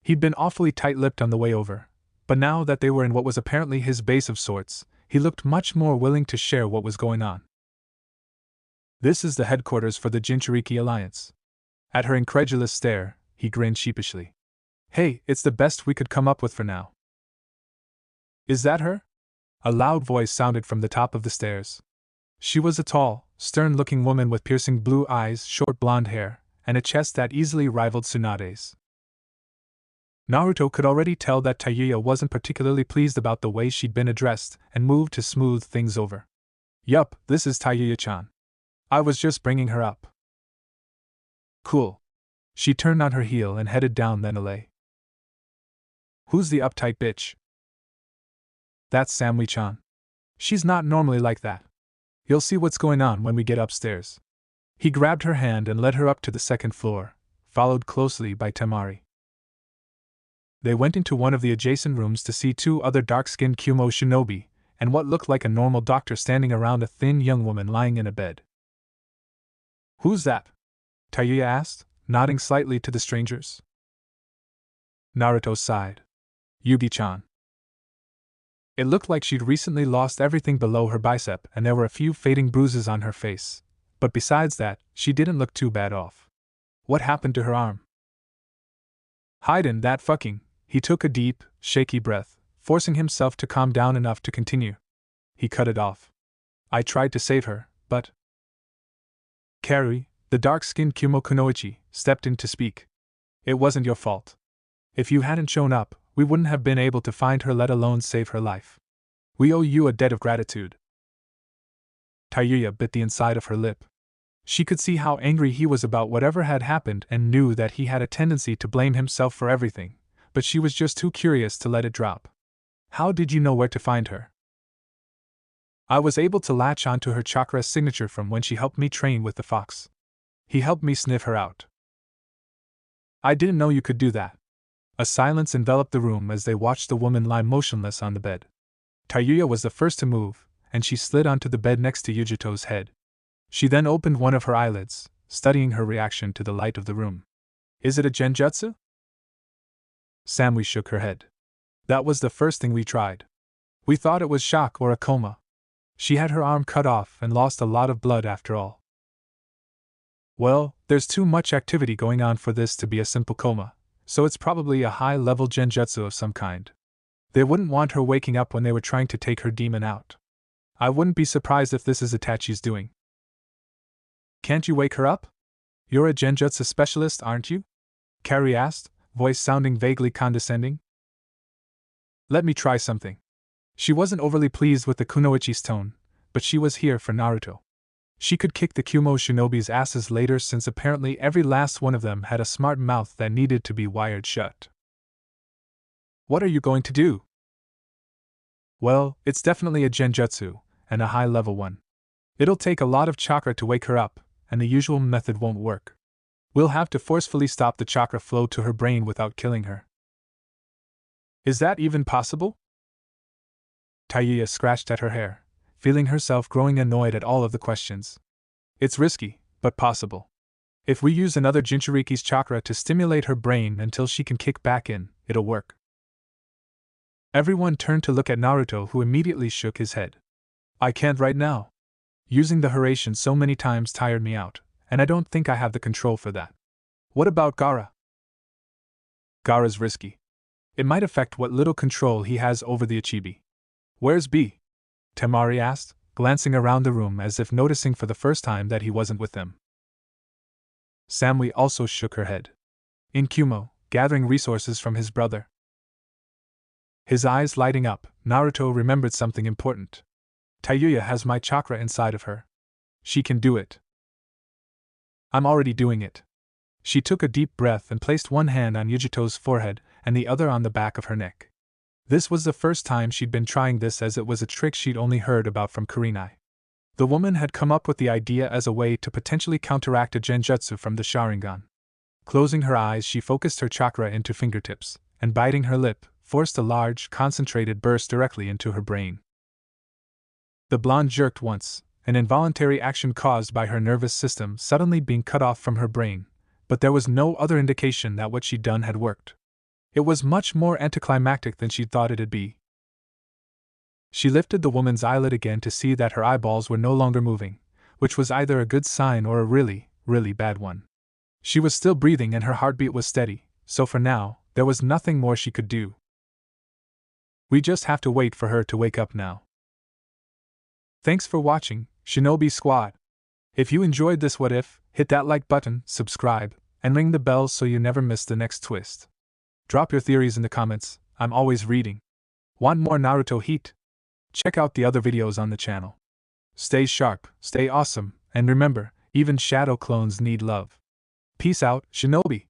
He'd been awfully tight-lipped on the way over, but now that they were in what was apparently his base of sorts, he looked much more willing to share what was going on. This is the headquarters for the Jinchuriki Alliance. At her incredulous stare, he grinned sheepishly. Hey, it's the best we could come up with for now. Is that her? A loud voice sounded from the top of the stairs. She was a tall, stern-looking woman with piercing blue eyes, short blonde hair, and a chest that easily rivaled Tsunade's. Naruto could already tell that Tayuya wasn't particularly pleased about the way she'd been addressed and moved to smooth things over. Yup, this is Tayuya-chan. I was just bringing her up. Cool. She turned on her heel and headed down then alley. Who's the uptight bitch? That's Samui-chan. She's not normally like that. You'll see what's going on when we get upstairs. He grabbed her hand and led her up to the 2nd floor, followed closely by Temari. They went into one of the adjacent rooms to see 2 other dark-skinned Kumo shinobi, and what looked like a normal doctor standing around a thin young woman lying in a bed. Who's that? Tayuya asked, nodding slightly to the strangers. Naruto sighed. Yugi-chan. It looked like she'd recently lost everything below her bicep and there were a few fading bruises on her face, but besides that, she didn't look too bad off. What happened to her arm? Hidin' that fucking. He took a deep, shaky breath, forcing himself to calm down enough to continue. He cut it off. I tried to save her, but... Karui, the dark-skinned Kumo Kunoichi, stepped in to speak. It wasn't your fault. If you hadn't shown up, we wouldn't have been able to find her, let alone save her life. We owe you a debt of gratitude. Tayuya bit the inside of her lip. She could see how angry he was about whatever had happened and knew that he had a tendency to blame himself for everything, but she was just too curious to let it drop. How did you know where to find her? I was able to latch onto her chakra signature from when she helped me train with the fox. He helped me sniff her out. I didn't know you could do that. A silence enveloped the room as they watched the woman lie motionless on the bed. Tayuya was the first to move, and she slid onto the bed next to Yujito's head. She then opened one of her eyelids, studying her reaction to the light of the room. Is it a genjutsu? Samui shook her head. That was the first thing we tried. We thought it was shock or a coma. She had her arm cut off and lost a lot of blood after all. Well, there's too much activity going on for this to be a simple coma, so it's probably a high-level genjutsu of some kind. They wouldn't want her waking up when they were trying to take her demon out. I wouldn't be surprised if this is Itachi's doing. Can't you wake her up? You're a genjutsu specialist, aren't you? Carrie asked, voice sounding vaguely condescending. Let me try something. She wasn't overly pleased with the kunoichi's tone, but she was here for Naruto. She could kick the Kumo shinobi's asses later since apparently every last one of them had a smart mouth that needed to be wired shut. What are you going to do? Well, it's definitely a genjutsu, and a high-level one. It'll take a lot of chakra to wake her up, and the usual method won't work. We'll have to forcefully stop the chakra flow to her brain without killing her. Is that even possible? Tayuya scratched at her hair, feeling herself growing annoyed at all of the questions. It's risky, but possible. If we use another Jinchuriki's chakra to stimulate her brain until she can kick back in, it'll work. Everyone turned to look at Naruto, who immediately shook his head. I can't right now. Using the Haraishin so many times tired me out, and I don't think I have the control for that. What about Gaara? Gaara's risky. It might affect what little control he has over the Ichibi. Where's B? Temari asked, glancing around the room as if noticing for the first time that he wasn't with them. Samui also shook her head. In Kumo, gathering resources from his brother. His eyes lighting up, Naruto remembered something important. Tayuya has my chakra inside of her. She can do it. I'm already doing it. She took a deep breath and placed one hand on Yujito's forehead and the other on the back of her neck. This was the first time she'd been trying this, as it was a trick she'd only heard about from Kurenai. The woman had come up with the idea as a way to potentially counteract a genjutsu from the Sharingan. Closing her eyes, she focused her chakra into fingertips, and biting her lip, forced a large, concentrated burst directly into her brain. The blonde jerked once, an involuntary action caused by her nervous system suddenly being cut off from her brain, but there was no other indication that what she'd done had worked. It was much more anticlimactic than she'd thought it'd be. She lifted the woman's eyelid again to see that her eyeballs were no longer moving, which was either a good sign or a really, really bad one. She was still breathing and her heartbeat was steady, so for now, there was nothing more she could do. We just have to wait for her to wake up now. Thanks for watching, Shinobi Squad. If you enjoyed this what if, hit that like button, subscribe, and ring the bell so you never miss the next twist. Drop your theories in the comments, I'm always reading. Want more Naruto heat? Check out the other videos on the channel. Stay sharp, stay awesome, and remember, even shadow clones need love. Peace out, Shinobi!